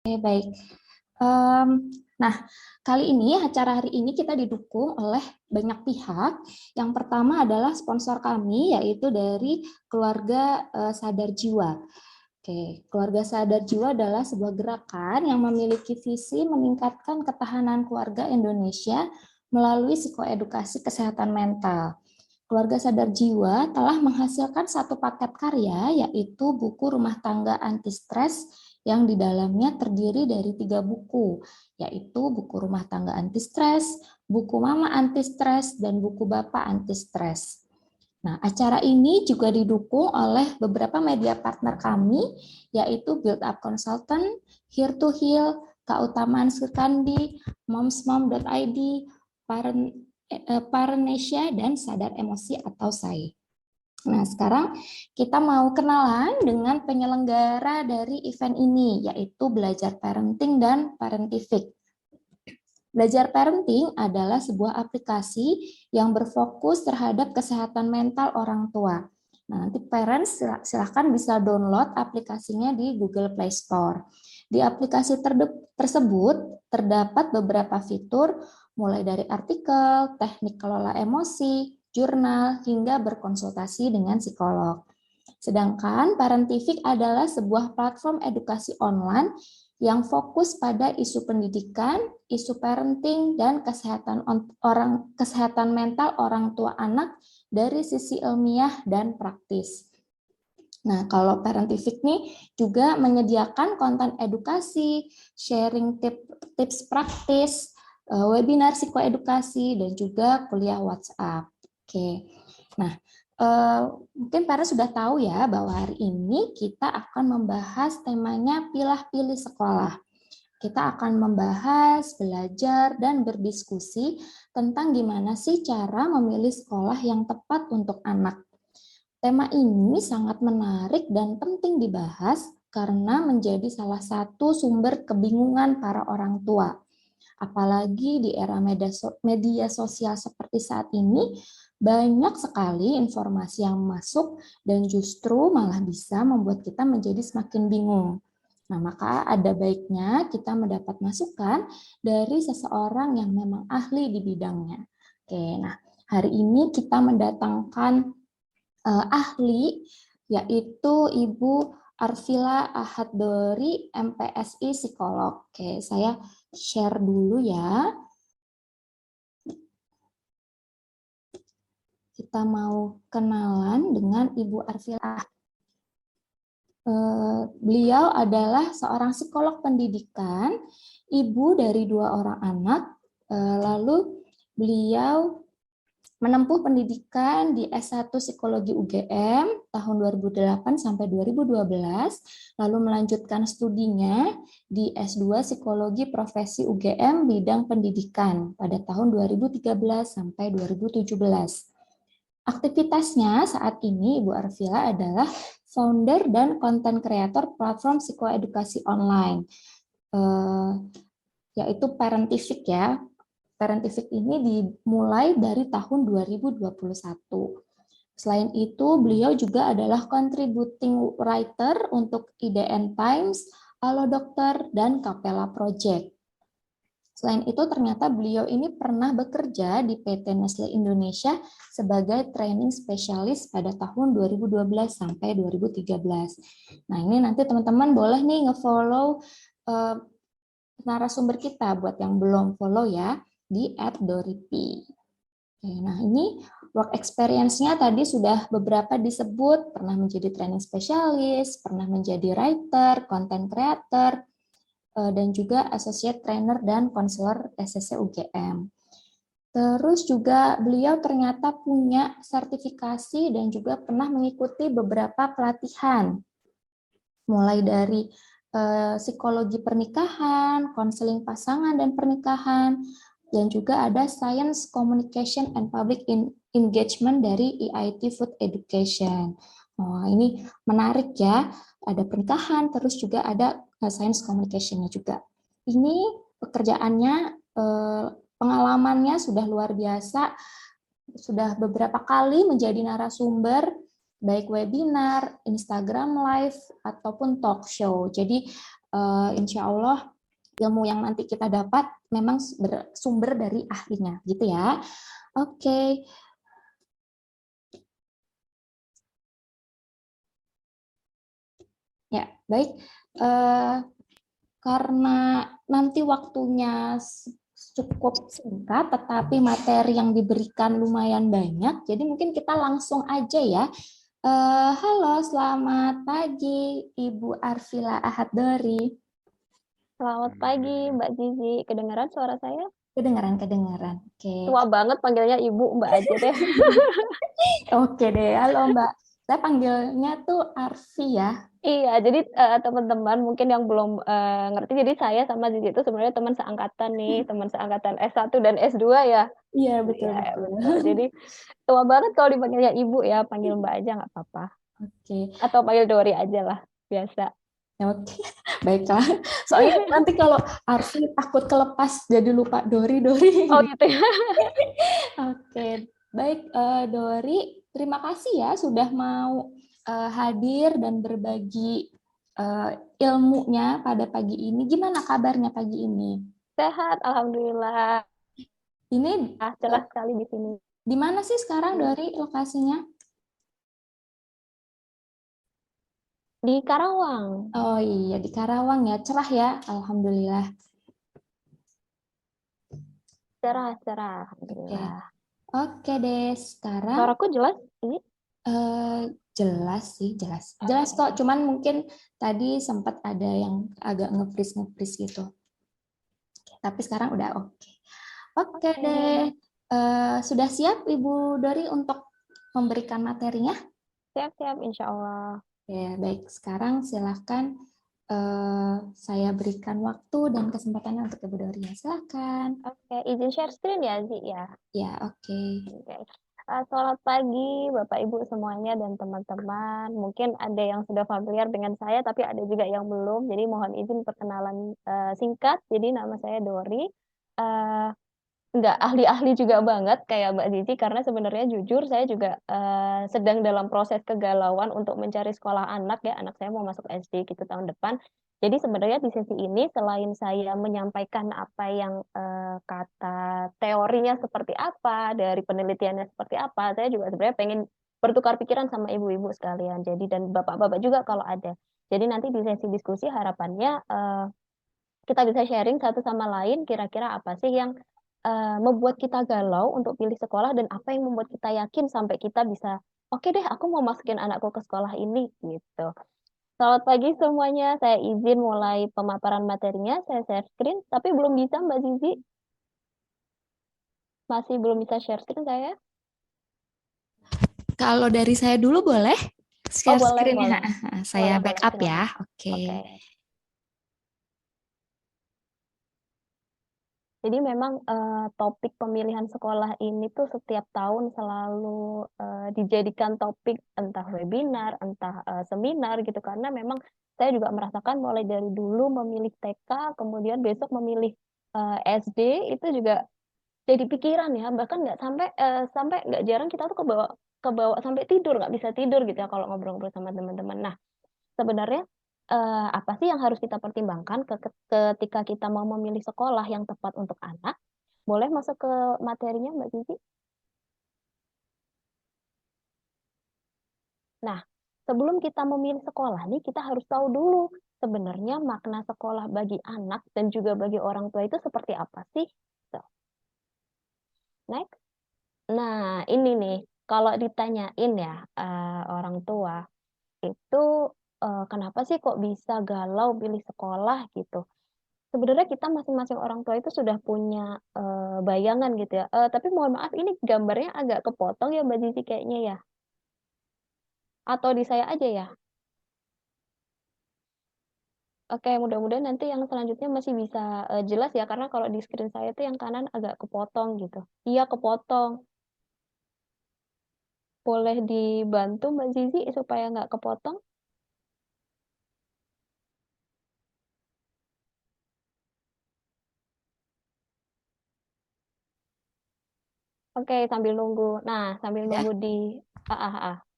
Oke, baik. Nah, kali ini, acara hari ini kita didukung oleh banyak pihak. Yang pertama adalah sponsor kami, yaitu dari Keluarga Sadar Jiwa. Oke, Keluarga Sadar Jiwa adalah sebuah gerakan yang memiliki visi meningkatkan ketahanan keluarga Indonesia melalui psikoedukasi kesehatan mental. Keluarga Sadar Jiwa telah menghasilkan satu paket karya, yaitu buku Rumah Tangga Anti Stres, yang di dalamnya terdiri dari 3 buku, yaitu buku Rumah Tangga Anti Stres, buku Mama Anti Stres, dan buku Bapak Anti Stres. Nah, acara ini juga didukung oleh beberapa media partner kami, yaitu Build Up Consultant, Here to Heal, Keutamaan Sukandi, momsmom.id, Paranesia, dan Sadar Emosi atau SAI. Nah, sekarang kita mau kenalan dengan penyelenggara dari event ini, yaitu Belajar Parenting dan Parentific. Belajar Parenting adalah sebuah aplikasi yang berfokus terhadap kesehatan mental orang tua. Nah, nanti parents silahkan bisa download aplikasinya di Google Play Store. Di aplikasi tersebut terdapat beberapa fitur, mulai dari artikel, teknik kelola emosi, jurnal, hingga berkonsultasi dengan psikolog. Sedangkan Parentific adalah sebuah platform edukasi online yang fokus pada isu pendidikan, isu parenting, dan kesehatan mental orang tua anak dari sisi ilmiah dan praktis. Nah, kalau Parentific nih juga menyediakan konten edukasi, sharing tips praktis, webinar psikoedukasi, dan juga kuliah WhatsApp. Oke. Nah, mungkin para sudah tahu ya bahwa hari ini kita akan membahas temanya pilih-pilih sekolah. Kita akan membahas, belajar, dan berdiskusi tentang gimana sih cara memilih sekolah yang tepat untuk anak. Tema ini sangat menarik dan penting dibahas karena menjadi salah satu sumber kebingungan para orang tua. Apalagi di era media sosial seperti saat ini, banyak sekali informasi yang masuk dan justru malah bisa membuat kita menjadi semakin bingung. Nah, maka ada baiknya kita mendapat masukan dari seseorang yang memang ahli di bidangnya. Oke, nah hari ini kita mendatangkan ahli, yaitu Ibu Arvila Ahad-Dori, MPSI Psikolog. Oke, saya share dulu ya. Kita mau kenalan dengan Ibu Arvila. Beliau adalah seorang psikolog pendidikan, ibu dari 2 orang anak, lalu beliau menempuh pendidikan di S1 Psikologi UGM tahun 2008 sampai 2012, lalu melanjutkan studinya di S2 Psikologi Profesi UGM bidang pendidikan pada tahun 2013 sampai 2017. Aktivitasnya saat ini Ibu Arvila adalah founder dan konten kreator platform psikoedukasi online, yaitu Parentific ya. Parentific ini dimulai dari tahun 2021. Selain itu, beliau juga adalah contributing writer untuk IDN Times, Halo Dokter, dan Capella Project. Selain itu, ternyata beliau ini pernah bekerja di PT Nestle Indonesia sebagai training spesialis pada tahun 2012 sampai 2013. Nah, ini nanti teman-teman boleh nih nge-follow narasumber kita buat yang belum follow ya, di @doripi. Nah, ini work experience-nya tadi sudah beberapa disebut, pernah menjadi training spesialis, pernah menjadi writer, content creator, dan juga associate trainer dan konselor SCC UGM. Terus juga beliau ternyata punya sertifikasi dan juga pernah mengikuti beberapa pelatihan, mulai dari psikologi pernikahan, konseling pasangan dan pernikahan, dan juga ada Science Communication and Public Engagement dari EIT Food Education. Oh, ini menarik ya, ada pernikahan, terus juga ada Science Communication-nya juga. Ini pekerjaannya, pengalamannya sudah luar biasa, sudah beberapa kali menjadi narasumber, baik webinar, Instagram Live, ataupun talk show. Jadi insya Allah ilmu yang nanti kita dapat memang bersumber dari ahlinya, gitu ya. Oke, ya baik. Eh, karena nanti waktunya cukup singkat, tetapi materi yang diberikan lumayan banyak, jadi mungkin kita langsung aja ya. Halo, selamat pagi Ibu Arvila Ahad Dori. Selamat pagi, Mbak Zizi. Kedengaran suara saya? Kedengaran, kedengaran. Oke. Tua banget panggilnya Ibu, Mbak aja deh. Oke deh, halo Mbak. Saya panggilnya tuh Arfi ya. Iya, jadi teman-teman mungkin yang belum ngerti, jadi saya sama Zizi itu sebenarnya teman seangkatan nih, teman seangkatan S1 dan S2 ya. Iya, Iya, ya, betul-betul. betul. Jadi tua banget kalau dipanggilnya Ibu ya, panggil Mbak aja nggak apa-apa. Oke, Atau panggil Dori aja lah, biasa. oke. Baiklah. Soalnya nanti kalau Arfi takut kelepas jadi lupa Dori. Oh gitu ya. Oke, baik Dori. Terima kasih ya sudah mau hadir dan berbagi eh, ilmunya pada pagi ini. Gimana kabarnya pagi ini? Sehat, Alhamdulillah. Ini Ah, cerah sekali di sini. di mana sih sekarang Dori lokasinya? Di Karawang. Oh iya, di Karawang ya. Cerah ya, Alhamdulillah. Cerah, cerah. Oke, Alhamdulillah. oke deh. Sekarang Suaraku jelas? Ini? eh, jelas sih, jelas. Jelas Oke. kok, cuman mungkin tadi sempat ada yang agak nge-freeze gitu. Tapi sekarang udah oke. Oke deh. Oke. Sudah siap Ibu Dori untuk memberikan materinya? Siap-siap, insya Allah. Ya, baik. Sekarang silahkan saya berikan waktu dan kesempatannya untuk Ibu Dori. Silakan. Oke, izin share screen ya, Zi ya. Ya, oke. Oke. Selamat pagi, Bapak Ibu semuanya dan teman-teman. Mungkin ada yang sudah familiar dengan saya, tapi ada juga yang belum. Jadi mohon izin perkenalan singkat. Jadi nama saya Dori. Eh, nggak ahli-ahli juga banget kayak Mbak Zizi, karena sebenarnya jujur saya juga sedang dalam proses kegalauan untuk mencari sekolah anak ya. Anak saya mau masuk SD gitu tahun depan. Jadi sebenarnya di sesi ini selain saya menyampaikan apa yang kata teorinya seperti apa, dari penelitiannya seperti apa, saya juga sebenarnya pengen bertukar pikiran sama ibu-ibu sekalian. Jadi dan bapak-bapak juga kalau ada. Jadi nanti di sesi diskusi harapannya kita bisa sharing satu sama lain kira-kira apa sih yang membuat kita galau untuk pilih sekolah dan apa yang membuat kita yakin sampai kita bisa oke deh aku mau masukin anakku ke sekolah ini gitu. Selamat pagi semuanya, saya izin mulai pemaparan materinya, saya share screen, tapi belum bisa Mbak Zizi, masih belum bisa share screen saya. Kalau dari saya dulu boleh Oh share boleh, screen-nya. boleh, Saya boleh, boleh, backup ya. silakan. Oke. Oke. Jadi memang topik pemilihan sekolah ini tuh setiap tahun selalu dijadikan topik entah webinar, entah seminar gitu karena memang saya juga merasakan mulai dari dulu memilih TK, kemudian besok memilih SD itu juga jadi pikiran ya, bahkan nggak sampai sampai nggak jarang kita tuh kebawa sampai tidur, nggak bisa tidur gitu ya kalau ngobrol-ngobrol sama teman-teman. Nah, sebenarnya apa sih yang harus kita pertimbangkan ketika kita mau memilih sekolah yang tepat untuk anak? Boleh masuk ke materinya, Mbak Cici? Nah, sebelum kita memilih sekolah nih, kita harus tahu dulu sebenarnya makna sekolah bagi anak dan juga bagi orang tua itu seperti apa sih? So, next. Nah, ini nih, kalau ditanyain ya orang tua itu kenapa sih kok bisa galau pilih sekolah gitu? Sebenarnya kita masing-masing orang tua itu sudah punya bayangan gitu ya. Tapi mohon maaf, ini gambarnya agak kepotong ya Mbak Zizi kayaknya ya. Atau di saya aja ya. Oke, mudah-mudahan nanti yang selanjutnya masih bisa jelas ya, karena kalau di screen saya tuh yang kanan agak kepotong gitu. Iya, kepotong. Boleh dibantu Mbak Zizi supaya nggak kepotong? Oke, sambil nunggu. Nah, sambil Udah? nunggu di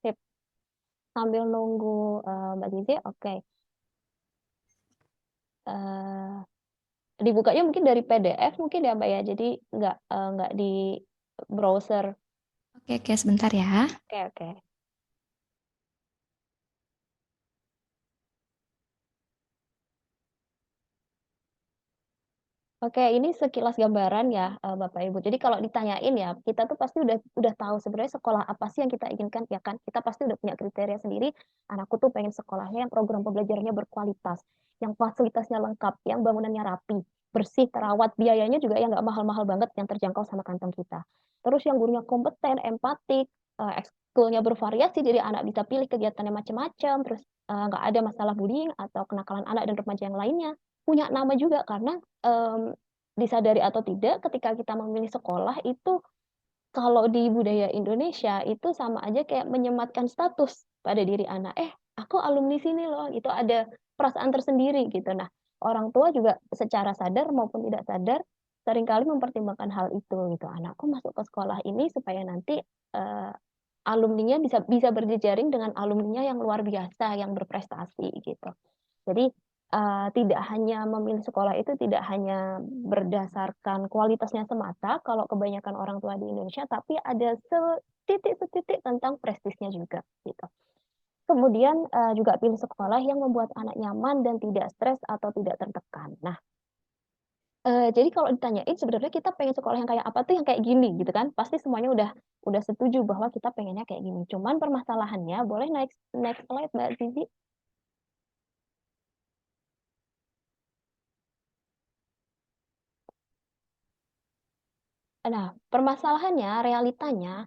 sip. Sambil nunggu Mbak Zizi, oke. eh, dibukanya mungkin dari PDF mungkin ya Mbak ya, jadi nggak di browser. Oke, oke, sebentar ya. Oke, oke. Oke, ini sekilas gambaran ya, Bapak Ibu. Jadi kalau ditanyain ya, kita tuh pasti udah tahu sebenarnya sekolah apa sih yang kita inginkan ya kan? Kita pasti udah punya kriteria sendiri. Anakku tuh pengen sekolahnya yang program pembelajarannya berkualitas, yang fasilitasnya lengkap, yang bangunannya rapi, bersih, terawat, biayanya juga yang nggak mahal-mahal banget, yang terjangkau sama kantong kita. Terus yang gurunya kompeten, empatik, ekskulnya bervariasi, jadi anak bisa pilih kegiatannya macam-macam, terus nggak ada masalah bullying atau kenakalan anak dan remaja yang lainnya. Punya nama juga karena disadari atau tidak, ketika kita memilih sekolah itu kalau di budaya Indonesia itu sama aja kayak menyematkan status pada diri anak. Aku alumni sini loh, itu ada perasaan tersendiri gitu. Nah, orang tua juga secara sadar maupun tidak sadar seringkali mempertimbangkan hal itu gitu. Anakku masuk ke sekolah ini supaya nanti eh, alumninya bisa bisa berjejaring dengan alumninya yang luar biasa, yang berprestasi gitu. Jadi tidak hanya memilih sekolah itu tidak hanya berdasarkan kualitasnya semata, kalau kebanyakan orang tua di Indonesia, tapi ada setitik-setitik tentang prestisnya juga gitu. Kemudian juga pilih sekolah yang membuat anak nyaman dan tidak stres atau tidak tertekan. Nah, jadi kalau ditanyain sebenarnya kita pengen sekolah yang kayak apa tuh yang kayak gini gitu kan? Pasti semuanya udah setuju bahwa kita pengennya kayak gini. Cuman permasalahannya boleh next next slide Mbak Zizi. Nah, permasalahannya, realitanya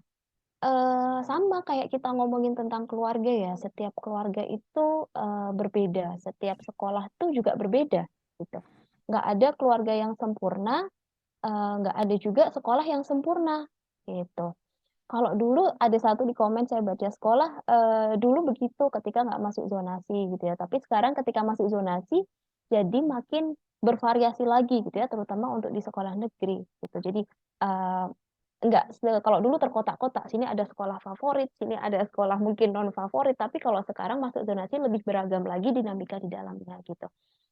sama kayak kita ngomongin tentang keluarga ya. Setiap keluarga itu berbeda, setiap sekolah tuh juga berbeda gitu. Nggak ada keluarga yang sempurna, nggak ada juga sekolah yang sempurna gitu. Kalau dulu ada satu di komen saya baca sekolah dulu begitu ketika nggak masuk zonasi gitu ya. Tapi sekarang ketika masuk zonasi jadi makin bervariasi lagi gitu ya, terutama untuk di sekolah negeri gitu. Jadi eh, nggak kalau dulu terkotak-kotak, sini ada sekolah favorit, sini ada sekolah mungkin non favorit. Tapi kalau sekarang masuk zonasi lebih beragam lagi dinamika di dalamnya gitu.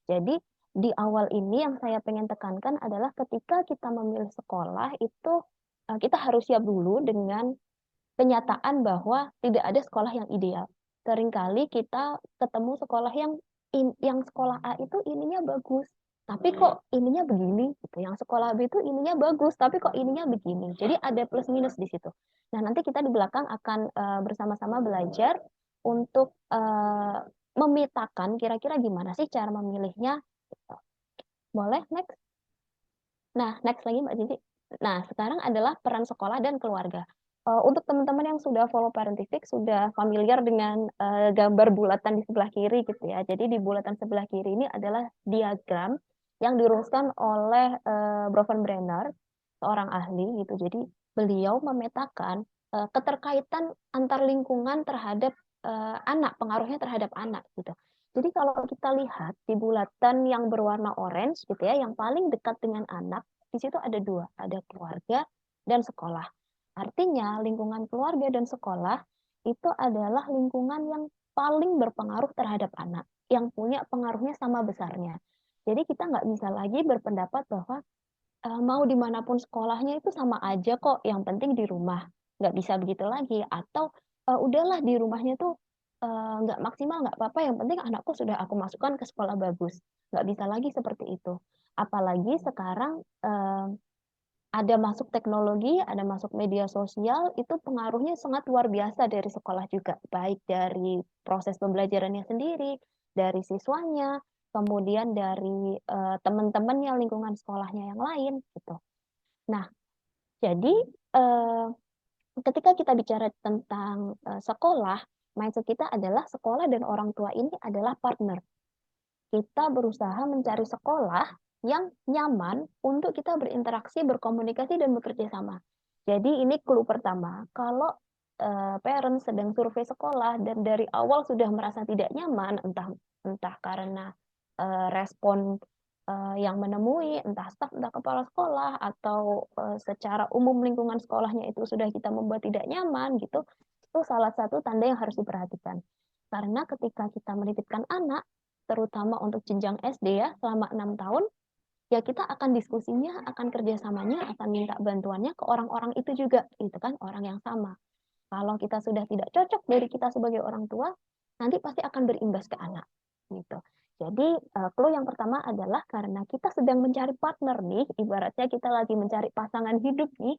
Jadi di awal ini yang saya pengen tekankan adalah ketika kita memilih sekolah itu kita harus siap dulu dengan kenyataan bahwa tidak ada sekolah yang ideal. Seringkali kita ketemu sekolah yang sekolah A itu ininya bagus, tapi kok ininya begini gitu. Yang sekolah B itu ininya bagus, tapi kok ininya begini. Jadi ada plus minus di situ. Nah, nanti kita di belakang akan bersama-sama belajar untuk memetakan kira-kira gimana sih cara memilihnya. Boleh next? Nah, next lagi Mbak Cici. Nah, sekarang adalah peran sekolah dan keluarga. Untuk teman-teman yang sudah follow Parentifik, sudah familiar dengan gambar bulatan di sebelah kiri gitu ya. Jadi di bulatan sebelah kiri ini adalah diagram yang dirumuskan oleh Brenner, seorang ahli gitu. Jadi beliau memetakan keterkaitan antar lingkungan terhadap anak, pengaruhnya terhadap anak gitu. Jadi kalau kita lihat di bulatan yang berwarna orange gitu ya, yang paling dekat dengan anak, di situ ada dua, ada keluarga dan sekolah. Artinya lingkungan keluarga dan sekolah itu adalah lingkungan yang paling berpengaruh terhadap anak, yang punya pengaruhnya sama besarnya. Jadi kita nggak bisa lagi berpendapat bahwa mau dimanapun sekolahnya itu sama aja kok, yang penting di rumah. Nggak bisa begitu lagi. Atau udahlah di rumahnya tuh nggak maksimal, nggak apa-apa, yang penting anakku sudah aku masukkan ke sekolah bagus. Nggak bisa lagi seperti itu. Apalagi sekarang ada masuk teknologi, ada masuk media sosial, itu pengaruhnya sangat luar biasa dari sekolah juga. Baik dari proses pembelajarannya sendiri, dari siswanya, kemudian dari teman-temannya, lingkungan sekolahnya yang lain gitu. Nah, jadi eh, ketika kita bicara tentang sekolah, mindset kita adalah sekolah dan orang tua ini adalah partner. Kita berusaha mencari sekolah yang nyaman untuk kita berinteraksi, berkomunikasi, dan bekerja sama. Jadi ini clue pertama. Kalau parents sedang survei sekolah dan dari awal sudah merasa tidak nyaman, entah entah karena respon yang menemui, entah staf, entah kepala sekolah, atau secara umum lingkungan sekolahnya itu sudah kita membuat tidak nyaman gitu, itu salah satu tanda yang harus diperhatikan. Karena ketika kita menitipkan anak, terutama untuk jenjang SD ya, selama 6 tahun, ya kita akan diskusinya, akan kerjasamanya, akan minta bantuannya ke orang-orang itu juga, gitu kan, orang yang sama. Kalau kita sudah tidak cocok dari kita sebagai orang tua, nanti pasti akan berimbas ke anak, gitu. Jadi clue yang pertama adalah karena kita sedang mencari partner nih, ibaratnya kita lagi mencari pasangan hidup nih,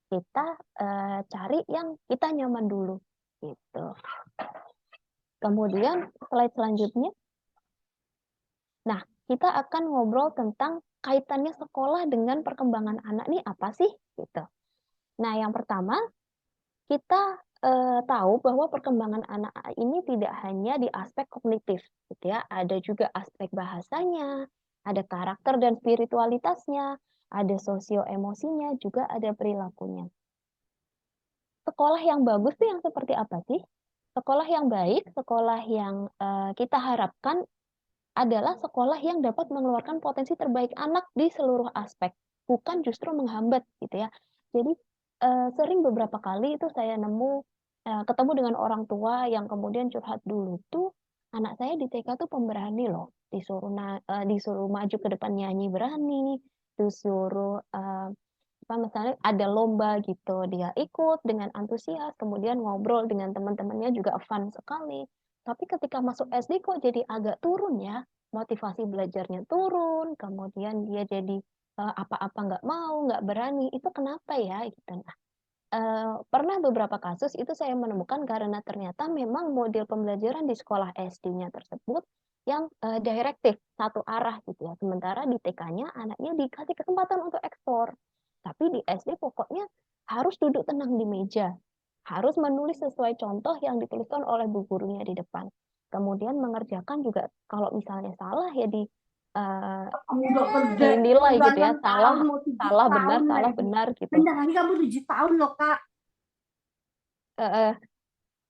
kita cari yang kita nyaman dulu, gitu. Kemudian slide selanjutnya, nah kita akan ngobrol tentang kaitannya sekolah dengan perkembangan anak nih apa sih, gitu. Nah yang pertama kita tahu bahwa perkembangan anak ini tidak hanya di aspek kognitif, gitu ya. Ada juga aspek bahasanya, ada karakter dan spiritualitasnya, ada sosio-emosinya, juga ada perilakunya. Sekolah yang bagus tuh yang seperti apa sih? Sekolah yang baik, sekolah yang kita harapkan adalah sekolah yang dapat mengeluarkan potensi terbaik anak di seluruh aspek, bukan justru menghambat, gitu ya. Jadi sering beberapa kali itu saya nemu ketemu dengan orang tua yang kemudian curhat dulu tuh anak saya di TK tuh pemberani loh, disuruh maju ke depan nyanyi berani, disuruh apa misalnya ada lomba gitu, dia ikut dengan antusias, kemudian ngobrol dengan teman-temannya juga fun sekali. Tapi ketika masuk SD kok jadi agak turun ya, motivasi belajarnya turun, kemudian dia jadi apa-apa nggak mau, nggak berani, itu kenapa ya? Gitu. Nah, pernah beberapa kasus itu saya menemukan karena ternyata memang model pembelajaran di sekolah SD-nya tersebut yang direktif, satu arah gitu ya. Sementara di TK-nya anaknya dikasih kesempatan untuk eksplor. Tapi di SD pokoknya harus duduk tenang di meja, harus menulis sesuai contoh yang dituliskan oleh bu gurunya di depan. Kemudian mengerjakan juga kalau misalnya salah ya dinilai gitu ya, salah benar gitu. Bentar lagi kamu 7 tahun loh kak.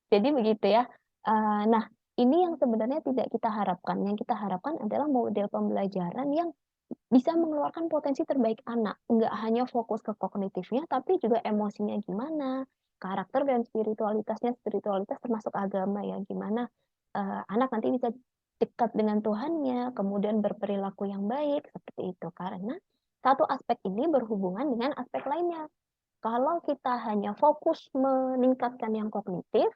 Jadi begitu ya. Nah, ini yang sebenarnya tidak kita harapkan. Yang kita harapkan adalah model pembelajaran yang bisa mengeluarkan potensi terbaik anak. Nggak hanya fokus ke kognitifnya, tapi juga emosinya gimana, karakter dan spiritualitasnya, spiritualitas termasuk agama ya, gimana anak nanti bisa dekat dengan Tuhannya, kemudian berperilaku yang baik, seperti itu. Karena satu aspek ini berhubungan dengan aspek lainnya. Kalau kita hanya fokus meningkatkan yang kognitif,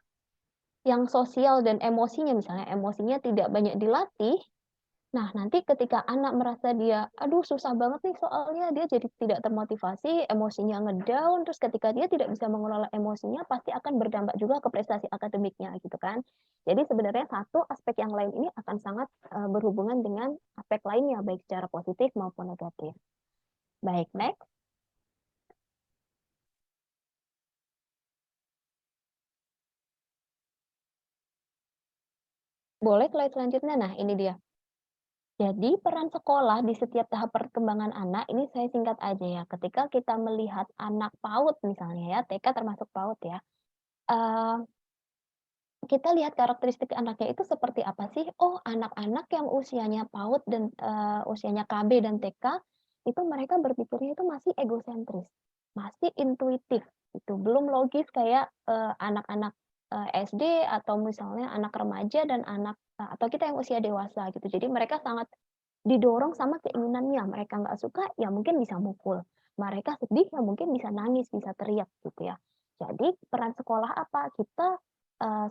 yang sosial dan emosinya, misalnya emosinya tidak banyak dilatih, nah nanti ketika anak merasa dia, aduh susah banget nih soalnya, dia jadi tidak termotivasi, emosinya ngedown, terus ketika dia tidak bisa mengelola emosinya, pasti akan berdampak juga ke prestasi akademiknya, gitu kan. Jadi sebenarnya satu aspek yang lain ini akan sangat berhubungan dengan aspek lainnya, baik secara positif maupun negatif. Baik, next. Boleh slide selanjutnya, nah ini dia. Jadi peran sekolah di setiap tahap perkembangan anak, ini saya singkat aja ya. Ketika kita melihat anak PAUD misalnya ya, TK termasuk PAUD ya, kita lihat karakteristik anaknya itu seperti apa sih? Oh, anak-anak yang usianya PAUD dan usianya KB dan TK, itu mereka berpikirnya itu masih egosentris, masih intuitif, itu belum logis kayak anak-anak SD atau misalnya anak remaja dan anak atau kita yang usia dewasa gitu. Jadi mereka sangat didorong sama keinginannya. Mereka nggak suka, ya mungkin bisa mukul. Mereka sedih, ya mungkin bisa nangis, bisa teriak gitu ya. Jadi peran sekolah apa? Kita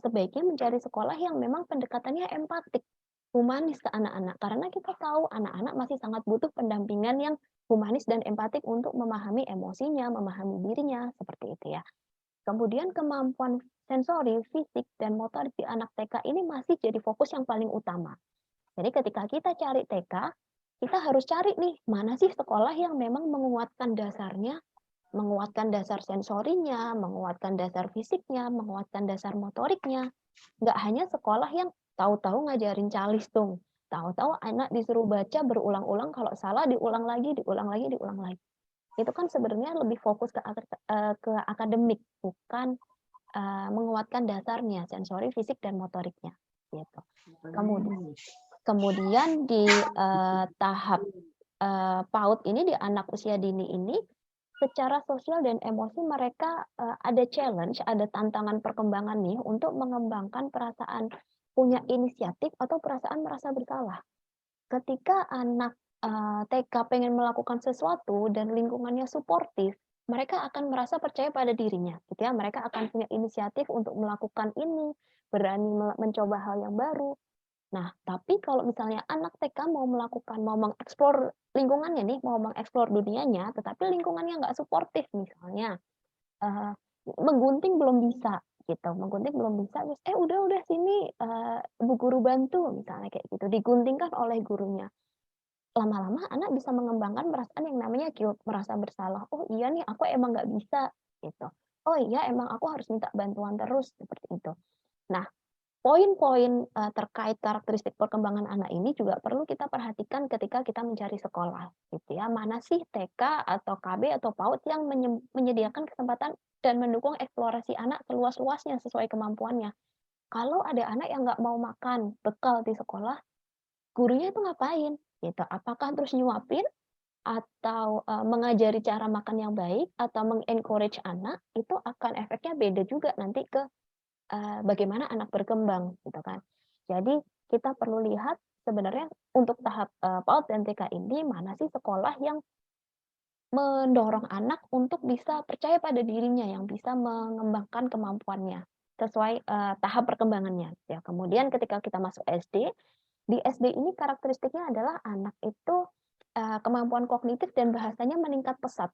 sebaiknya mencari sekolah yang memang pendekatannya empatik, humanis ke anak-anak. Karena kita tahu anak-anak masih sangat butuh pendampingan yang humanis dan empatik untuk memahami emosinya, memahami dirinya, seperti itu ya. Kemudian kemampuan sensori, fisik, dan motorik di anak TK ini masih jadi fokus yang paling utama. Jadi ketika kita cari TK, kita harus cari nih, mana sih sekolah yang memang menguatkan dasarnya, menguatkan dasar sensorinya, menguatkan dasar fisiknya, menguatkan dasar motoriknya. Nggak hanya sekolah yang tahu-tahu ngajarin calistung, tahu-tahu anak disuruh baca berulang-ulang, kalau salah diulang lagi, diulang lagi, diulang lagi. Itu kan sebenarnya lebih fokus ke akademik, bukan menguatkan dasarnya, sensori, fisik, dan motoriknya. Gitu. Kemudian di tahap PAUD ini, di anak usia dini ini, secara sosial dan emosi mereka ada challenge, ada tantangan perkembangan nih untuk mengembangkan perasaan punya inisiatif atau perasaan merasa bersalah. Ketika anak TK pengen melakukan sesuatu dan lingkungannya suportif, mereka akan merasa percaya pada dirinya, gitu ya. Mereka akan punya inisiatif untuk melakukan ini, berani mencoba hal yang baru. Nah, tapi kalau misalnya anak TK mau mengeksplor lingkungannya nih, mau mengeksplor dunianya, tetapi lingkungannya nggak suportif misalnya, eee, menggunting belum bisa gitu, menggunting belum bisa terus, udah sini, Bu Guru bantu," misalnya kayak gitu, diguntingkan oleh gurunya. Lama-lama anak bisa mengembangkan perasaan yang namanya guilt, merasa bersalah, "Oh iya nih aku emang nggak bisa," gitu. "Oh iya emang aku harus minta bantuan terus," seperti itu. Nah, poin-poin, terkait karakteristik perkembangan anak ini juga perlu kita perhatikan ketika kita mencari sekolah, gitu ya. Mana sih TK atau KB atau PAUD yang menyediakan kesempatan dan mendukung eksplorasi anak seluas-luasnya sesuai kemampuannya. Kalau ada anak yang nggak mau makan bekal di sekolah, gurunya itu ngapain? Gitu. Apakah terus nyuapin atau, mengajari cara makan yang baik atau meng-encourage anak, itu akan efeknya beda juga nanti ke bagaimana anak berkembang gitu kan. Jadi kita perlu lihat sebenarnya untuk tahap, PAUD dan TK ini mana sih sekolah yang mendorong anak untuk bisa percaya pada dirinya, yang bisa mengembangkan kemampuannya sesuai, tahap perkembangannya ya. Kemudian ketika kita masuk SD, di SD ini karakteristiknya adalah anak itu, kemampuan kognitif dan bahasanya meningkat pesat.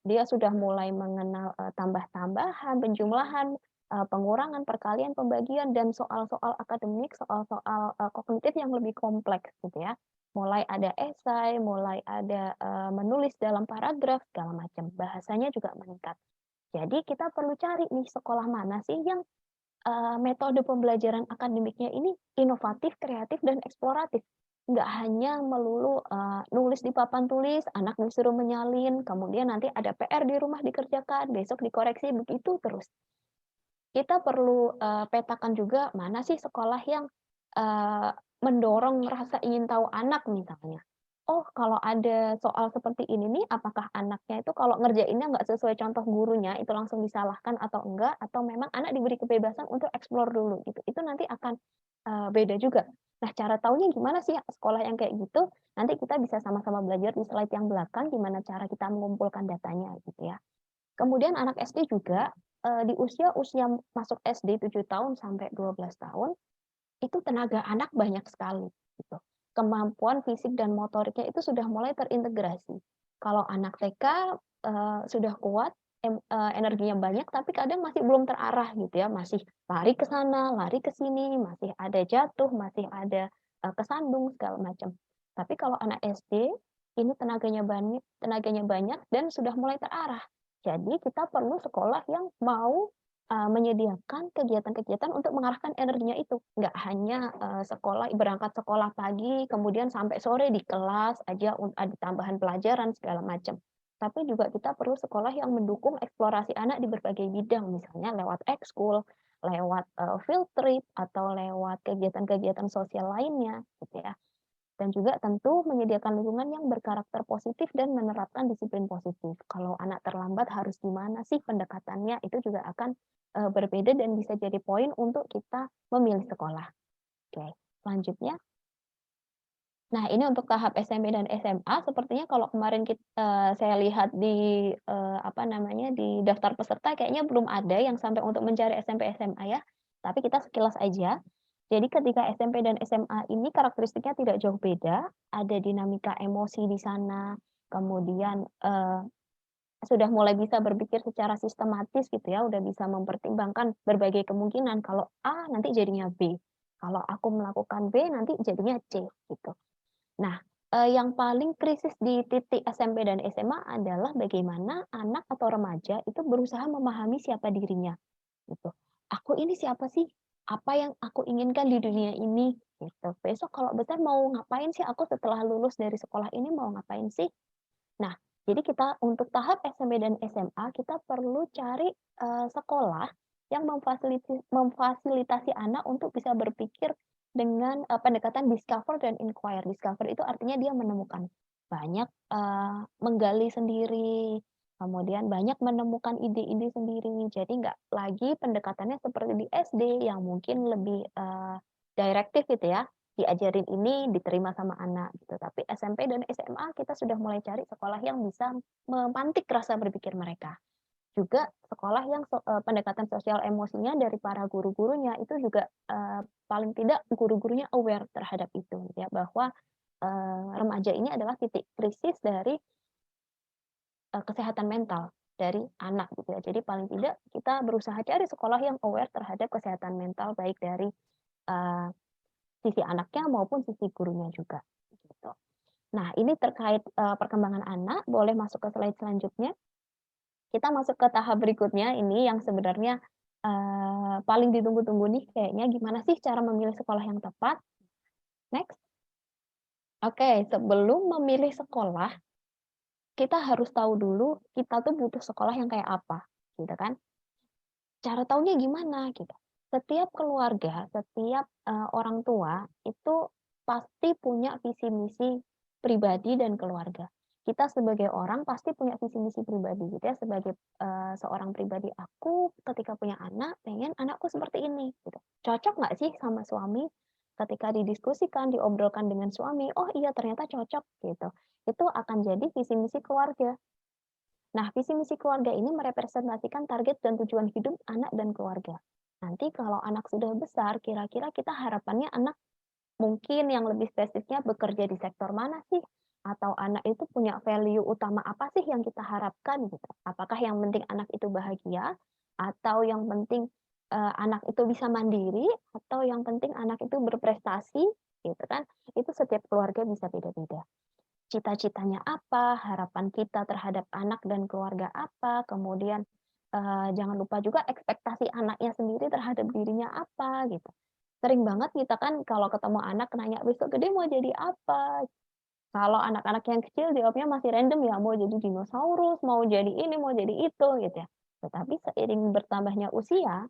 Dia sudah mulai mengenal, tambah-tambahan, penjumlahan, pengurangan, perkalian, pembagian, dan soal-soal akademik, soal-soal, kognitif yang lebih kompleks gitu ya. Mulai ada esai, mulai ada, menulis dalam paragraf, segala macam. Bahasanya juga meningkat. Jadi kita perlu cari nih sekolah mana sih yang, metode pembelajaran akademiknya ini inovatif, kreatif, dan eksploratif. Nggak hanya melulu, nulis di papan tulis, anak disuruh menyalin, kemudian nanti ada PR di rumah dikerjakan, besok dikoreksi, begitu terus. Kita perlu, petakan juga mana sih sekolah yang, mendorong rasa ingin tahu anak misalnya. Oh, kalau ada soal seperti ini nih, apakah anaknya itu kalau ngerjainnya nggak sesuai contoh gurunya, itu langsung disalahkan atau enggak, atau memang anak diberi kebebasan untuk explore dulu gitu. Itu nanti akan, beda juga. Nah, cara taunya gimana sih sekolah yang kayak gitu, nanti kita bisa sama-sama belajar di slide yang belakang gimana cara kita mengumpulkan datanya gitu ya. Kemudian anak SD juga, di usia-usia masuk SD 7 tahun sampai 12 tahun, itu tenaga anak banyak sekali, gitu. Kemampuan fisik dan motoriknya itu sudah mulai terintegrasi. Kalau anak TK, sudah kuat, energinya banyak, tapi kadang masih belum terarah gitu ya, masih lari ke sana, lari ke sini, masih ada jatuh, masih ada, kesandung, segala macam. Tapi kalau anak SD, ini tenaganya banyak dan sudah mulai terarah. Jadi kita perlu sekolah yang mau, menyediakan kegiatan-kegiatan untuk mengarahkan energinya itu. Nggak hanya, berangkat sekolah pagi, kemudian sampai sore di kelas aja ada tambahan pelajaran segala macam. Tapi juga kita perlu sekolah yang mendukung eksplorasi anak di berbagai bidang, misalnya lewat ekskul, lewat, field trip, atau lewat kegiatan-kegiatan sosial lainnya, gitu ya. Dan juga tentu menyediakan lingkungan yang berkarakter positif dan menerapkan disiplin positif. Kalau anak terlambat harus gimana sih pendekatannya, itu juga akan, berbeda dan bisa jadi poin untuk kita memilih sekolah. Oke, selanjutnya. Nah, ini untuk tahap SMP dan SMA sepertinya kalau kemarin saya lihat di, apa namanya, di daftar peserta kayaknya belum ada yang sampai untuk mencari SMP, SMA ya, tapi kita sekilas aja. Jadi ketika SMP dan SMA ini karakteristiknya tidak jauh beda, ada dinamika emosi di sana, kemudian, sudah mulai bisa berpikir secara sistematis gitu ya, udah bisa mempertimbangkan berbagai kemungkinan, kalau A nanti jadinya B, kalau aku melakukan B nanti jadinya C, gitu. Nah, yang paling krisis di titik SMP dan SMA adalah bagaimana anak atau remaja itu berusaha memahami siapa dirinya, gitu. "Aku ini siapa sih? Apa yang aku inginkan di dunia ini?" Gitu. "Besok kalau besar mau ngapain sih aku setelah lulus dari sekolah ini mau ngapain sih?" Nah, jadi kita untuk tahap SMP dan SMA kita perlu cari, sekolah yang memfasilitasi anak untuk bisa berpikir dengan, pendekatan discover dan inquire. Discover itu artinya dia menemukan banyak, menggali sendiri, kemudian banyak menemukan ide-ide sendiri. Jadi nggak lagi pendekatannya seperti di SD yang mungkin lebih, direktif gitu ya, diajarin ini diterima sama anak gitu. Tapi SMP dan SMA kita sudah mulai cari sekolah yang bisa memantik rasa berpikir mereka. Juga sekolah yang pendekatan sosial emosinya dari para guru-gurunya itu juga paling tidak guru-gurunya aware terhadap itu ya, bahwa remaja ini adalah titik krisis dari kesehatan mental dari anak gitu ya. Jadi paling tidak kita berusaha cari sekolah yang aware terhadap kesehatan mental baik dari sisi anaknya maupun sisi gurunya juga gitu. Nah, ini terkait perkembangan anak, boleh masuk ke slide selanjutnya. Kita masuk ke tahap berikutnya ini yang sebenarnya paling ditunggu-tunggu nih kayaknya, gimana sih cara memilih sekolah yang tepat? Next. Oke, sebelum memilih sekolah, kita harus tahu dulu kita tuh butuh sekolah yang kayak apa, gitu kan? Cara taunya gimana gitu? Setiap keluarga, setiap orang tua itu pasti punya visi misi pribadi dan keluarga. Kita sebagai orang pasti punya visi misi pribadi gitu ya. Sebagai seorang pribadi, aku ketika punya anak pengen anakku seperti ini gitu. Cocok nggak sih sama suami? Ketika didiskusikan, diobrolkan dengan suami, oh iya ternyata cocok gitu. Itu akan jadi visi misi keluarga. Nah, visi misi keluarga ini merepresentasikan target dan tujuan hidup anak dan keluarga. Nanti kalau anak sudah besar, kira-kira kita harapannya anak mungkin yang lebih spesifiknya bekerja di sektor mana sih? Atau anak itu punya value utama apa sih yang kita harapkan gitu? Apakah yang penting anak itu bahagia? Atau yang penting anak itu bisa mandiri? Atau yang penting anak itu berprestasi? Gitu kan? Itu setiap keluarga bisa beda-beda. Cita-citanya apa, harapan kita terhadap anak dan keluarga apa, kemudian jangan lupa juga ekspektasi anaknya sendiri terhadap dirinya apa gitu. Sering banget kita kan kalau ketemu anak nanya besok gede mau jadi apa. Kalau anak-anak yang kecil jawabnya masih random ya, mau jadi dinosaurus, mau jadi ini, mau jadi itu gitu ya. Tetapi seiring bertambahnya usia,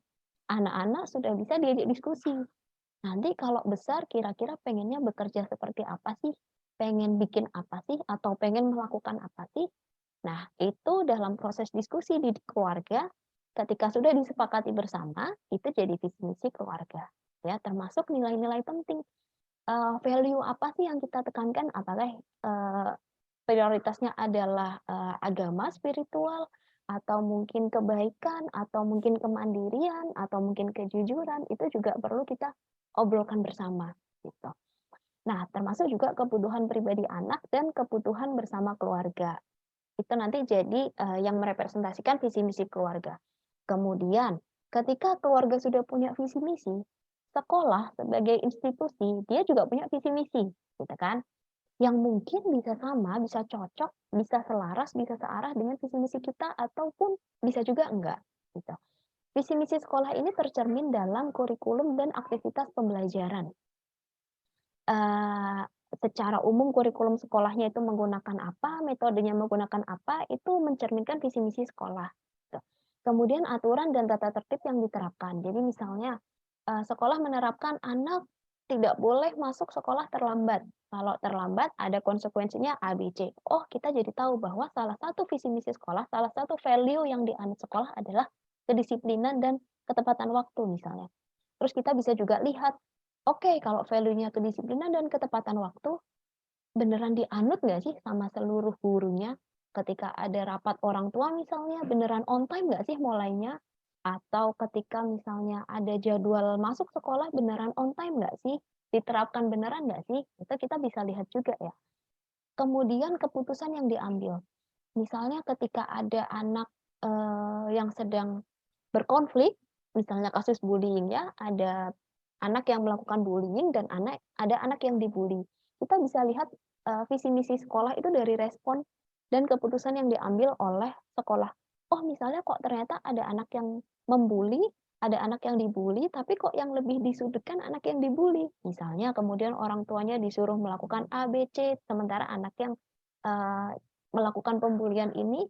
anak-anak sudah bisa diajak diskusi. Nanti kalau besar kira-kira pengennya bekerja seperti apa sih? Pengen bikin apa sih? Atau pengen melakukan apa sih? Nah, itu dalam proses diskusi di keluarga, ketika sudah disepakati bersama, itu jadi visi misi keluarga. Ya, termasuk nilai-nilai penting. Value apa sih yang kita tekankan? Apakah prioritasnya adalah agama, spiritual, atau mungkin kebaikan, atau mungkin kemandirian, atau mungkin kejujuran, itu juga perlu kita obrolkan bersama gitu. Nah, termasuk juga kebutuhan pribadi anak dan kebutuhan bersama keluarga. Itu nanti jadi yang merepresentasikan visi misi keluarga. Kemudian, ketika keluarga sudah punya visi misi, sekolah sebagai institusi dia juga punya visi misi, gitu kan? Yang mungkin bisa sama, bisa cocok, bisa selaras, bisa searah dengan visi misi kita ataupun bisa juga enggak, gitu. Visi misi sekolah ini tercermin dalam kurikulum dan aktivitas pembelajaran. Secara umum kurikulum sekolahnya itu menggunakan apa, metodenya menggunakan apa, itu mencerminkan visi misi sekolah. Gitu. Kemudian aturan dan tata tertib yang diterapkan. Jadi misalnya sekolah menerapkan anak tidak boleh masuk sekolah terlambat. Kalau terlambat ada konsekuensinya A, B, C. Oh, kita jadi tahu bahwa salah satu visi misi sekolah, salah satu value yang dianut sekolah adalah kedisiplinan dan ketepatan waktu misalnya. Terus kita bisa juga lihat, oke, kalau value-nya kedisiplinan dan ketepatan waktu, beneran dianut nggak sih sama seluruh gurunya? Ketika ada rapat orang tua misalnya, beneran on time nggak sih mulainya? Atau ketika misalnya ada jadwal masuk sekolah, beneran on time nggak sih? Diterapkan beneran nggak sih? Itu kita bisa lihat juga ya. Kemudian keputusan yang diambil. Misalnya ketika ada anak yang sedang berkonflik, misalnya kasus bullying ya, ada anak yang melakukan bullying dan ada anak yang dibully. Kita bisa lihat visi misi sekolah itu dari respon dan keputusan yang diambil oleh sekolah. Oh, misalnya kok ternyata ada anak yang membuli, ada anak yang dibully, tapi kok yang lebih disudutkan anak yang dibully. Misalnya kemudian orang tuanya disuruh melakukan A, B, C, sementara anak yang melakukan pembulian ini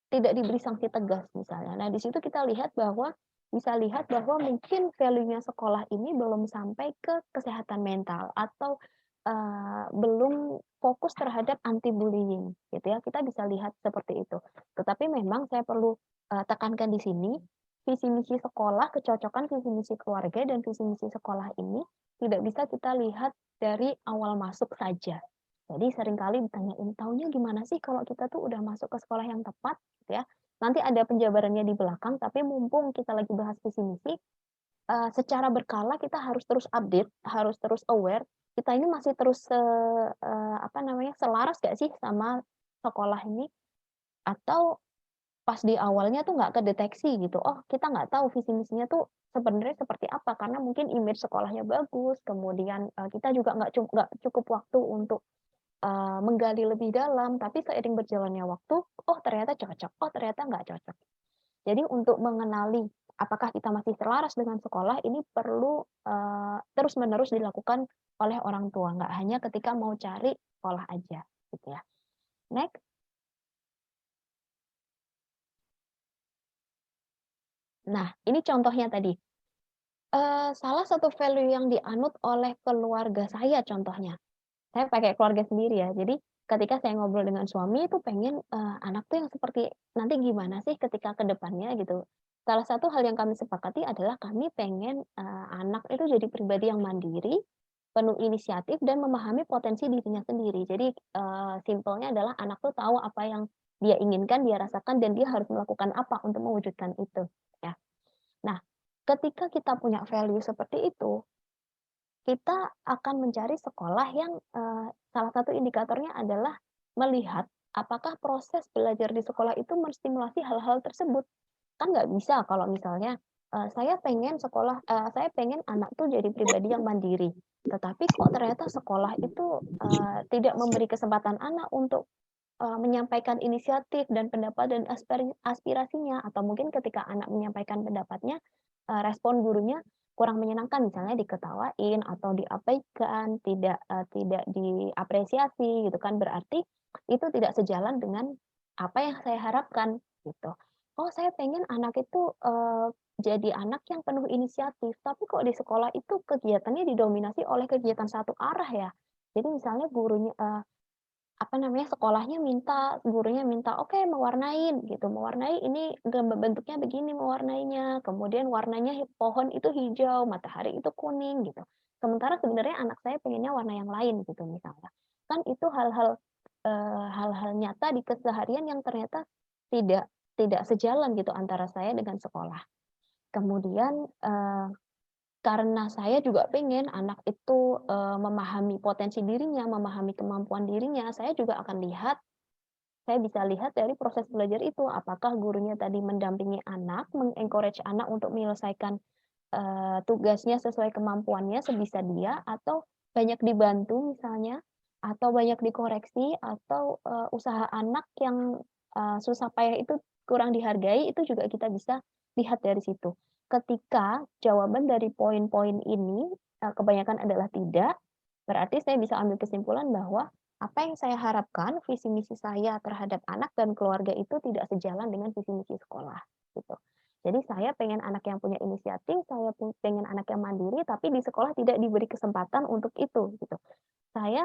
tidak diberi sanksi tegas misalnya. Nah, di situ kita bisa lihat bahwa mungkin value-nya sekolah ini belum sampai ke kesehatan mental atau belum fokus terhadap anti bullying gitu ya. Kita bisa lihat seperti itu. Tetapi memang saya perlu tekankan di sini, visi misi sekolah, kecocokan visi misi keluarga dan visi misi sekolah ini tidak bisa kita lihat dari awal masuk saja. Jadi seringkali ditanyain, taunya gimana sih kalau kita tuh udah masuk ke sekolah yang tepat, gitu ya. Nanti ada penjabarannya di belakang, tapi mumpung kita lagi bahas visi misi, secara berkala kita harus terus update, harus terus aware, kita ini masih terus selaras gak sih sama sekolah ini, atau pas di awalnya tuh nggak kedeteksi gitu. Oh, kita nggak tahu visi misinya tuh sebenarnya seperti apa karena mungkin image sekolahnya bagus, kemudian kita juga nggak cukup waktu untuk menggali lebih dalam, tapi seiring berjalannya waktu, oh ternyata cocok, oh ternyata nggak cocok. Jadi untuk mengenali apakah kita masih selaras dengan sekolah ini perlu terus-menerus dilakukan oleh orang tua, nggak hanya ketika mau cari sekolah aja, gitu ya. Next. Nah, ini contohnya tadi. Salah satu value yang dianut oleh keluarga saya contohnya. Saya pakai keluarga sendiri ya. Jadi ketika saya ngobrol dengan suami itu pengen anak tuh yang seperti nanti gimana sih ketika ke depannya gitu. Salah satu hal yang kami sepakati adalah kami pengen anak itu jadi pribadi yang mandiri, penuh inisiatif dan memahami potensi dirinya sendiri. Jadi simpelnya adalah anak tuh tahu apa yang dia inginkan, dia rasakan dan dia harus melakukan apa untuk mewujudkan itu, ya. Nah, ketika kita punya value seperti itu, kita akan mencari sekolah yang salah satu indikatornya adalah melihat apakah proses belajar di sekolah itu menstimulasi hal-hal tersebut. Kan nggak bisa kalau misalnya saya pengen anak tuh jadi pribadi yang mandiri, tetapi kok ternyata sekolah itu tidak memberi kesempatan anak untuk menyampaikan inisiatif dan pendapat dan aspirasinya, atau mungkin ketika anak menyampaikan pendapatnya, respon gurunya kurang menyenangkan, misalnya diketawain atau diabaikan, tidak diapresiasi gitu kan, berarti itu tidak sejalan dengan apa yang saya harapkan gitu. Oh, saya pengen anak itu jadi anak yang penuh inisiatif, tapi kok di sekolah itu kegiatannya didominasi oleh kegiatan satu arah ya. Jadi misalnya gurunya sekolahnya gurunya minta, "Oke, mewarnain," gitu, "mewarnai ini gambar bentuknya begini mewarnainya, kemudian warnanya pohon itu hijau, matahari itu kuning," gitu. Sementara sebenarnya anak saya pengennya warna yang lain gitu misalnya. Kan itu hal-hal nyata di keseharian yang ternyata tidak tidak sejalan gitu antara saya dengan sekolah. Kemudian, karena saya juga pengen anak itu, memahami potensi dirinya, memahami kemampuan dirinya, saya bisa lihat dari proses belajar itu, apakah gurunya tadi mendampingi anak, meng-encourage anak untuk menyelesaikan, tugasnya sesuai kemampuannya sebisa dia, atau banyak dibantu misalnya, atau banyak dikoreksi, atau, usaha anak yang, susah payah itu kurang dihargai, itu juga kita bisa lihat dari situ. Ketika jawaban dari poin-poin ini, kebanyakan adalah tidak, berarti saya bisa ambil kesimpulan bahwa apa yang saya harapkan, visi misi saya terhadap anak dan keluarga itu tidak sejalan dengan visi misi sekolah, gitu. Jadi saya pengen anak yang punya inisiatif, saya pengen anak yang mandiri, tapi di sekolah tidak diberi kesempatan untuk itu, gitu. Saya,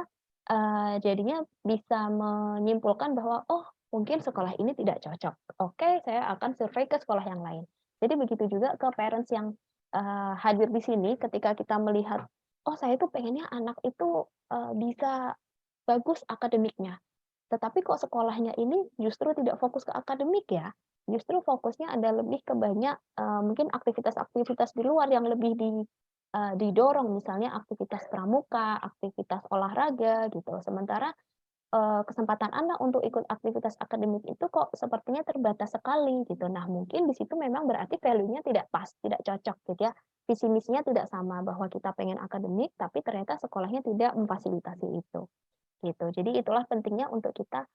jadinya bisa menyimpulkan bahwa, oh mungkin sekolah ini tidak cocok. Oke, saya akan survei ke sekolah yang lain. Jadi begitu juga ke parents yang, hadir di sini ketika kita melihat, oh saya tuh pengennya anak itu, bisa bagus akademiknya, tetapi kok sekolahnya ini justru tidak fokus ke akademik ya, justru fokusnya ada lebih ke banyak, mungkin aktivitas-aktivitas di luar yang lebih didorong, misalnya aktivitas pramuka, aktivitas olahraga gitu. Sementara, kesempatan anak untuk ikut aktivitas akademik itu kok sepertinya terbatas sekali gitu. Nah, mungkin di situ memang berarti value-nya tidak pas, tidak cocok gitu ya. Visi misinya tidak sama, bahwa kita pengen akademik, tapi ternyata sekolahnya tidak memfasilitasi itu. Gitu. Jadi itulah pentingnya untuk kita,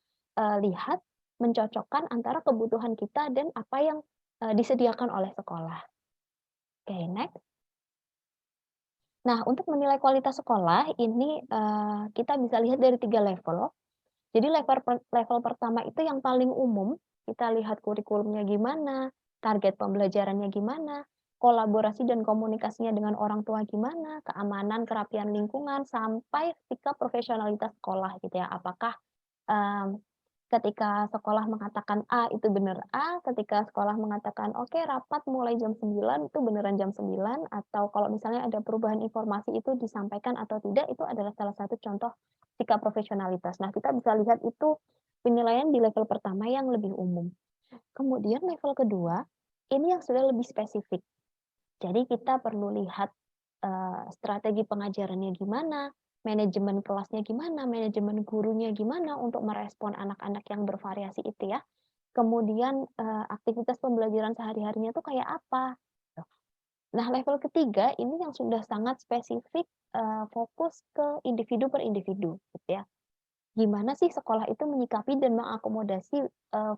lihat, mencocokkan antara kebutuhan kita dan apa yang, disediakan oleh sekolah. Oke, next. Nah, untuk menilai kualitas sekolah ini, kita bisa lihat dari 3 level. Jadi level pertama itu yang paling umum, kita lihat kurikulumnya gimana, target pembelajarannya gimana, kolaborasi dan komunikasinya dengan orang tua gimana, keamanan, kerapian lingkungan, sampai sikap profesionalitas sekolah gitu ya. Apakah, mmm, ketika sekolah mengatakan A itu benar A, ketika sekolah mengatakan oke rapat mulai jam 9 itu beneran jam 9, atau kalau misalnya ada perubahan informasi itu disampaikan atau tidak, itu adalah salah satu contoh sikap profesionalitas. Nah, kita bisa lihat itu penilaian di level pertama yang lebih umum. Kemudian level kedua, ini yang sudah lebih spesifik. Jadi kita perlu lihat strategi pengajarannya gimana, manajemen kelasnya gimana, manajemen gurunya gimana untuk merespon anak-anak yang bervariasi itu ya. Kemudian aktivitas pembelajaran sehari-harinya tuh kayak apa. Nah, level ketiga ini yang sudah sangat spesifik, fokus ke individu per individu gitu ya. Gimana sih sekolah itu menyikapi dan mengakomodasi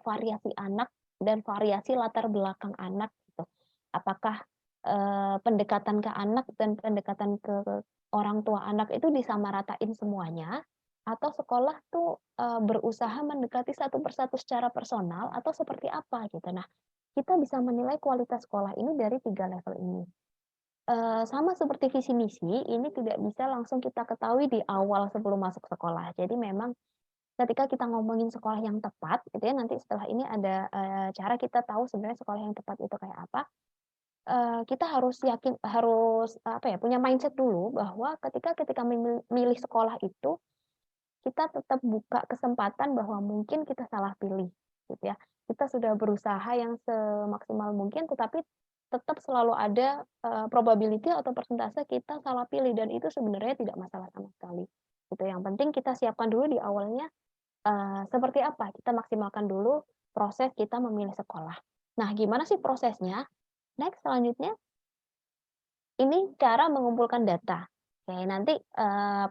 variasi anak dan variasi latar belakang anak gitu. Apakah pendekatan ke anak dan pendekatan ke orang tua anak itu disamaratain semuanya, atau sekolah tuh berusaha mendekati satu persatu secara personal atau seperti apa gitu. Nah, kita bisa menilai kualitas sekolah ini dari 3 level ini. Sama seperti visi misi, ini tidak bisa langsung kita ketahui di awal sebelum masuk sekolah. Jadi memang ketika kita ngomongin sekolah yang tepat, gitu ya, nanti setelah ini ada cara kita tahu sebenarnya sekolah yang tepat itu kayak apa. Kita harus yakin, harus apa ya, punya mindset dulu bahwa ketika milih sekolah itu, kita tetap buka kesempatan bahwa mungkin kita salah pilih, gitu ya. Kita sudah berusaha yang semaksimal mungkin, tetapi tetap selalu ada probability atau persentase kita salah pilih, dan itu sebenarnya tidak masalah sama sekali. Gitu. Yang penting kita siapkan dulu di awalnya seperti apa, kita maksimalkan dulu proses kita memilih sekolah. Nah, gimana sih prosesnya? Next, selanjutnya, ini cara mengumpulkan data. Oke, nanti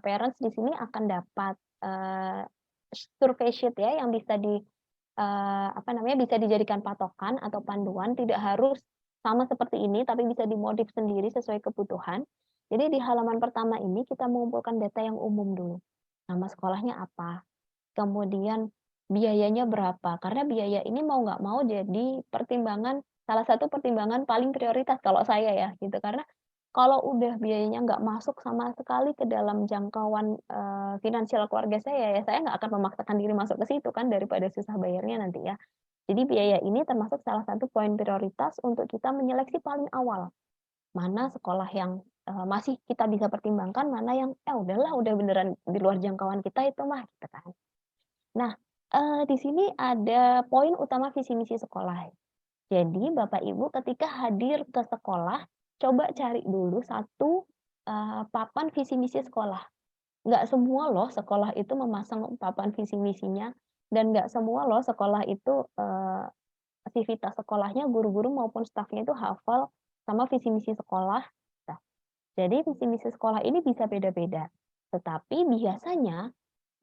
parents di sini akan dapat survei sheet ya yang bisa bisa dijadikan patokan atau panduan, tidak harus sama seperti ini, tapi bisa dimodif sendiri sesuai kebutuhan. Jadi di halaman pertama ini kita mengumpulkan data yang umum dulu. Nama sekolahnya apa, kemudian biayanya berapa, karena biaya ini mau nggak mau jadi salah satu pertimbangan paling prioritas kalau saya ya, gitu. Karena kalau udah biayanya nggak masuk sama sekali ke dalam jangkauan finansial keluarga saya, ya saya nggak akan memaksakan diri masuk ke situ kan, daripada susah bayarnya nanti ya. Jadi biaya ini termasuk salah satu poin prioritas untuk kita menyeleksi paling awal. Mana sekolah yang masih kita bisa pertimbangkan, mana yang udahlah, udah beneran di luar jangkauan kita itu mah, gitu kan. Nah, di sini ada poin utama visi misi sekolah. Jadi Bapak Ibu ketika hadir ke sekolah, coba cari dulu satu papan visi misi sekolah. Nggak semua loh sekolah itu memasang papan visi misinya, dan nggak semua loh sekolah itu aktivitas sekolahnya, guru-guru maupun stafnya itu hafal sama visi misi sekolah. Nah, jadi visi misi sekolah ini bisa beda-beda. Tetapi biasanya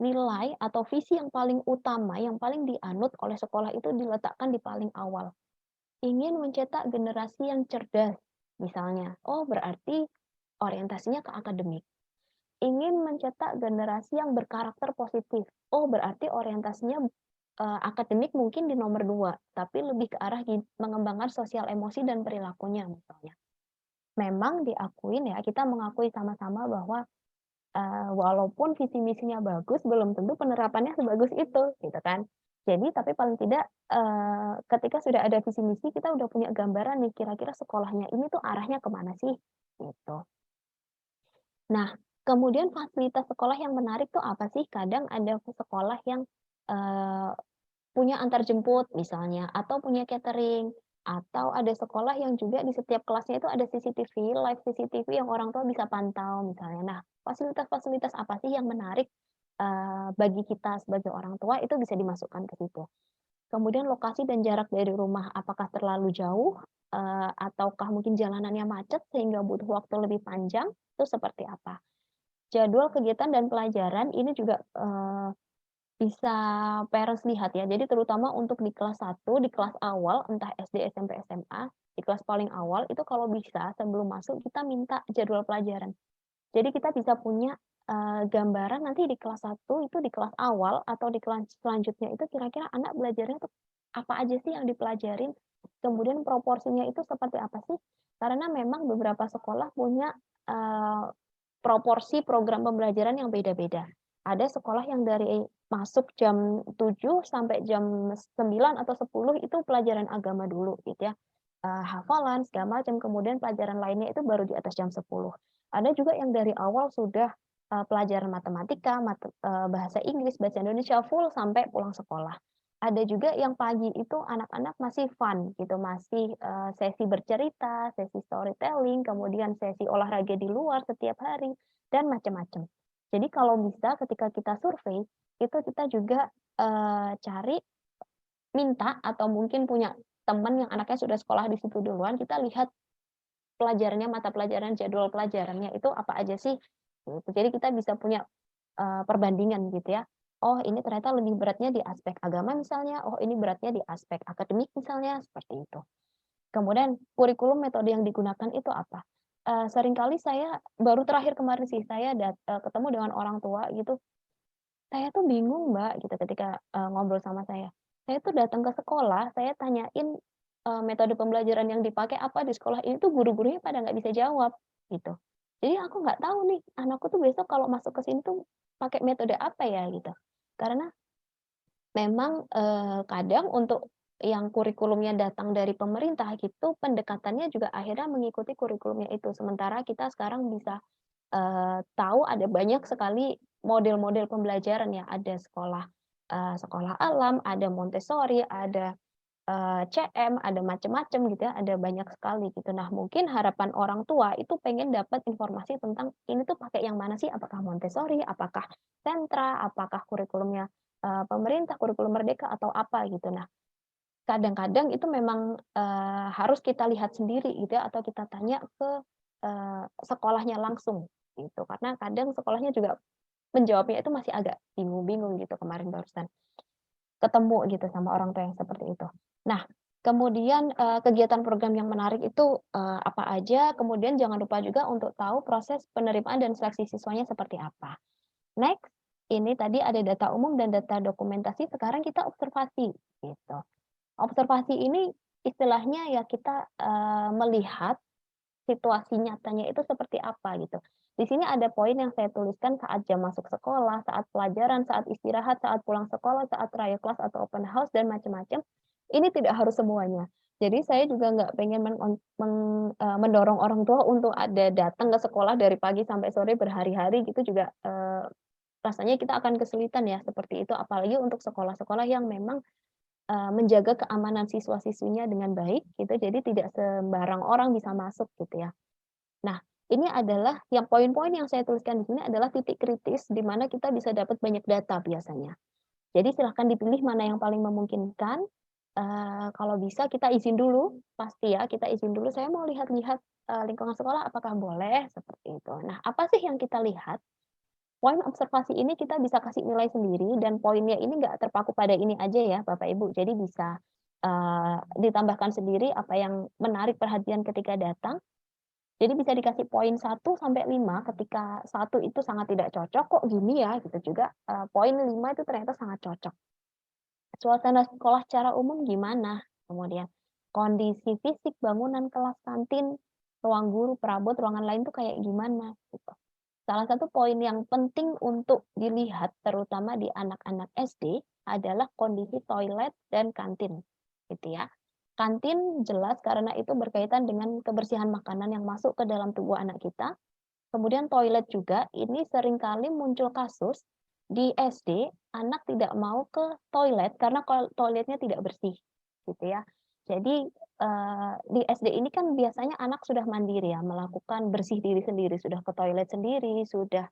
nilai atau visi yang paling utama, yang paling dianut oleh sekolah itu diletakkan di paling awal. Ingin mencetak generasi yang cerdas, misalnya. Oh, berarti orientasinya ke akademik. Ingin mencetak generasi yang berkarakter positif. Oh, berarti orientasinya akademik mungkin di nomor 2, tapi lebih ke arah mengembangkan sosial emosi dan perilakunya, misalnya. Memang diakuin ya, kita mengakui sama-sama bahwa walaupun visi misinya bagus, belum tentu penerapannya sebagus itu, gitu kan. Jadi, tapi paling tidak ketika sudah ada visi misi, kita udah punya gambaran nih, kira-kira sekolahnya ini tuh arahnya kemana sih, gitu. Nah, kemudian fasilitas sekolah yang menarik tuh apa sih? Kadang ada sekolah yang punya antar jemput misalnya, atau punya catering, atau ada sekolah yang juga di setiap kelasnya itu ada CCTV, live CCTV yang orang tua bisa pantau misalnya. Nah, fasilitas-fasilitas apa sih yang menarik bagi kita sebagai orang tua itu bisa dimasukkan ke situ. Kemudian lokasi dan jarak dari rumah, apakah terlalu jauh ataukah mungkin jalanannya macet sehingga butuh waktu lebih panjang, itu seperti apa. Jadwal kegiatan dan pelajaran ini juga bisa parents lihat ya. Jadi terutama untuk di kelas 1, di kelas awal, entah SD, SMP, SMA, di kelas paling awal itu kalau bisa sebelum masuk kita minta jadwal pelajaran. Jadi kita bisa punya gambaran nanti di kelas 1 itu, di kelas awal atau di kelas selanjutnya itu kira-kira anak belajarnya tuh apa aja sih yang dipelajarin, kemudian proporsinya itu seperti apa sih? Karena memang beberapa sekolah punya proporsi program pembelajaran yang beda-beda. Ada sekolah yang dari masuk jam 7 sampai jam 9 atau 10 itu pelajaran agama dulu gitu ya. Hafalan segala macam, kemudian pelajaran lainnya itu baru di atas jam 10. Ada juga yang dari awal sudah pelajaran matematika, bahasa Inggris, bahasa Indonesia full sampai pulang sekolah. Ada juga yang pagi itu anak-anak masih fun gitu, masih sesi bercerita, sesi storytelling, kemudian sesi olahraga di luar setiap hari dan macam-macam. Jadi kalau bisa ketika kita survei itu kita juga cari, minta atau mungkin punya teman yang anaknya sudah sekolah di situ duluan, kita lihat pelajarannya, mata pelajaran, jadwal pelajarannya itu apa aja sih, gitu. Jadi kita bisa punya perbandingan gitu ya. Oh, ini ternyata lebih beratnya di aspek agama misalnya, oh ini beratnya di aspek akademik misalnya, seperti itu. Kemudian kurikulum metode yang digunakan itu apa? Seringkali saya baru terakhir kemarin sih saya ketemu dengan orang tua gitu, saya tuh bingung Mbak gitu ketika ngobrol sama saya. Saya tuh datang ke sekolah, saya tanyain metode pembelajaran yang dipakai apa di sekolah ini tuh guru-gurunya pada nggak bisa jawab gitu. Jadi aku nggak tahu nih anakku tuh besok kalau masuk ke sini tuh pakai metode apa ya gitu. Karena memang kadang untuk yang kurikulumnya datang dari pemerintah gitu, pendekatannya juga akhirnya mengikuti kurikulumnya itu. Sementara kita sekarang bisa tahu ada banyak sekali model-model pembelajaran ya, ada sekolah alam, ada Montessori, ada CM, ada macam-macam gitu ya, ada banyak sekali gitu. Nah, mungkin harapan orang tua itu pengen dapat informasi tentang ini tuh pakai yang mana sih? Apakah Montessori, apakah sentra, apakah kurikulumnya pemerintah, kurikulum merdeka atau apa gitu. Nah, kadang-kadang itu memang harus kita lihat sendiri gitu ya, atau kita tanya ke sekolahnya langsung gitu. Karena kadang sekolahnya juga menjawabnya itu masih agak bingung-bingung gitu, kemarin barusan ketemu gitu sama orang tua yang seperti itu. Nah, kemudian kegiatan program yang menarik itu apa aja, kemudian jangan lupa juga untuk tahu proses penerimaan dan seleksi siswanya seperti apa. Next, ini tadi ada data umum dan data dokumentasi, sekarang kita observasi gitu. Observasi ini istilahnya ya kita melihat situasi nyatanya itu seperti apa gitu. Di sini ada poin yang saya tuliskan saat jam masuk sekolah, saat pelajaran, saat istirahat, saat pulang sekolah, saat trial class atau open house dan macam-macam. Ini tidak harus semuanya. Jadi saya juga nggak pengen mendorong orang tua untuk ada datang ke sekolah dari pagi sampai sore berhari-hari gitu juga rasanya kita akan kesulitan ya seperti itu, apalagi untuk sekolah-sekolah yang memang menjaga keamanan siswa-siswinya dengan baik gitu, jadi tidak sembarang orang bisa masuk gitu ya. Nah, ini adalah yang poin-poin yang saya tuliskan di sini adalah titik kritis di mana kita bisa dapat banyak data biasanya. Jadi silahkan dipilih mana yang paling memungkinkan, kalau bisa kita izin dulu, pasti ya kita izin dulu, saya mau lihat-lihat, lingkungan sekolah apakah boleh, seperti itu. Nah, apa sih yang kita lihat? Poin observasi ini kita bisa kasih nilai sendiri dan poinnya ini nggak terpaku pada ini aja ya Bapak Ibu. Jadi bisa ditambahkan sendiri apa yang menarik perhatian ketika datang. Jadi bisa dikasih poin 1 sampai 5 ketika 1 itu sangat tidak cocok, kok gini ya gitu juga, poin 5 itu ternyata sangat cocok. Suasana sekolah secara umum gimana? Kemudian kondisi fisik, bangunan, kelas, kantin, ruang guru, perabot, ruangan lain tuh kayak gimana gitu. Salah satu poin yang penting untuk dilihat terutama di anak-anak SD adalah kondisi toilet dan kantin, gitu ya. Kantin jelas karena itu berkaitan dengan kebersihan makanan yang masuk ke dalam tubuh anak kita. Kemudian toilet juga, ini seringkali muncul kasus di SD, anak tidak mau ke toilet karena toiletnya tidak bersih, gitu ya. Jadi di SD ini kan biasanya anak sudah mandiri ya, melakukan bersih diri sendiri, sudah ke toilet sendiri, sudah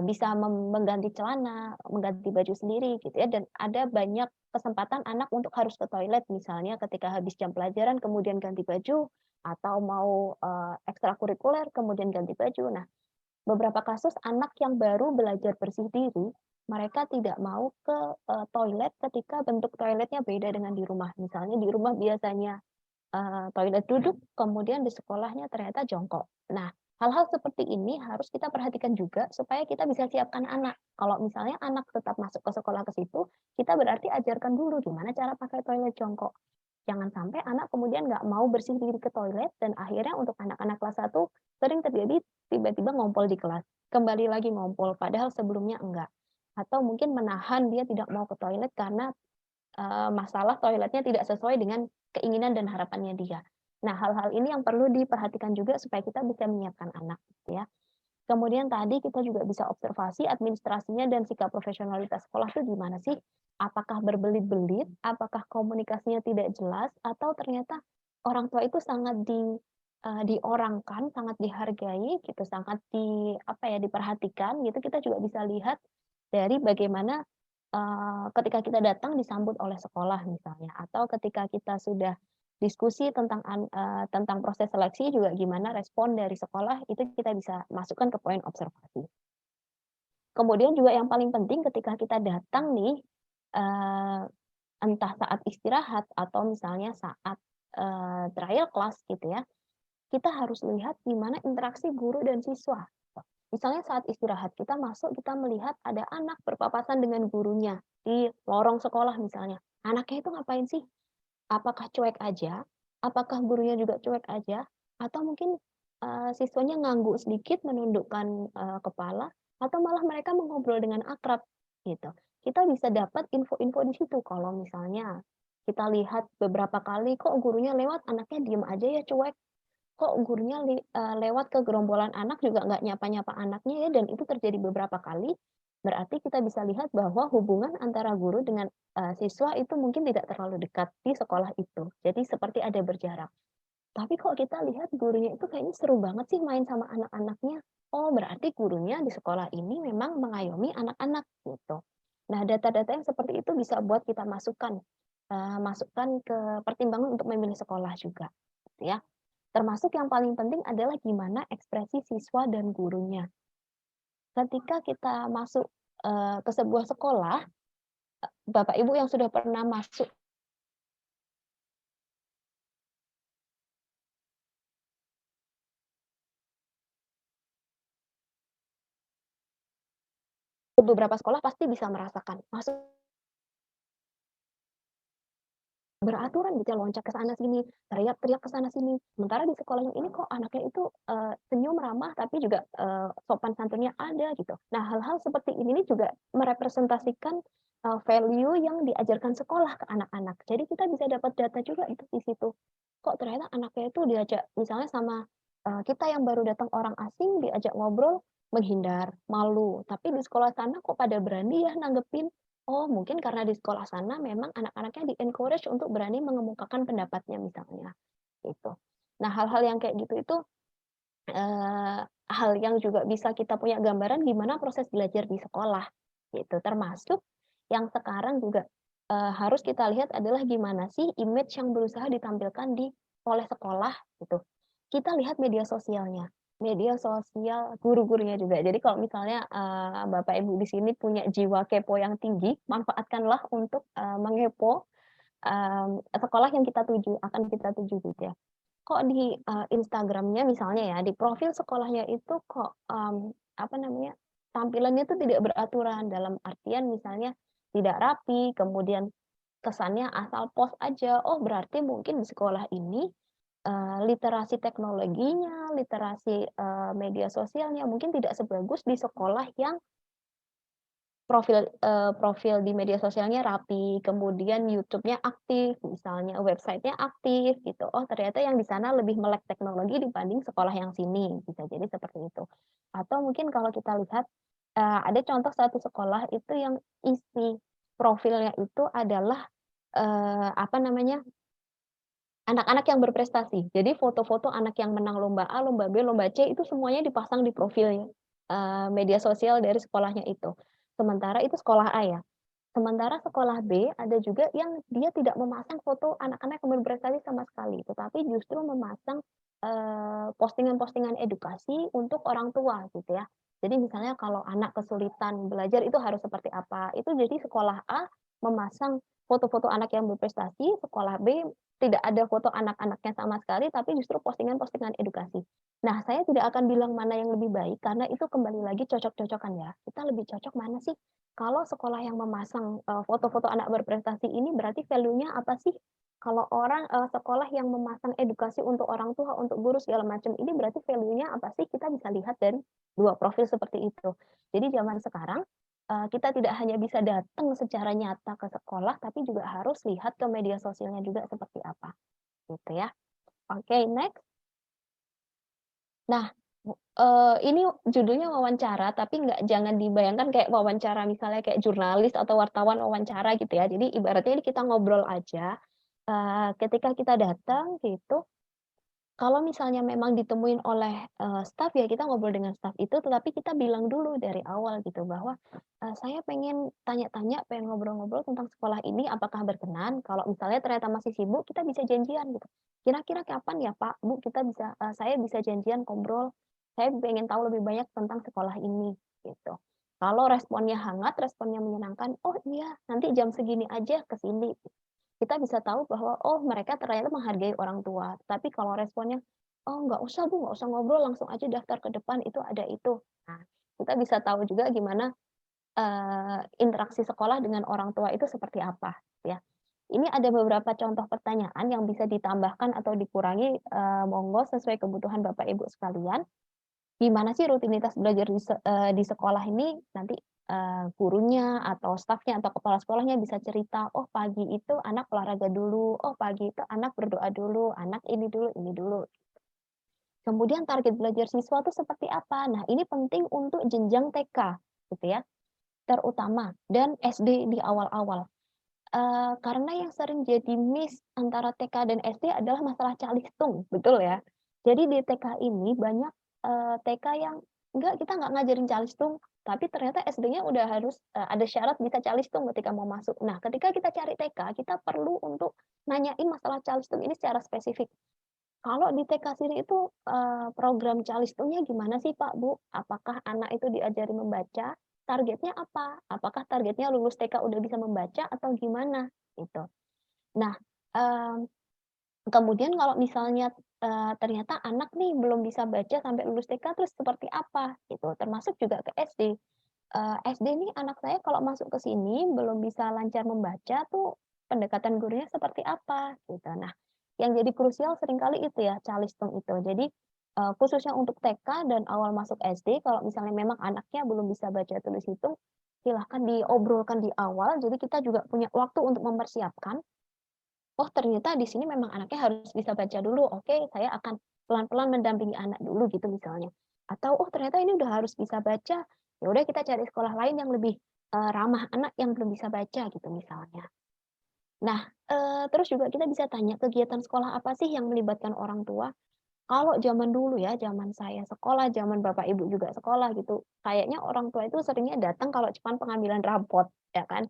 bisa mengganti celana, mengganti baju sendiri gitu ya, dan ada banyak kesempatan anak untuk harus ke toilet misalnya ketika habis jam pelajaran kemudian ganti baju, atau mau ekstrakurikuler kemudian ganti baju. Nah, beberapa kasus anak yang baru belajar bersih diri, mereka tidak mau ke toilet ketika bentuk toiletnya beda dengan di rumah. Misalnya di rumah biasanya toilet duduk, kemudian di sekolahnya ternyata jongkok. Nah, hal-hal seperti ini harus kita perhatikan juga supaya kita bisa siapkan anak. Kalau misalnya anak tetap masuk ke sekolah ke situ, kita berarti ajarkan dulu gimana cara pakai toilet jongkok. Jangan sampai anak kemudian nggak mau bersih diri ke toilet dan akhirnya untuk anak-anak kelas 1 sering terjadi tiba-tiba ngompol di kelas. Kembali lagi ngompol, padahal sebelumnya enggak. atau mungkin menahan dia tidak mau ke toilet karena masalah toiletnya tidak sesuai dengan keinginan dan harapannya dia. Nah, hal-hal ini yang perlu diperhatikan juga supaya kita bisa menyiapkan anak, gitu ya. Kemudian tadi kita juga bisa observasi administrasinya dan sikap profesionalitas sekolah itu gimana sih? Apakah berbelit-belit, apakah komunikasinya tidak jelas, atau ternyata orang tua itu sangat diorangkan, sangat dihargai, gitu, sangat diperhatikan, gitu. Kita juga bisa lihat dari bagaimana ketika kita datang disambut oleh sekolah misalnya, atau ketika kita sudah diskusi tentang proses seleksi juga gimana respon dari sekolah, itu kita bisa masukkan ke poin observasi. Kemudian juga yang paling penting ketika kita datang nih, eee, entah saat istirahat atau misalnya saat, trial class gitu ya, kita harus lihat gimana interaksi guru dan siswa. Misalnya saat istirahat kita masuk, kita melihat ada anak berpapasan dengan gurunya di lorong sekolah misalnya. Anaknya itu ngapain sih? Apakah cuek aja? Apakah gurunya juga cuek aja? Atau mungkin, siswanya ngangguk sedikit, menundukkan, kepala, atau malah mereka mengobrol dengan akrab, gitu. Kita bisa dapat info-info di situ kalau misalnya kita lihat beberapa kali, kok gurunya lewat anaknya diem aja ya, cuek. Kok gurunya lewat ke gerombolan anak juga nggak nyapa-nyapa anaknya ya, dan itu terjadi beberapa kali, berarti kita bisa lihat bahwa hubungan antara guru dengan, siswa itu mungkin tidak terlalu dekat di sekolah itu. Jadi seperti ada berjarak. Tapi kok kita lihat gurunya itu kayaknya seru banget sih main sama anak-anaknya. Oh, berarti gurunya di sekolah ini memang mengayomi anak-anak, gitu. Nah, data-data yang seperti itu bisa buat kita masukkan ke pertimbangan untuk memilih sekolah juga, gitu ya. Termasuk yang paling penting adalah gimana ekspresi siswa dan gurunya. Ketika kita masuk, ke sebuah sekolah, Bapak Ibu yang sudah pernah masuk ke beberapa sekolah pasti bisa merasakan, masuk beraturan gitu ya, loncat ke sana sini, teriak-teriak ke sana sini. Sementara di sekolah yang ini kok anaknya itu, senyum, ramah, tapi juga, sopan santunnya ada gitu. Nah, hal-hal seperti ini nih juga merepresentasikan, value yang diajarkan sekolah ke anak-anak. Jadi kita bisa dapat data juga itu di situ. Kok ternyata anaknya itu diajak misalnya sama, kita yang baru datang orang asing diajak ngobrol, menghindar, malu, tapi di sekolah sana kok pada berani ya nanggepin. Oh, mungkin karena di sekolah sana memang anak-anaknya di-encourage untuk berani mengemukakan pendapatnya misalnya, gitu. Nah, hal-hal yang kayak gitu itu, hal yang juga bisa kita punya gambaran gimana proses belajar di sekolah, gitu. Termasuk yang sekarang juga, harus kita lihat adalah gimana sih image yang berusaha ditampilkan oleh sekolah, gitu. Kita lihat media sosial guru-gurunya juga. Jadi kalau misalnya, Bapak Ibu di sini punya jiwa kepo yang tinggi, manfaatkanlah untuk, mengepo, sekolah yang akan kita tuju gitu ya. Kok di, Instagram-nya misalnya ya, di profil sekolahnya itu kok, tampilannya itu tidak beraturan, dalam artian misalnya tidak rapi, kemudian kesannya asal post aja. Oh, berarti mungkin di sekolah ini, literasi teknologinya, literasi, media sosialnya mungkin tidak sebagus di sekolah yang profil di media sosialnya rapi, kemudian YouTube-nya aktif, misalnya website-nya aktif gitu. Oh, ternyata yang di sana lebih melek teknologi dibanding sekolah yang sini, bisa jadi seperti itu. Atau mungkin kalau kita lihat, ada contoh satu sekolah itu yang isi profilnya itu adalah, apa namanya, anak-anak yang berprestasi. Jadi foto-foto anak yang menang lomba A, lomba B, lomba C itu semuanya dipasang di profilnya, media sosial dari sekolahnya itu. Sementara itu sekolah A ya. Sementara sekolah B ada juga yang dia tidak memasang foto anak-anak yang berprestasi sama sekali, tetapi justru memasang, postingan-postingan edukasi untuk orang tua gitu ya. Jadi misalnya kalau anak kesulitan belajar itu harus seperti apa, itu jadi sekolah A memasang foto-foto anak yang berprestasi, sekolah B tidak ada foto anak-anaknya sama sekali, tapi justru postingan-postingan edukasi. Nah, saya tidak akan bilang mana yang lebih baik, karena itu kembali lagi cocok-cocokan ya. Kita lebih cocok mana sih? Kalau sekolah yang memasang, foto-foto anak berprestasi ini berarti value-nya apa sih? Kalau sekolah yang memasang edukasi untuk orang tua, untuk guru segala macam, ini berarti value-nya apa sih? Kita bisa lihat dari 2 profil seperti itu. Jadi zaman sekarang kita tidak hanya bisa datang secara nyata ke sekolah, tapi juga harus lihat ke media sosialnya juga seperti apa, gitu ya. Oke, next. Nah, ini judulnya wawancara, tapi jangan dibayangkan kayak wawancara misalnya kayak jurnalis atau wartawan wawancara gitu ya. Jadi ibaratnya ini kita ngobrol aja, ketika kita datang gitu, kalau misalnya memang ditemuin oleh, staf ya kita ngobrol dengan staf itu, tetapi kita bilang dulu dari awal gitu bahwa, "Saya pengen tanya-tanya, pengen ngobrol-ngobrol tentang sekolah ini, apakah berkenan?" Kalau misalnya ternyata masih sibuk, kita bisa janjian gitu, "Kira-kira kapan ya Pak, Bu, saya bisa janjian ngobrol, saya pengen tahu lebih banyak tentang sekolah ini," gitu. Kalau responnya hangat, responnya menyenangkan, "Oh iya, nanti jam segini aja ke sini." Kita bisa tahu bahwa, oh mereka ternyata menghargai orang tua. Tapi kalau responnya, "Oh nggak usah Bu, nggak usah ngobrol, langsung aja daftar ke depan, itu ada itu." Nah, kita bisa tahu juga gimana, interaksi sekolah dengan orang tua itu seperti apa, ya. Ini ada beberapa contoh pertanyaan yang bisa ditambahkan atau dikurangi, monggo sesuai kebutuhan Bapak Ibu sekalian. Gimana sih rutinitas belajar di sekolah ini nanti, gurunya atau stafnya atau kepala sekolahnya bisa cerita, "Oh pagi itu anak olahraga dulu, oh pagi itu anak berdoa dulu, anak ini dulu ini dulu." Kemudian target belajar siswa itu seperti apa? Nah ini penting untuk jenjang TK gitu ya, terutama dan SD di awal-awal. Karena yang sering jadi miss antara TK dan SD adalah masalah calistung, betul ya? Jadi di TK ini banyak, TK yang, "Enggak, kita nggak ngajarin calistung," tapi ternyata SD-nya udah harus, ada syarat bisa calistung ketika mau masuk. Nah, ketika kita cari TK, kita perlu untuk nanyain masalah calistung ini secara spesifik. Kalau di TK sini itu, program calistungnya gimana sih Pak, Bu? Apakah anak itu diajari membaca? Targetnya apa? Apakah targetnya lulus TK udah bisa membaca atau gimana? Gitu. Nah, mmm, kemudian kalau misalnya, ternyata anak nih belum bisa baca sampai lulus TK terus seperti apa? Gitu, termasuk juga ke SD. SD nih anak saya kalau masuk ke sini belum bisa lancar membaca tuh pendekatan gurunya seperti apa? Gitu. Nah, yang jadi krusial seringkali itu ya, calistung itu. Jadi, khususnya untuk TK dan awal masuk SD, kalau misalnya memang anaknya belum bisa baca tulis hitung, silahkan diobrolkan di awal, jadi kita juga punya waktu untuk mempersiapkan, oh ternyata di sini memang anaknya harus bisa baca dulu, oke saya akan pelan-pelan mendampingi anak dulu gitu misalnya. Atau, oh ternyata ini udah harus bisa baca, ya udah kita cari sekolah lain yang lebih, ramah anak yang belum bisa baca gitu misalnya. Nah, terus juga kita bisa tanya kegiatan sekolah apa sih yang melibatkan orang tua? Kalau zaman dulu ya, zaman saya sekolah, zaman bapak ibu juga sekolah gitu, kayaknya orang tua itu seringnya datang kalau cuman pengambilan rapot, ya kan.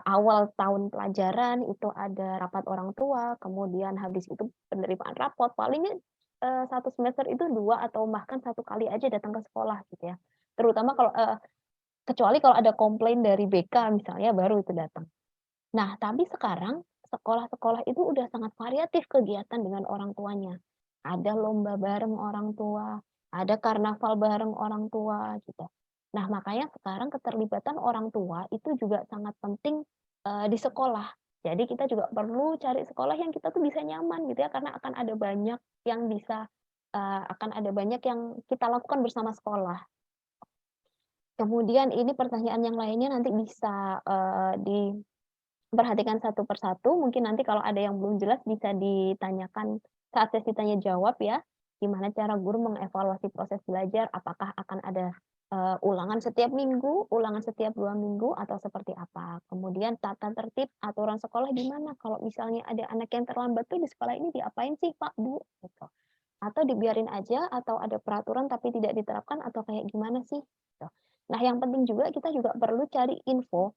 Awal tahun pelajaran itu ada rapat orang tua, kemudian habis itu penerimaan rapot, palingnya, 1 semester itu 2 atau bahkan 1 kali aja datang ke sekolah gitu ya. Terutama kalau kecuali kalau ada komplain dari BK misalnya baru itu datang. Nah, tapi sekarang sekolah-sekolah itu udah sangat variatif kegiatan dengan orang tuanya. Ada lomba bareng orang tua, ada karnaval bareng orang tua, gitu. Nah, makanya sekarang keterlibatan orang tua itu juga sangat penting, di sekolah. Jadi kita juga perlu cari sekolah yang kita tuh bisa nyaman gitu ya, karena akan ada banyak yang bisa, akan ada banyak yang kita lakukan bersama sekolah. Kemudian ini pertanyaan yang lainnya nanti bisa, diperhatikan satu persatu, mungkin nanti kalau ada yang belum jelas bisa ditanyakan saat sesi tanya jawab ya. Gimana cara guru mengevaluasi proses belajar, apakah akan ada, ulangan setiap minggu, ulangan setiap 2 minggu, atau seperti apa. Kemudian tata tertib aturan sekolah gimana, kalau misalnya ada anak yang terlambat tuh di sekolah ini diapain sih Pak, Bu, gitu. Atau dibiarin aja, atau ada peraturan tapi tidak diterapkan, atau kayak gimana sih, gitu. Nah yang penting juga kita juga perlu cari info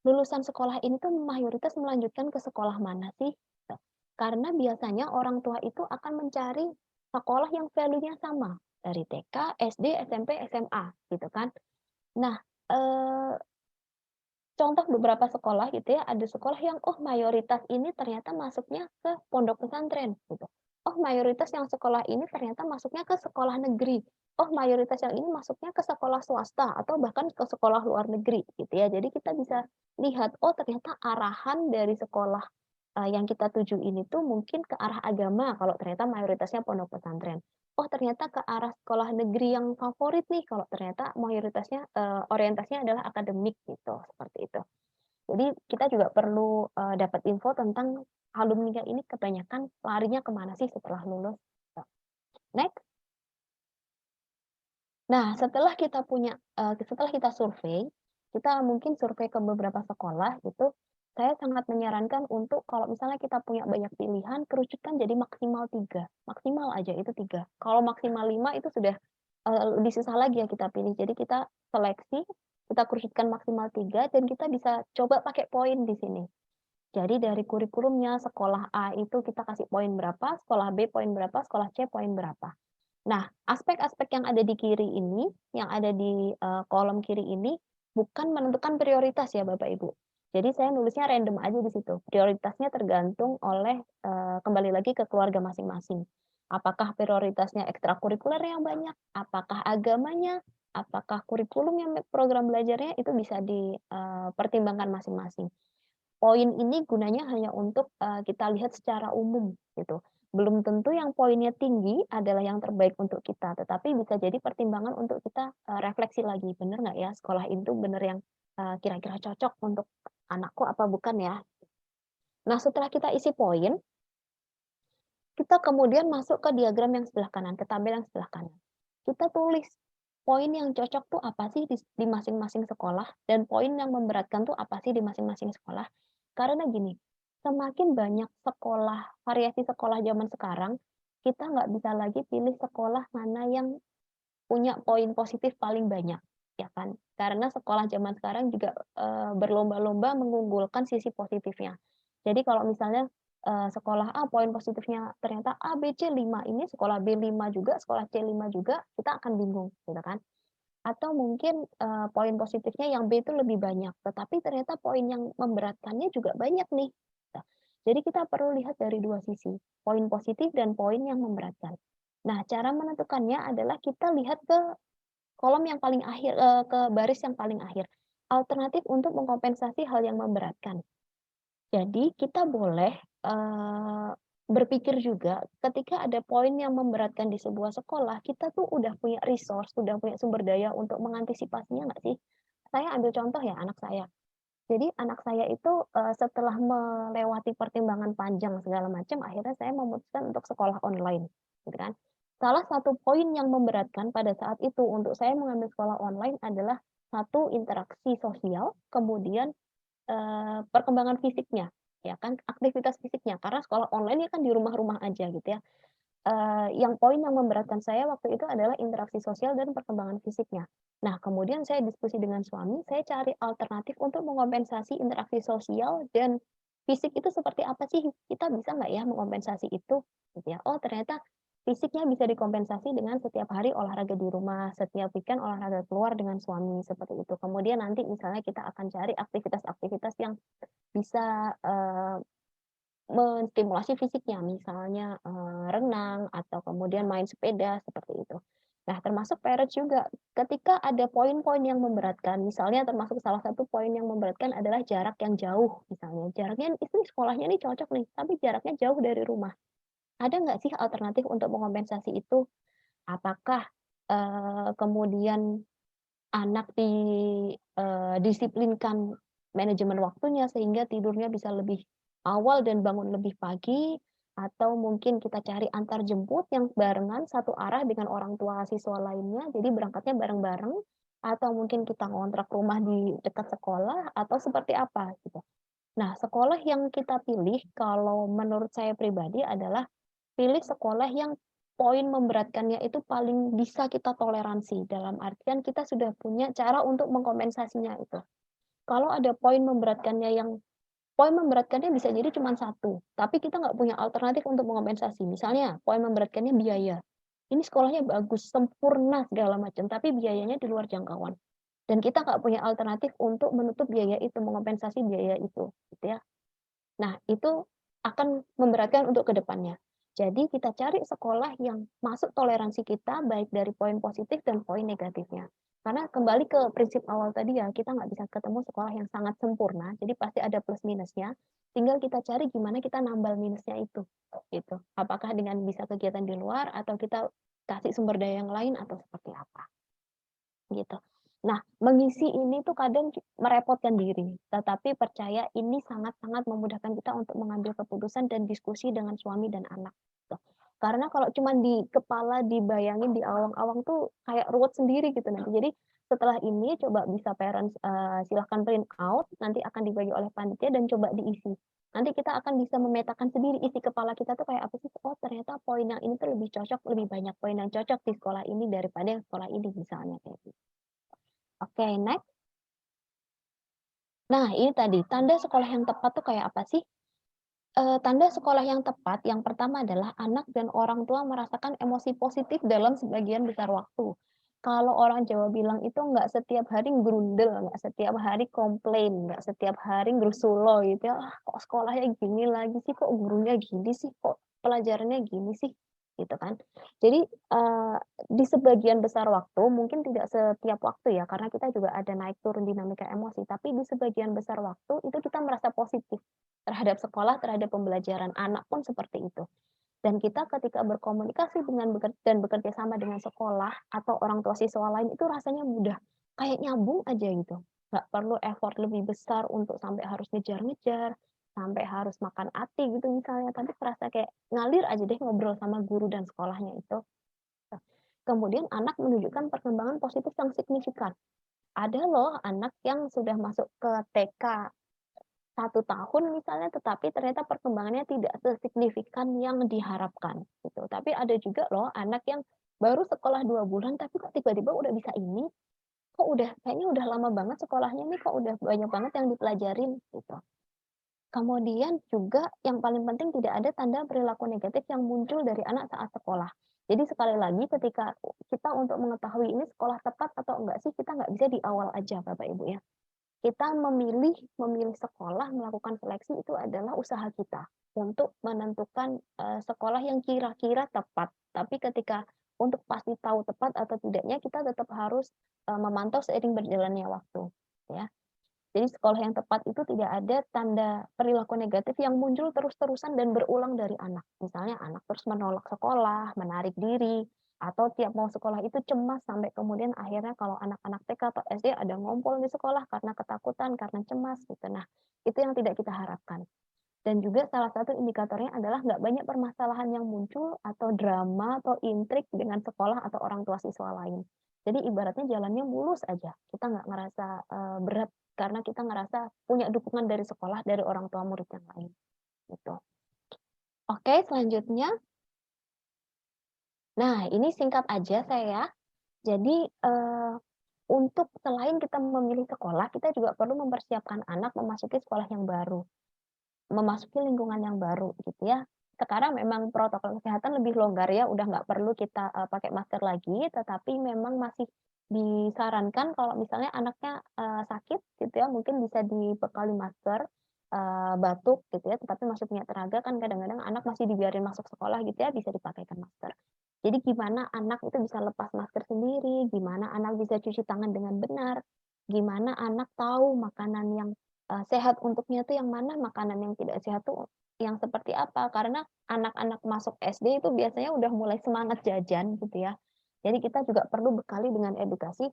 lulusan sekolah ini tuh mayoritas melanjutkan ke sekolah mana sih? Gitu. Karena biasanya orang tua itu akan mencari sekolah yang value-nya sama dari TK, SD, SMP, SMA gitu kan. Nah, eee, contoh beberapa sekolah gitu ya, ada sekolah yang oh mayoritas ini ternyata masuknya ke pondok pesantren gitu. Oh mayoritas yang sekolah ini ternyata masuknya ke sekolah negeri. Oh mayoritas yang ini masuknya ke sekolah swasta atau bahkan ke sekolah luar negeri gitu ya. Jadi kita bisa lihat oh ternyata arahan dari sekolah yang kita tuju ini tuh mungkin ke arah agama kalau ternyata mayoritasnya pondok pesantren. Oh ternyata ke arah sekolah negeri yang favorit nih kalau ternyata mayoritasnya orientasinya adalah akademik gitu, seperti itu. Jadi kita juga perlu dapat info tentang alumni ini kebanyakan larinya kemana sih setelah lulus. Next. Nah, setelah kita setelah kita survei, kita mungkin survei ke beberapa sekolah gitu, saya sangat menyarankan untuk kalau misalnya kita punya banyak pilihan, kerucutkan jadi maksimal 3, maksimal aja itu 3. Kalau maksimal 5 itu sudah lebih susah lagi ya kita pilih. Jadi kita seleksi, kita kerucutkan maksimal 3 dan kita bisa coba pakai poin di sini. Jadi dari kurikulumnya sekolah A itu kita kasih poin berapa, sekolah B poin berapa, sekolah C poin berapa. Nah, aspek-aspek yang ada di kiri ini, yang ada di kolom kiri ini, bukan menentukan prioritas ya Bapak Ibu. Jadi saya nulisnya random aja di situ. Prioritasnya tergantung oleh kembali lagi ke keluarga masing-masing. Apakah prioritasnya ekstrakurikuler yang banyak, apakah agamanya, apakah kurikulum yang program belajarnya itu bisa dipertimbangkan masing-masing. Poin ini gunanya hanya untuk kita lihat secara umum gitu. Belum tentu yang poinnya tinggi adalah yang terbaik untuk kita, tetapi bisa jadi pertimbangan untuk kita refleksi lagi, bener nggak ya sekolah itu bener yang kira-kira cocok untuk anakku apa bukan ya? Nah setelah kita isi poin, kita kemudian masuk ke diagram yang sebelah kanan, ke tabel yang sebelah kanan. Kita tulis poin yang cocok tuh apa sih di masing-masing sekolah, dan poin yang memberatkan tuh apa sih di masing-masing sekolah. Karena gini, semakin banyak sekolah, variasi sekolah zaman sekarang, kita nggak bisa lagi pilih sekolah mana yang punya poin positif paling banyak, ya kan? Karena sekolah zaman sekarang juga berlomba-lomba mengunggulkan sisi positifnya. Jadi kalau misalnya sekolah A poin positifnya ternyata A, B, C 5, ini sekolah B 5 juga, sekolah C 5 juga, kita akan bingung, gitu kan? Atau mungkin poin positifnya yang B itu lebih banyak, tetapi ternyata poin yang memberatkannya juga banyak nih. Nah, jadi kita perlu lihat dari dua sisi, poin positif dan poin yang memberatkan. Nah, cara menentukannya adalah kita lihat ke kolom yang paling akhir, ke baris yang paling akhir. Alternatif untuk mengkompensasi hal yang memberatkan. Jadi kita boleh berpikir juga ketika ada poin yang memberatkan di sebuah sekolah, kita tuh udah punya resource, udah punya sumber daya untuk mengantisipasinya nggak sih? Saya ambil contoh ya anak saya. Jadi anak saya itu setelah melewati pertimbangan panjang segala macam, akhirnya saya memutuskan untuk sekolah online, gitu kan. Salah satu poin yang memberatkan pada saat itu untuk saya mengambil sekolah online adalah satu interaksi sosial, kemudian perkembangan fisiknya, ya kan, aktivitas fisiknya. Karena sekolah online ya kan di rumah-rumah aja gitu ya. Yang poin yang memberatkan saya waktu itu adalah interaksi sosial dan perkembangan fisiknya. Nah, kemudian saya diskusi dengan suami, saya cari alternatif untuk mengompensasi interaksi sosial dan fisik itu seperti apa sih? Kita bisa nggak ya mengompensasi itu? Gitu ya. Oh, ternyata fisiknya bisa dikompensasi dengan setiap hari olahraga di rumah, setiap weekend olahraga keluar dengan suami, seperti itu. Kemudian nanti misalnya kita akan cari aktivitas-aktivitas yang bisa menstimulasi fisiknya, misalnya renang atau kemudian main sepeda seperti itu. Nah, termasuk parents juga, ketika ada poin-poin yang memberatkan, misalnya termasuk salah satu poin yang memberatkan adalah jarak yang jauh, misalnya jaraknya itu sekolahnya ini cocok nih, tapi jaraknya jauh dari rumah. Ada nggak sih alternatif untuk mengompensasi itu? Apakah kemudian anak disiplinkan manajemen waktunya sehingga tidurnya bisa lebih awal dan bangun lebih pagi, atau mungkin kita cari antar jemput yang barengan satu arah dengan orang tua siswa lainnya, jadi berangkatnya bareng-bareng, atau mungkin kita ngontrak rumah di dekat sekolah, atau seperti apa gitu. Nah, sekolah yang kita pilih kalau menurut saya pribadi adalah pilih sekolah yang poin memberatkannya itu paling bisa kita toleransi, dalam artian kita sudah punya cara untuk mengkompensasinya itu. Kalau ada poin memberatkannya bisa jadi cuma satu, tapi kita nggak punya alternatif untuk mengompensasi. Misalnya, poin memberatkannya biaya. Ini sekolahnya bagus, sempurna segala macam, tapi biayanya di luar jangkauan. Dan kita nggak punya alternatif untuk menutup biaya itu, mengompensasi biaya itu, gitu ya. Nah, itu akan memberatkan untuk ke depannya. Jadi kita cari sekolah yang masuk toleransi kita, baik dari poin positif dan poin negatifnya. Karena kembali ke prinsip awal tadi ya, kita nggak bisa ketemu sekolah yang sangat sempurna, jadi pasti ada plus minusnya. Tinggal kita cari gimana kita nambal minusnya itu, gitu. Apakah dengan bisa kegiatan di luar atau kita kasih sumber daya yang lain atau seperti apa, gitu. Nah, mengisi ini tuh kadang merepotkan diri, tetapi percaya ini sangat-sangat memudahkan kita untuk mengambil keputusan dan diskusi dengan suami dan anak. Gitu. Karena kalau cuma di kepala dibayangin di awang-awang tuh kayak ruwet sendiri gitu nanti. Jadi setelah ini coba bisa parents silahkan print out, nanti akan dibagi oleh panitia dan coba diisi. Nanti kita akan bisa memetakan sendiri isi kepala kita tuh kayak apa sih? Oh ternyata poin yang ini tuh lebih cocok, lebih banyak poin yang cocok di sekolah ini daripada yang sekolah ini misalnya kayak gitu. Oke, next. Nah, ini tadi tanda sekolah yang tepat tuh kayak apa sih? Tanda sekolah yang tepat yang pertama adalah anak dan orang tua merasakan emosi positif dalam sebagian besar waktu. Kalau orang Jawa bilang itu nggak setiap hari grundel, nggak setiap hari komplain, nggak setiap hari ngrusulo gitu ya, "Ah, kok sekolahnya gini lagi sih, kok gurunya gini sih, kok pelajarannya gini sih?" Gitu kan. Jadi, di sebagian besar waktu, mungkin tidak setiap waktu ya, karena kita juga ada naik turun dinamika emosi, tapi di sebagian besar waktu itu kita merasa positif terhadap sekolah, terhadap pembelajaran. Anak pun seperti itu. Dan kita ketika berkomunikasi dengan dan bekerja sama dengan sekolah atau orang tua siswa lain itu rasanya mudah, kayak nyambung aja gitu. Nggak perlu effort lebih besar untuk sampai harus ngejar-ngejar, sampai harus makan hati gitu misalnya, tapi terasa kayak ngalir aja deh ngobrol sama guru dan sekolahnya itu. Kemudian anak menunjukkan perkembangan positif yang signifikan. Ada loh anak yang sudah masuk ke TK 1 tahun misalnya, tetapi ternyata perkembangannya tidak sesignifikan yang diharapkan, gitu. Tapi ada juga loh anak yang baru sekolah 2 bulan, tapi kok tiba-tiba udah bisa ini, kok udah kayaknya udah lama banget sekolahnya nih, kok udah banyak banget yang dipelajarin, gitu. Kemudian juga yang paling penting tidak ada tanda perilaku negatif yang muncul dari anak saat sekolah. Jadi sekali lagi ketika kita untuk mengetahui ini sekolah tepat atau enggak sih, kita nggak bisa di awal aja Bapak Ibu ya. Kita memilih sekolah, melakukan seleksi itu adalah usaha kita untuk menentukan, sekolah yang kira-kira tepat. Tapi ketika untuk pasti tahu tepat atau tidaknya, kita tetap harus, memantau seiring berjalannya waktu, ya. Jadi sekolah yang tepat itu tidak ada tanda perilaku negatif yang muncul terus-terusan dan berulang dari anak. Misalnya anak terus menolak sekolah, menarik diri, atau tiap mau sekolah itu cemas sampai kemudian akhirnya kalau anak-anak TK atau SD ada ngompol di sekolah karena ketakutan, karena cemas gitu. Nah, itu yang tidak kita harapkan. Dan juga salah satu indikatornya adalah nggak banyak permasalahan yang muncul atau drama atau intrik dengan sekolah atau orang tua siswa lain. Jadi ibaratnya jalannya mulus aja. Kita nggak ngerasa berat karena kita ngerasa punya dukungan dari sekolah, dari orang tua murid yang lain. Gitu. Oke, selanjutnya. Nah, ini singkat aja saya. Jadi untuk selain kita memilih sekolah, kita juga perlu mempersiapkan anak memasuki sekolah yang baru. Memasuki lingkungan yang baru gitu ya. Sekarang memang protokol kesehatan lebih longgar ya, udah nggak perlu kita pakai masker lagi, tetapi memang masih disarankan kalau misalnya anaknya sakit gitu ya, mungkin bisa dibekali masker, batuk gitu ya, tetapi masih punya tenaga kan kadang-kadang anak masih dibiarin masuk sekolah gitu ya, bisa dipakaikan masker. Jadi gimana anak itu bisa lepas masker sendiri, gimana anak bisa cuci tangan dengan benar, gimana anak tahu makanan yang sehat untuknya tuh yang mana, makanan yang tidak sehat tuh yang seperti apa. Karena anak-anak masuk SD itu biasanya udah mulai semangat jajan gitu ya. Jadi kita juga perlu bekali dengan edukasi,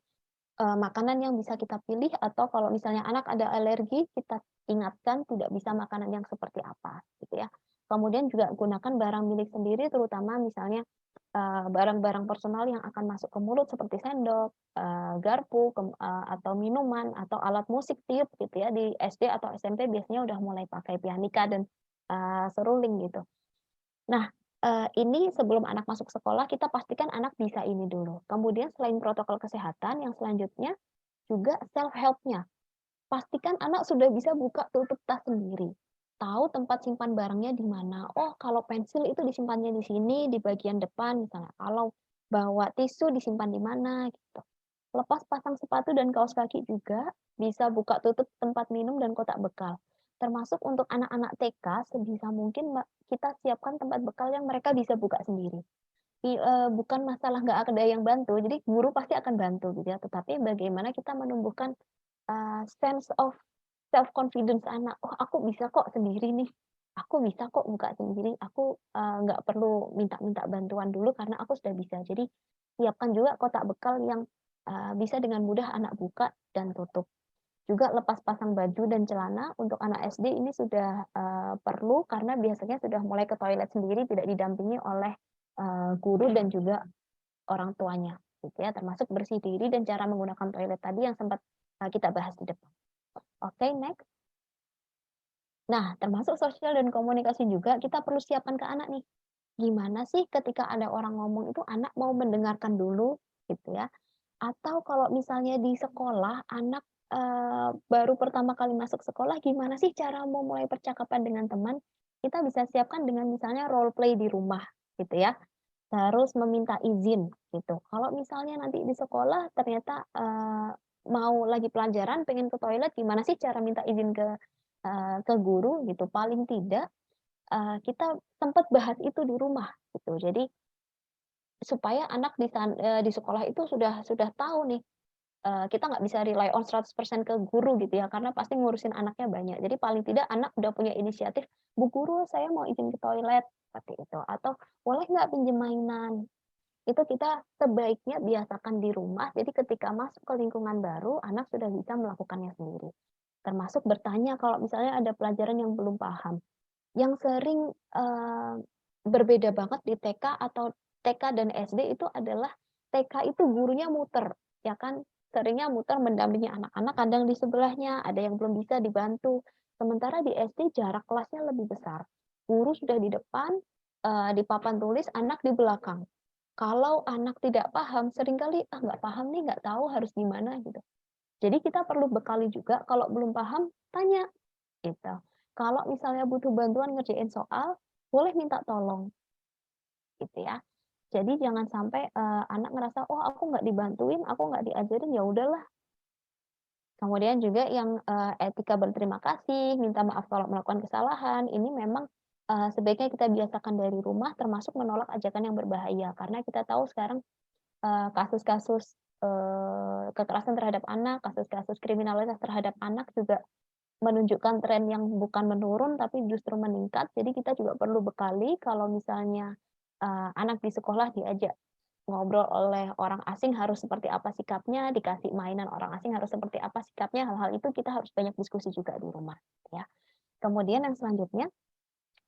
makanan yang bisa kita pilih atau kalau misalnya anak ada alergi, kita ingatkan tidak bisa makanan yang seperti apa gitu ya. Kemudian juga gunakan barang milik sendiri terutama misalnya, barang-barang personal yang akan masuk ke mulut seperti sendok, garpu, atau minuman, atau alat musik tiup gitu ya, di SD atau SMP biasanya udah mulai pakai pianika dan, seruling gitu. Nah, ini sebelum anak masuk sekolah kita pastikan anak bisa ini dulu. Kemudian selain protokol kesehatan yang selanjutnya juga self help-nya. Pastikan anak sudah bisa buka tutup tas sendiri. Tahu tempat simpan barangnya di mana. Oh, kalau pensil itu disimpannya di sini, di bagian depan misalnya. Kalau bawa tisu disimpan di mana gitu. Lepas pasang sepatu dan kaos kaki juga bisa buka tutup tempat minum dan kotak bekal. Termasuk untuk anak-anak TK sebisa mungkin kita siapkan tempat bekal yang mereka bisa buka sendiri. Bukan masalah nggak ada yang bantu, jadi guru pasti akan bantu gitu ya, tetapi bagaimana kita menumbuhkan, sense of self confidence anak, "Oh aku bisa kok sendiri nih, aku bisa kok buka sendiri, aku, nggak perlu minta-minta bantuan dulu karena aku sudah bisa." Jadi siapkan juga kotak bekal yang, bisa dengan mudah anak buka dan tutup. Juga lepas pasang baju dan celana untuk anak SD ini sudah, perlu karena biasanya sudah mulai ke toilet sendiri tidak didampingi oleh, guru dan juga orang tuanya gitu ya, termasuk bersih diri dan cara menggunakan toilet tadi yang sempat, kita bahas di depan. Oke, next. Nah, termasuk sosial dan komunikasi juga kita perlu siapkan ke anak nih. Gimana sih ketika ada orang ngomong itu anak mau mendengarkan dulu gitu ya. Atau kalau misalnya di sekolah anak, baru pertama kali masuk sekolah gimana sih cara memulai percakapan dengan teman, kita bisa siapkan dengan misalnya role play di rumah gitu ya. Terus meminta izin gitu. Kalau misalnya nanti di sekolah ternyata, mau lagi pelajaran pengen ke toilet gimana sih cara minta izin ke guru gitu. Paling tidak, kita sempat bahas itu di rumah gitu. Jadi supaya anak di sekolah itu sudah tahu nih, kita nggak bisa rely on 100% ke guru gitu ya, karena pasti ngurusin anaknya banyak. Jadi paling tidak anak udah punya inisiatif, "Bu guru saya mau izin ke toilet," seperti itu, atau, "Boleh nggak pinjem mainan?" Itu kita sebaiknya biasakan di rumah, jadi ketika masuk ke lingkungan baru, anak sudah bisa melakukannya sendiri. Termasuk bertanya kalau misalnya ada pelajaran yang belum paham. Yang sering, berbeda banget di TK atau TK dan SD itu adalah TK itu gurunya muter, ya kan. Seringnya muter mendampingi anak-anak, kadang di sebelahnya, ada yang belum bisa dibantu. Sementara di SD jarak kelasnya lebih besar. Guru sudah di depan, di papan tulis, anak di belakang. Kalau anak tidak paham, seringkali, "Ah, nggak paham nih, nggak tahu harus gimana," gitu. Jadi kita perlu bekali juga, kalau belum paham, tanya, gitu. Kalau misalnya butuh bantuan ngerjain soal, boleh minta tolong, gitu ya. Jadi jangan sampai, anak ngerasa, "Oh aku nggak dibantuin, aku nggak diajarin, ya udahlah." Kemudian juga yang, etika berterima kasih, minta maaf kalau melakukan kesalahan, ini memang, sebaiknya kita biasakan dari rumah, termasuk menolak ajakan yang berbahaya. Karena kita tahu sekarang, kasus-kasus, kekerasan terhadap anak, kasus-kasus kriminalitas terhadap anak juga menunjukkan tren yang bukan menurun, tapi justru meningkat. Jadi kita juga perlu bekali kalau misalnya, anak di sekolah diajak ngobrol oleh orang asing harus seperti apa sikapnya, dikasih mainan orang asing harus seperti apa sikapnya, hal-hal itu kita harus banyak diskusi juga di rumah, ya. Kemudian yang selanjutnya,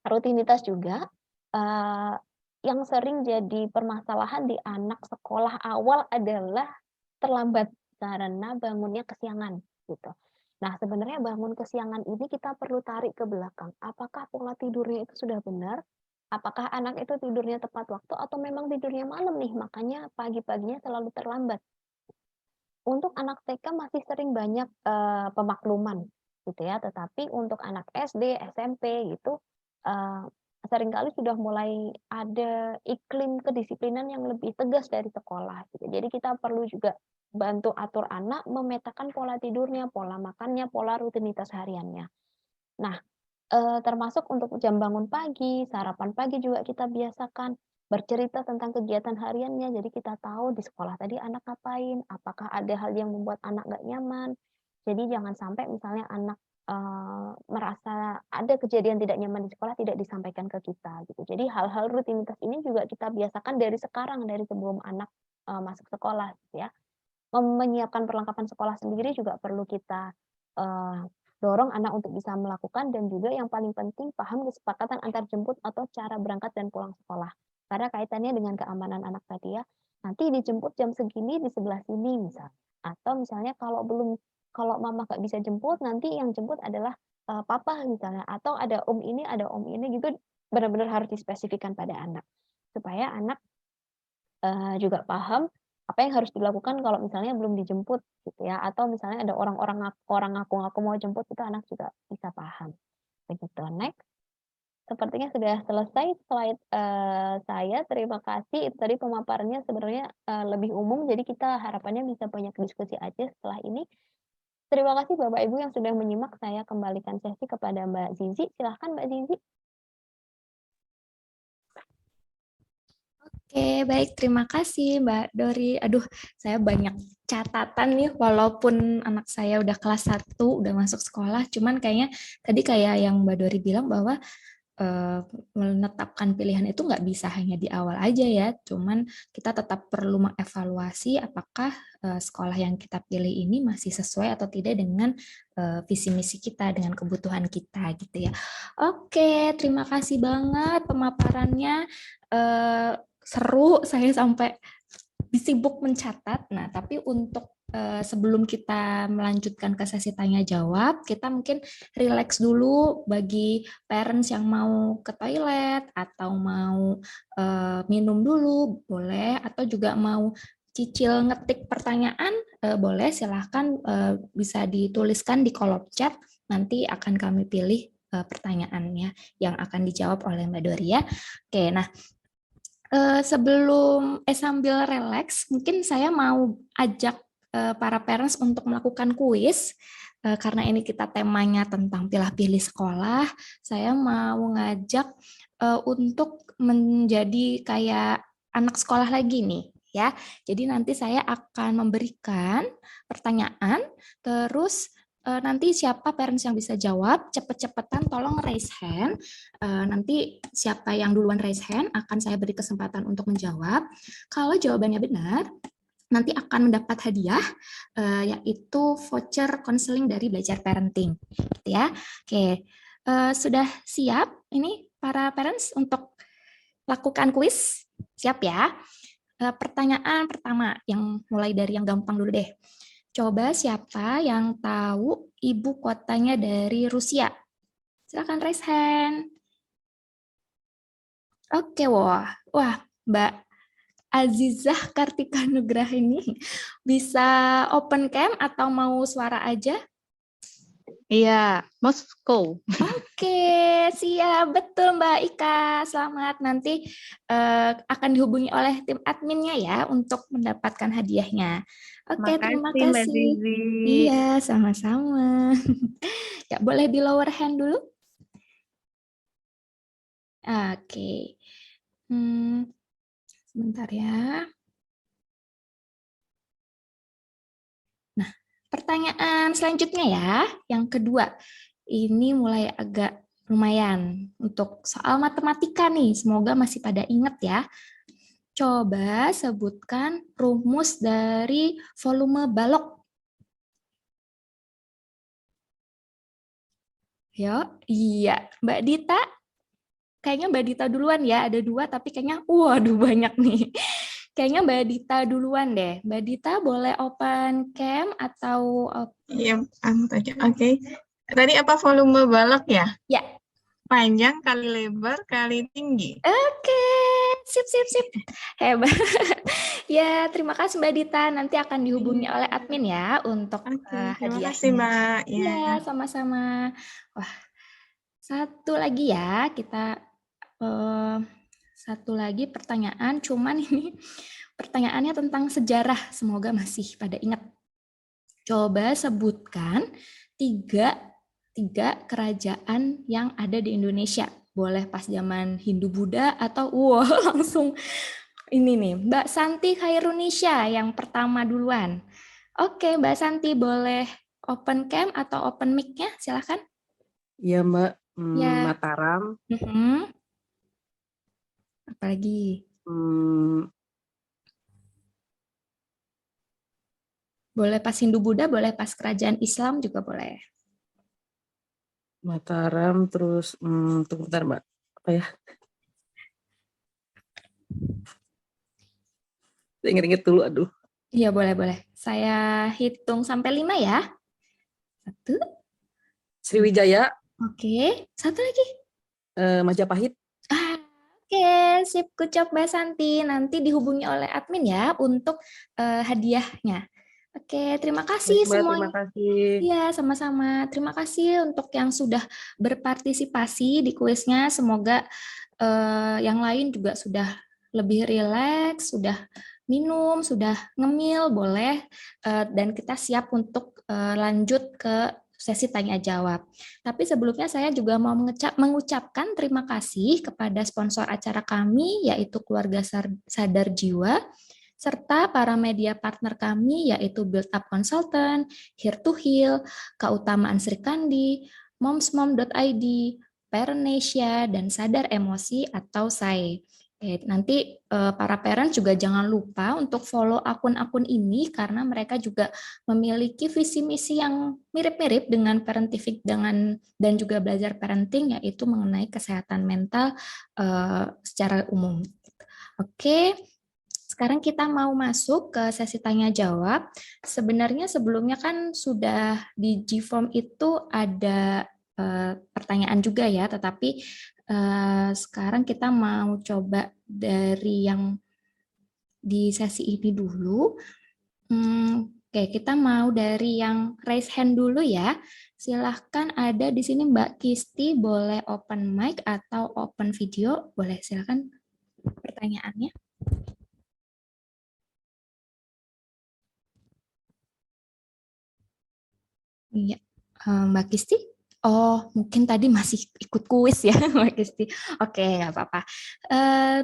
rutinitas juga, eee, yang sering jadi permasalahan di anak sekolah awal adalah terlambat karena bangunnya kesiangan, gitu. Nah, sebenarnya bangun kesiangan ini kita perlu tarik ke belakang. Apakah pola tidurnya itu sudah benar? Apakah anak itu tidurnya tepat waktu atau memang tidurnya malam nih, makanya pagi-paginya selalu terlambat? Untuk anak TK masih sering banyak, pemakluman gitu ya, tetapi untuk anak SD, SMP gitu, eee, seringkali sudah mulai ada iklim kedisiplinan yang lebih tegas dari sekolah gitu. Jadi kita perlu juga bantu atur anak, memetakan pola tidurnya, pola makannya, pola rutinitas hariannya. Nah, termasuk untuk jam bangun pagi, sarapan pagi juga kita biasakan, bercerita tentang kegiatan hariannya, jadi kita tahu di sekolah tadi anak ngapain, apakah ada hal yang membuat anak nggak nyaman. Jadi jangan sampai misalnya anak, merasa ada kejadian tidak nyaman di sekolah tidak disampaikan ke kita gitu. Jadi hal-hal rutinitas ini juga kita biasakan dari sekarang, dari sebelum anak, masuk sekolah gitu ya. Menyiapkan perlengkapan sekolah sendiri juga perlu kita, eee, dorong anak untuk bisa melakukan dan juga yang paling penting paham kesepakatan antar jemput atau cara berangkat dan pulang sekolah. Karena kaitannya dengan keamanan anak tadi ya, nanti dijemput jam segini di sebelah sini misal, atau misalnya kalau mama nggak bisa jemput nanti yang jemput adalah, papa misalnya, atau ada om ini gitu, benar-benar harus dispesifikkan pada anak. Supaya anak juga paham apa yang harus dilakukan kalau misalnya belum dijemput gitu ya, atau misalnya ada orang ngaku-ngaku mau jemput, itu anak juga bisa paham, begitu. Next, sepertinya sudah selesai slide, saya. Terima kasih, itu tadi pemaparannya sebenarnya, lebih umum, jadi kita harapannya bisa banyak diskusi aja setelah ini. Terima kasih Bapak Ibu yang sudah menyimak. Saya kembalikan sesi kepada Mbak Zizi. Silahkan Mbak Zizi. Oke, baik. Terima kasih, Mbak Dori. Aduh, saya banyak catatan nih, walaupun anak saya udah kelas 1, udah masuk sekolah. Cuman kayaknya tadi kayak yang Mbak Dori bilang bahwa menetapkan pilihan itu nggak bisa hanya di awal aja ya. Cuman kita tetap perlu mengevaluasi apakah sekolah yang kita pilih ini masih sesuai atau tidak dengan visi misi kita, dengan kebutuhan kita gitu ya. Oke, terima kasih banget pemaparannya. Seru, saya sampai sibuk mencatat. Nah, tapi untuk sebelum kita melanjutkan ke sesi tanya jawab, kita mungkin relax dulu bagi parents yang mau ke toilet atau mau minum dulu, boleh, atau juga mau cicil ngetik pertanyaan, boleh, silahkan bisa dituliskan di kolom chat, nanti akan kami pilih pertanyaannya yang akan dijawab oleh Mbak Dori ya. Oke, nah sambil relax, mungkin saya mau ajak para parents untuk melakukan kuis. Karena ini kita temanya tentang pilih-pilih sekolah, saya mau ngajak untuk menjadi kayak anak sekolah lagi nih, ya. Jadi nanti saya akan memberikan pertanyaan, terus nanti siapa parents yang bisa jawab, cepet-cepetan tolong raise hand. Nanti siapa yang duluan raise hand akan saya beri kesempatan untuk menjawab. Kalau jawabannya benar, nanti akan mendapat hadiah, yaitu voucher konseling dari Belajar Parenting. Gitu ya. Oke, sudah siap ini para parents untuk lakukan kuis? Siap ya? Pertanyaan pertama, yang mulai dari yang gampang dulu deh. Coba siapa yang tahu ibu kotanya dari Rusia? Silakan raise hand. Oke, wah, Mbak Azizah Kartika Nugraha ini bisa open cam atau mau suara aja? Iya, Moskow. Oke, siap. Betul Mbak Ika. Selamat. Nanti akan dihubungi oleh tim adminnya ya untuk mendapatkan hadiahnya. Oke, terima Makasih Mbak kasih. Zizi. Iya, sama-sama. Ya, boleh di lower hand dulu? Oke. Sebentar ya. Nah, pertanyaan selanjutnya ya, yang kedua. Ini mulai agak lumayan untuk soal matematika nih. Semoga masih pada ingat ya. Coba sebutkan rumus dari volume balok. Yo, iya. Mbak Dita, kayaknya Mbak Dita duluan ya. Ada 2, tapi kayaknya, waduh banyak nih. Kayaknya Mbak Dita duluan deh. Mbak Dita boleh open cam atau... Iya, oke. Tadi apa volume balok ya? Ya. Panjang kali lebar kali tinggi. Oke, sip. Hebat. Ya, terima kasih Mbak Dita. Nanti akan dihubungi oleh admin ya untuk Terima hadiahnya. kasih Mbak. Iya, sama-sama. Wah, satu lagi ya. Kita satu lagi pertanyaan. Cuman ini pertanyaannya tentang sejarah. Semoga masih pada ingat. Coba sebutkan tiga kerajaan yang ada di Indonesia. Boleh pas zaman Hindu-Buddha atau langsung ini nih, Mbak Santi Khairunisha yang pertama duluan. Oke, Mbak Santi boleh open cam atau open mic-nya, silakan. Iya Mbak, Ya. Mataram. Apalagi? Boleh pas Hindu-Buddha, boleh pas kerajaan Islam juga boleh. Mataram, terus tunggu bentar Mbak, apa ya? Ingat-ingat dulu, aduh. Iya boleh. Saya hitung sampai 5 ya. 1. Sriwijaya. Oke, 1 lagi. Majapahit. Oke, sip, kucap Mbak Santi. Nanti dihubungi oleh admin ya untuk hadiahnya. Oke, terima kasih semuanya. Terima kasih. Iya, sama-sama. Terima kasih untuk yang sudah berpartisipasi di kuisnya. Semoga yang lain juga sudah lebih rileks, sudah minum, sudah ngemil, boleh. Dan kita siap untuk lanjut ke sesi tanya jawab. Tapi sebelumnya saya juga mau mengucapkan terima kasih kepada sponsor acara kami, yaitu Keluarga Sadar Jiwa, serta para media partner kami, yaitu Build Up Consultant, Here to Heal, Keutamaan Sri Kandi, momsmom.id, Parentia, dan Sadar Emosi atau SAE. Nanti para parent juga jangan lupa untuk follow akun-akun ini karena mereka juga memiliki visi misi yang mirip-mirip dengan Parentific dan juga belajar parenting, yaitu mengenai kesehatan mental secara umum. Oke, sekarang kita mau masuk ke sesi tanya jawab. Sebenarnya sebelumnya kan sudah di G-Form itu ada pertanyaan juga ya, tetapi sekarang kita mau coba dari yang di sesi ini dulu. Oke, kita mau dari yang raise hand dulu ya. Silahkan, ada di sini Mbak Kisti, boleh open mic atau open video, boleh silahkan pertanyaannya. Iya, Mbak Kisti. Oh, mungkin tadi masih ikut kuis ya, Mbak Kisti. Oke, nggak apa-apa.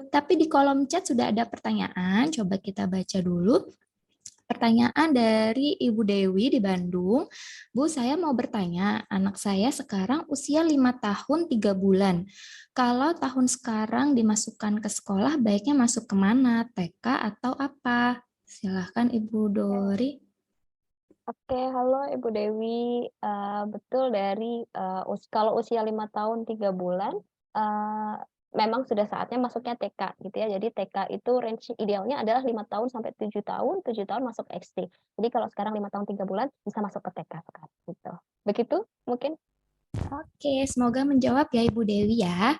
Tapi di kolom chat sudah ada pertanyaan, coba kita baca dulu. Pertanyaan dari Ibu Dewi di Bandung. Bu, saya mau bertanya, anak saya sekarang usia 5 tahun 3 bulan. Kalau tahun sekarang dimasukkan ke sekolah, baiknya masuk kemana? TK atau apa? Silahkan Ibu Dori. Oke, halo Ibu Dewi. Betul dari kalau usia 5 tahun 3 bulan, memang sudah saatnya masuknya TK gitu ya. Jadi TK itu range idealnya adalah 5 tahun sampai 7 tahun, 7 tahun masuk SD. Jadi kalau sekarang 5 tahun 3 bulan bisa masuk ke TK sekarang gitu. Begitu mungkin? Oke, semoga menjawab ya Ibu Dewi ya.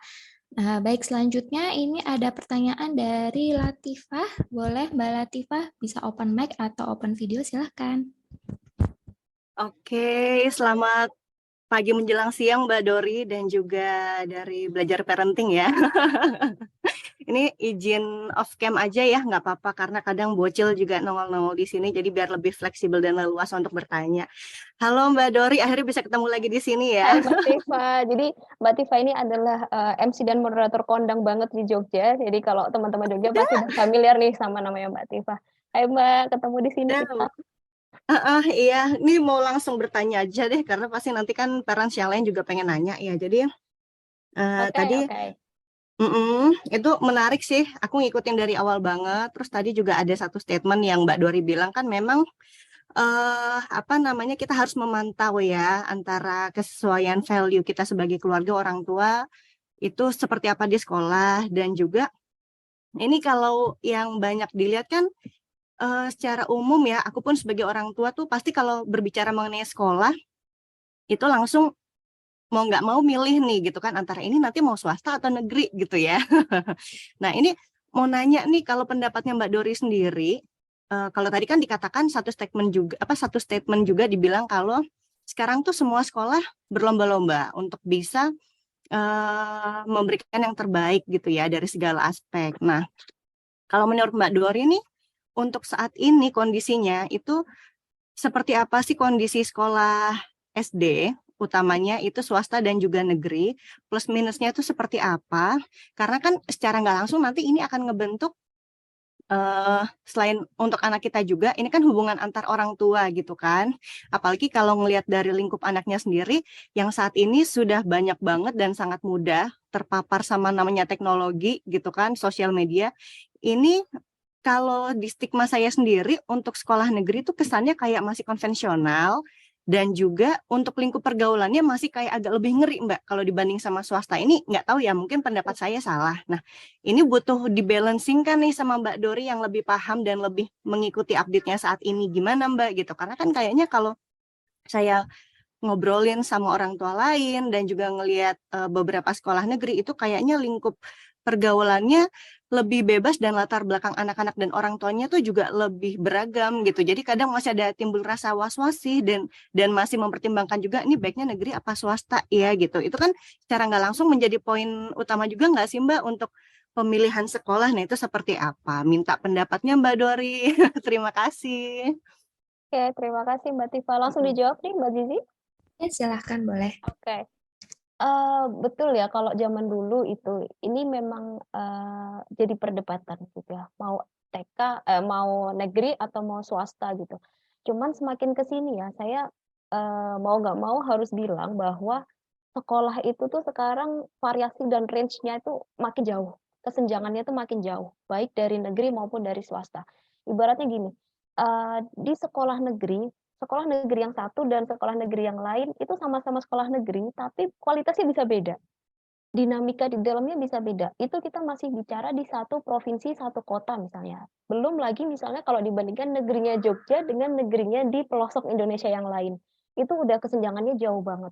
Nah, baik, selanjutnya ini ada pertanyaan dari Latifah. Boleh Mbak Latifah bisa open mic atau open video, silahkan. Oke, selamat pagi menjelang siang Mbak Dori dan juga dari Belajar Parenting ya. Ini izin off cam aja ya, nggak apa-apa karena kadang bocil juga nongol-nongol di sini, jadi biar lebih fleksibel dan leluasa untuk bertanya. Halo Mbak Dori, akhirnya bisa ketemu lagi di sini ya. Hai Mbak Tifa. Jadi Mbak Tifa ini adalah MC dan moderator kondang banget di Jogja. Jadi kalau teman-teman Jogja pasti udah familiar nih sama namanya Mbak Tifa. Hai Mbak, ketemu di sini kita. Iya, ini mau langsung bertanya aja deh karena pasti nanti kan parents yang lain juga pengen nanya ya. Jadi tadi itu menarik sih. Aku ngikutin dari awal banget. Terus tadi juga ada satu statement yang Mbak Dori bilang kan memang kita harus memantau ya antara kesesuaian value kita sebagai keluarga orang tua itu seperti apa di sekolah, dan juga ini kalau yang banyak dilihat kan secara umum ya, aku pun sebagai orang tua tuh pasti kalau berbicara mengenai sekolah itu langsung mau nggak mau milih nih gitu kan antara ini nanti mau swasta atau negeri gitu ya. Nah ini mau nanya nih kalau pendapatnya Mbak Dori sendiri, kalau tadi kan dikatakan satu statement juga dibilang kalau sekarang tuh semua sekolah berlomba-lomba untuk bisa memberikan yang terbaik gitu ya dari segala aspek. Nah kalau menurut Mbak Dori nih, untuk saat ini kondisinya itu seperti apa sih kondisi sekolah SD, utamanya itu swasta dan juga negeri, plus minusnya itu seperti apa? Karena kan secara nggak langsung nanti ini akan ngebentuk selain untuk anak kita juga, ini kan hubungan antar orang tua gitu kan. Apalagi kalau ngelihat dari lingkup anaknya sendiri, yang saat ini sudah banyak banget dan sangat mudah terpapar sama namanya teknologi gitu kan, sosial media. Ini kalau di stigma saya sendiri untuk sekolah negeri itu kesannya kayak masih konvensional, dan juga untuk lingkup pergaulannya masih kayak agak lebih ngeri Mbak kalau dibanding sama swasta. Ini nggak tahu ya, mungkin pendapat saya salah. Nah ini butuh dibalancing kan nih sama Mbak Dori yang lebih paham dan lebih mengikuti update-nya saat ini. Gimana Mbak gitu, karena kan kayaknya kalau saya ngobrolin sama orang tua lain dan juga ngelihat beberapa sekolah negeri itu kayaknya lingkup pergaulannya lebih bebas dan latar belakang anak-anak dan orang tuanya tuh juga lebih beragam gitu. Jadi kadang masih ada timbul rasa was-was sih dan masih mempertimbangkan juga ini baiknya negeri apa swasta ya gitu. Itu kan secara nggak langsung menjadi poin utama juga nggak sih Mbak untuk pemilihan sekolah. Nah itu seperti apa? Minta pendapatnya Mbak Dori. Terima kasih. Oke, terima kasih Mbak Tifa. Langsung Mm-mm. dijawab nih Mbak Zizi. Ya, silahkan boleh. Oke. Betul ya, kalau zaman dulu itu, ini memang jadi perdebatan gitu ya, mau mau negeri atau mau swasta gitu. Cuman semakin ke sini ya, saya mau nggak mau harus bilang bahwa sekolah itu tuh sekarang variasi dan range-nya itu makin jauh, kesenjangannya itu makin jauh, baik dari negeri maupun dari swasta. Ibaratnya gini, di sekolah negeri yang satu dan sekolah negeri yang lain itu sama-sama sekolah negeri, tapi kualitasnya bisa beda. Dinamika di dalamnya bisa beda. Itu kita masih bicara di satu provinsi, satu kota misalnya. Belum lagi misalnya kalau dibandingkan negerinya Jogja dengan negerinya di pelosok Indonesia yang lain. Itu udah kesenjangannya jauh banget.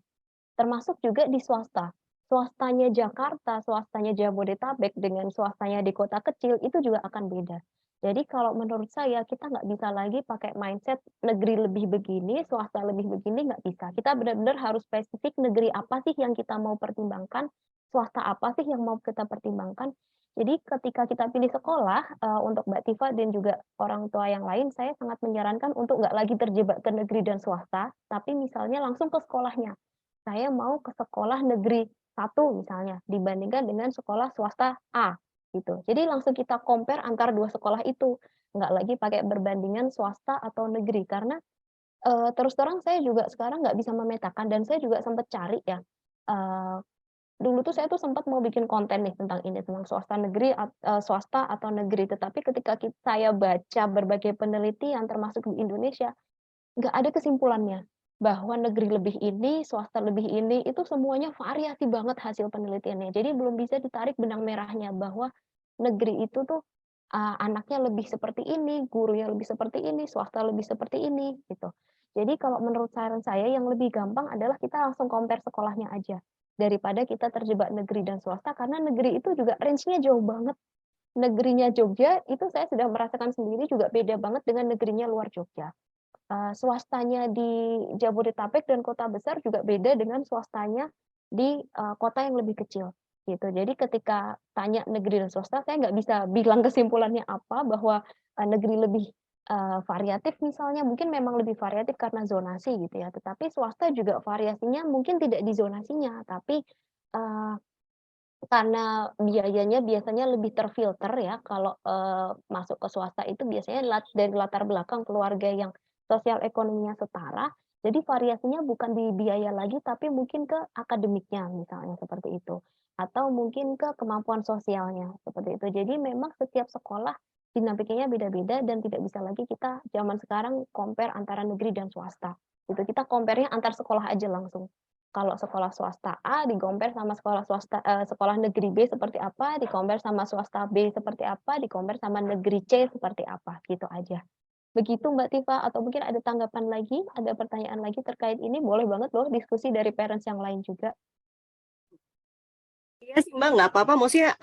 Termasuk juga di swasta. Swastanya Jakarta, swastanya Jabodetabek dengan swastanya di kota kecil itu juga akan beda. Jadi kalau menurut saya kita nggak bisa lagi pakai mindset negeri lebih begini, swasta lebih begini, nggak bisa. Kita benar-benar harus spesifik negeri apa sih yang kita mau pertimbangkan, swasta apa sih yang mau kita pertimbangkan. Jadi ketika kita pilih sekolah untuk Mbak Tifa dan juga orang tua yang lain, saya sangat menyarankan untuk nggak lagi terjebak ke negeri dan swasta, tapi misalnya langsung ke sekolahnya. Saya mau ke sekolah negeri satu misalnya dibandingkan dengan sekolah swasta A gitu. Jadi langsung kita compare antara dua sekolah itu, nggak lagi pakai berbandingan swasta atau negeri karena terus terang saya juga sekarang nggak bisa memetakan dan saya juga sempat cari ya. Dulu tuh saya tuh sempat mau bikin konten nih tentang ini tentang swasta atau negeri, tetapi ketika saya baca berbagai penelitian termasuk di Indonesia nggak ada kesimpulannya bahwa negeri lebih ini, swasta lebih ini, itu semuanya variasi banget hasil penelitiannya. Jadi belum bisa ditarik benang merahnya bahwa negeri itu tuh anaknya lebih seperti ini, gurunya lebih seperti ini, swasta lebih seperti ini, gitu. Jadi kalau menurut saran saya yang lebih gampang adalah kita langsung compare sekolahnya aja daripada kita terjebak negeri dan swasta karena negeri itu juga range-nya jauh banget. Negerinya Jogja itu saya sudah merasakan sendiri juga beda banget dengan negerinya luar Jogja. Swastanya di Jabodetabek dan kota besar juga beda dengan swastanya di kota yang lebih kecil gitu. Jadi ketika tanya negeri dan swasta, saya nggak bisa bilang kesimpulannya apa bahwa negeri lebih variatif misalnya, mungkin memang lebih variatif karena zonasi gitu ya. Tetapi swasta juga variasinya mungkin tidak di zonasinya, tapi karena biayanya biasanya lebih terfilter ya kalau masuk ke swasta itu biasanya dari latar belakang keluarga yang sosial ekonominya setara, jadi variasinya bukan di biaya lagi tapi mungkin ke akademiknya misalnya seperti itu, atau mungkin ke kemampuan sosialnya seperti itu. Jadi memang setiap sekolah dinamikanya beda-beda dan tidak bisa lagi kita zaman sekarang compare antara negeri dan swasta. Itu kita compare-nya antar sekolah aja langsung. Kalau sekolah swasta A di-compare sama sekolah negeri B seperti apa, di-compare sama swasta B seperti apa, di-compare sama negeri C seperti apa, gitu aja. Begitu Mbak Tifa, atau mungkin ada tanggapan lagi, ada pertanyaan lagi terkait ini, boleh banget loh diskusi dari parents yang lain juga. Iya sih Mbak, nggak apa-apa. Maksudnya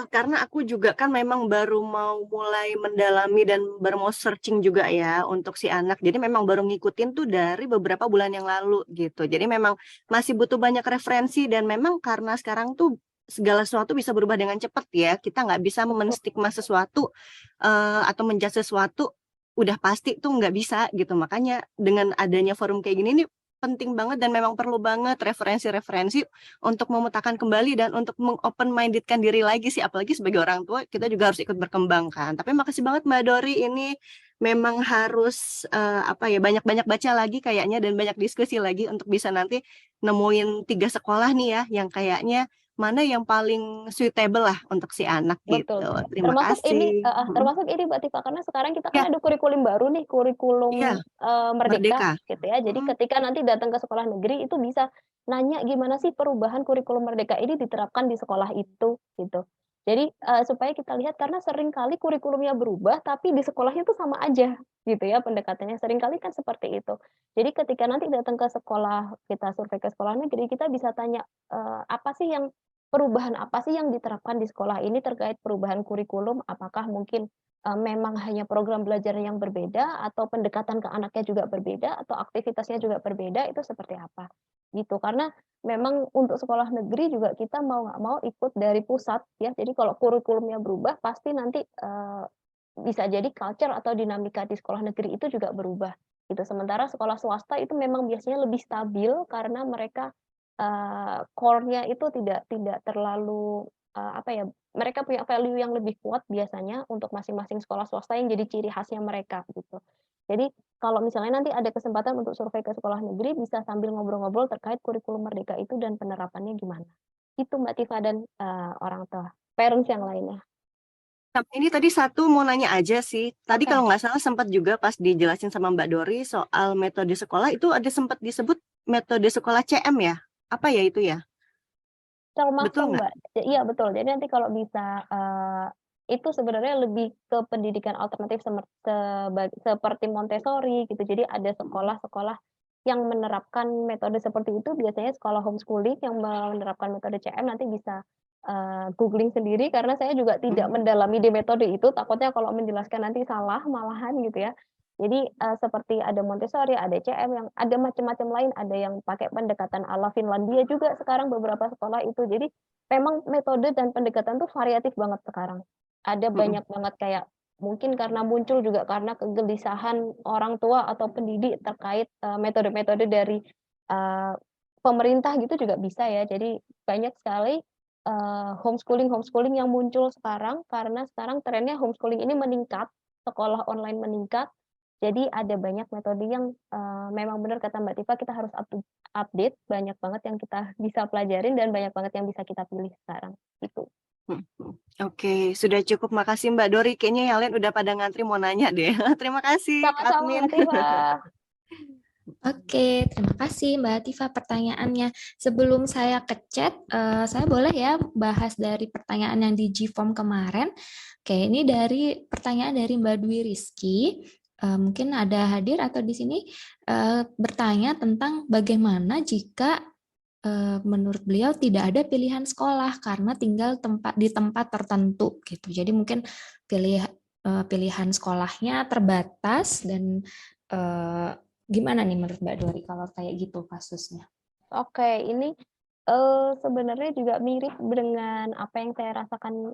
karena aku juga kan memang baru mau mulai mendalami dan baru mau searching juga ya untuk si anak. Jadi memang baru ngikutin tuh dari beberapa bulan yang lalu gitu. Jadi memang masih butuh banyak referensi dan memang karena sekarang tuh segala sesuatu bisa berubah dengan cepat ya. Kita nggak bisa menstigma sesuatu atau menjudge sesuatu udah pasti tuh nggak bisa gitu. Makanya dengan adanya forum kayak gini nih penting banget dan memang perlu banget referensi-referensi untuk memetakan kembali dan untuk meng-open mindedkan diri lagi sih, apalagi sebagai orang tua kita juga harus ikut berkembang kan. Tapi makasih banget Mbak Dori, ini memang harus banyak-banyak baca lagi kayaknya dan banyak diskusi lagi untuk bisa nanti nemuin 3 sekolah nih ya yang kayaknya mana yang paling suitable lah untuk si anak gitu. Betul. Terima Termasuk ini kasih. termasuk ini Mbak Tifa, karena sekarang kita kan Ya, ada kurikulum baru nih, kurikulum iya, Merdeka Merdeka. gitu ya. Jadi Mm-mm. ketika nanti datang ke sekolah negeri itu bisa nanya gimana sih perubahan kurikulum Merdeka ini diterapkan di sekolah itu gitu. Jadi supaya kita lihat karena sering kali kurikulumnya berubah tapi di sekolahnya itu sama aja gitu ya pendekatannya. Sering kali kan seperti itu. Jadi ketika nanti datang ke sekolah, kita survei ke sekolah negeri, kita bisa tanya apa sih yang perubahan apa sih yang diterapkan di sekolah ini terkait perubahan kurikulum? Apakah mungkin memang hanya program belajar yang berbeda atau pendekatan ke anaknya juga berbeda atau aktivitasnya juga berbeda, itu seperti apa? Gitu. Karena memang untuk sekolah negeri juga kita mau nggak mau ikut dari pusat ya. Jadi kalau kurikulumnya berubah pasti nanti bisa jadi culture atau dinamika di sekolah negeri itu juga berubah. Gitu. Sementara sekolah swasta itu memang biasanya lebih stabil karena mereka core-nya itu tidak terlalu apa ya, mereka punya value yang lebih kuat biasanya untuk masing-masing sekolah swasta yang jadi ciri khasnya mereka gitu. Jadi kalau misalnya nanti ada kesempatan untuk survei ke sekolah negeri, bisa sambil ngobrol-ngobrol terkait kurikulum Merdeka itu dan penerapannya gimana. Itu Mbak Tifa dan orang tua, parents yang lainnya. Nah, ini tadi satu mau nanya aja sih. Tadi Oke. kalau nggak salah sempat juga pas dijelasin sama Mbak Dori soal metode sekolah itu ada sempat disebut metode sekolah CM ya? Apa ya itu ya? Termasuk Betul nggak? Mbak, iya betul. Jadi nanti kalau bisa itu sebenarnya lebih ke pendidikan alternatif seperti Montessori gitu. Jadi ada sekolah-sekolah yang menerapkan metode seperti itu, biasanya sekolah homeschooling yang menerapkan metode CM, nanti bisa googling sendiri karena saya juga tidak mendalami di metode itu, takutnya kalau menjelaskan nanti salah malahan gitu ya. Jadi seperti ada Montessori, ada CM, yang ada macam-macam lain, ada yang pakai pendekatan ala Finlandia juga sekarang beberapa sekolah itu. Jadi memang metode dan pendekatan tuh variatif banget sekarang. Ada banyak banget kayak mungkin karena muncul juga karena kegelisahan orang tua atau pendidik terkait metode-metode dari pemerintah gitu juga bisa ya. Jadi banyak sekali homeschooling yang muncul sekarang karena sekarang trennya homeschooling ini meningkat, sekolah online meningkat. Jadi ada banyak metode yang memang benar kata Mbak Tifa, kita harus update, banyak banget yang kita bisa pelajarin dan banyak banget yang bisa kita pilih sekarang. Itu. Oke, sudah cukup. Makasih Mbak Dori. Kayaknya yang lain udah pada ngantri mau nanya deh. Terima kasih, Kak Sama-sama Admin. Mbak Tifa. Oke, terima kasih Mbak Tifa pertanyaannya. Sebelum saya ke chat, saya boleh ya bahas dari pertanyaan yang di G-Form kemarin. Oke, ini dari pertanyaan dari Mbak Dwi Rizky. Mungkin ada hadir atau di sini bertanya tentang bagaimana jika menurut beliau tidak ada pilihan sekolah karena tinggal di tempat tertentu gitu. Jadi mungkin pilihan sekolahnya terbatas dan gimana nih menurut Mbak Dori kalau kayak gitu kasusnya? Oke, ini sebenarnya juga mirip dengan apa yang saya rasakan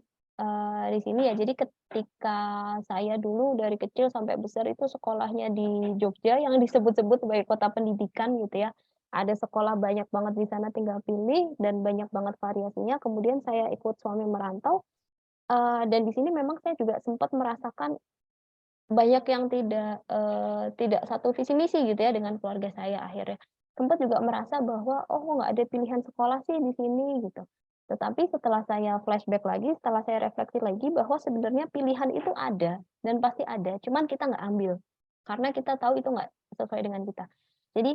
di sini ya. Jadi ketika saya dulu dari kecil sampai besar itu sekolahnya di Jogja yang disebut-sebut sebagai kota pendidikan gitu ya. Ada sekolah banyak banget di sana, tinggal pilih dan banyak banget variasinya. Kemudian saya ikut suami merantau dan di sini memang saya juga sempat merasakan banyak yang tidak satu visi misi gitu ya dengan keluarga saya akhirnya. Sempat juga merasa bahwa, oh nggak ada pilihan sekolah sih di sini gitu. Tetapi setelah saya flashback lagi, setelah saya refleksi lagi bahwa sebenarnya pilihan itu ada dan pasti ada, cuman kita nggak ambil. Karena kita tahu itu nggak sesuai dengan kita. Jadi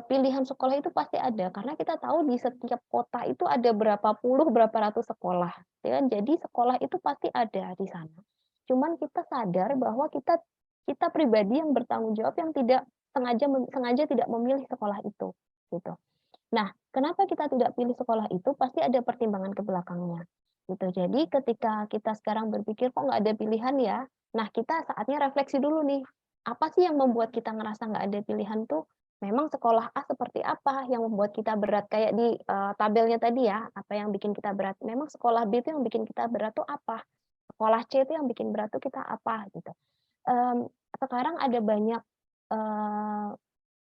pilihan sekolah itu pasti ada karena kita tahu di setiap kota itu ada berapa puluh, berapa ratus sekolah, ya kan? Jadi sekolah itu pasti ada di sana. Cuman kita sadar bahwa kita pribadi yang bertanggung jawab yang tidak sengaja tidak memilih sekolah itu, gitu. Nah, kenapa kita tidak pilih sekolah itu? Pasti ada pertimbangan ke belakangnya, gitu. Jadi ketika kita sekarang berpikir kok nggak ada pilihan ya, nah kita saatnya refleksi dulu nih, apa sih yang membuat kita ngerasa nggak ada pilihan tuh? Memang sekolah A seperti apa yang membuat kita berat kayak di tabelnya tadi ya, apa yang bikin kita berat? Memang sekolah B itu yang bikin kita berat tuh apa? Sekolah C itu yang bikin berat tuh kita apa gitu. Sekarang ada banyak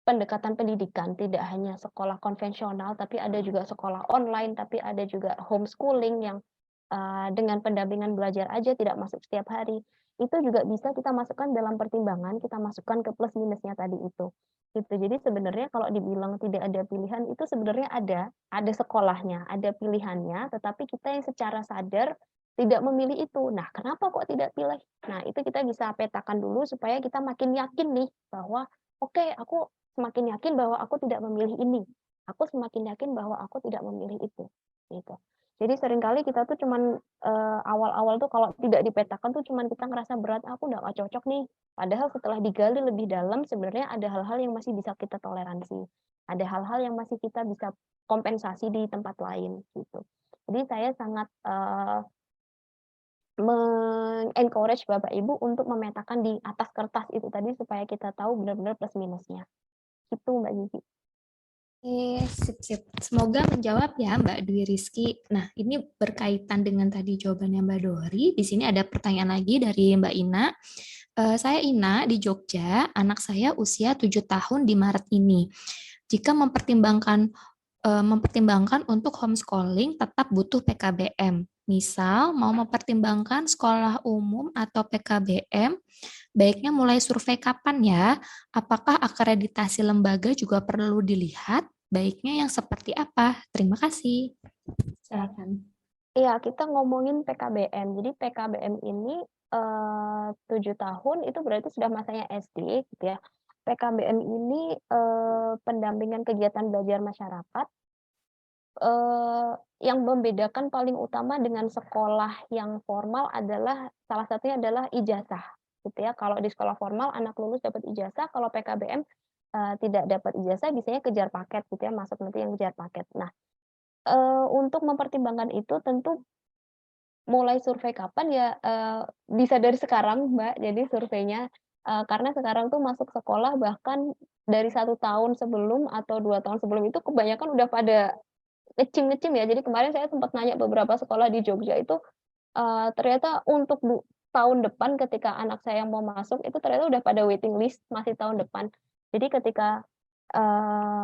pendekatan pendidikan, tidak hanya sekolah konvensional, tapi ada juga sekolah online, tapi ada juga homeschooling yang dengan pendampingan belajar aja tidak masuk setiap hari. Itu juga bisa kita masukkan dalam pertimbangan, kita masukkan ke plus minusnya tadi itu. Gitu. Jadi sebenarnya kalau dibilang tidak ada pilihan itu sebenarnya ada sekolahnya, ada pilihannya, tetapi kita yang secara sadar tidak memilih itu. Nah, kenapa kok tidak pilih? Nah, itu kita bisa petakan dulu supaya kita makin yakin nih bahwa oke, aku semakin yakin bahwa aku tidak memilih ini. Aku semakin yakin bahwa aku tidak memilih itu. Gitu. Jadi seringkali kita tuh cuman awal-awal tuh kalau tidak dipetakan tuh cuman kita ngerasa berat, aku nggak cocok nih. Padahal setelah digali lebih dalam sebenarnya ada hal-hal yang masih bisa kita toleransi. Ada hal-hal yang masih kita bisa kompensasi di tempat lain gitu. Jadi saya sangat encourage Bapak Ibu untuk memetakan di atas kertas itu tadi supaya kita tahu benar-benar plus minusnya. Itu Mbak Gigi. Sip. Semoga menjawab ya Mbak Dwi Rizky. Nah, ini berkaitan dengan tadi jawabannya Mbak Dori. Di sini ada pertanyaan lagi dari Mbak Ina. Saya Ina di Jogja, anak saya usia 7 tahun di Maret ini. Jika mempertimbangkan untuk homeschooling tetap butuh PKBM. Misal mau mempertimbangkan sekolah umum atau PKBM, baiknya mulai survei kapan ya? Apakah akreditasi lembaga juga perlu dilihat? Baiknya yang seperti apa? Terima kasih. Silakan. Iya, kita ngomongin PKBM. Jadi PKBM ini 7 tahun itu berarti sudah masanya SD gitu ya. PKBM ini pendampingan kegiatan belajar masyarakat yang membedakan paling utama dengan sekolah yang formal adalah salah satunya adalah ijazah gitu ya. Kalau di sekolah formal anak lulus dapat ijazah, kalau PKBM tidak dapat ijazah biasanya kejar paket gitu ya, masuk nanti yang kejar paket. Nah, untuk mempertimbangkan itu tentu mulai survei kapan ya, bisa dari sekarang, Mbak. Jadi surveinya, karena sekarang tuh masuk sekolah bahkan dari 1 tahun sebelum atau 2 tahun sebelum itu kebanyakan udah pada ngecim-ngecim ya. Jadi kemarin saya sempat nanya beberapa sekolah di Jogja itu, ternyata untuk tahun depan ketika anak saya mau masuk itu ternyata udah pada waiting list masih tahun depan. Jadi ketika,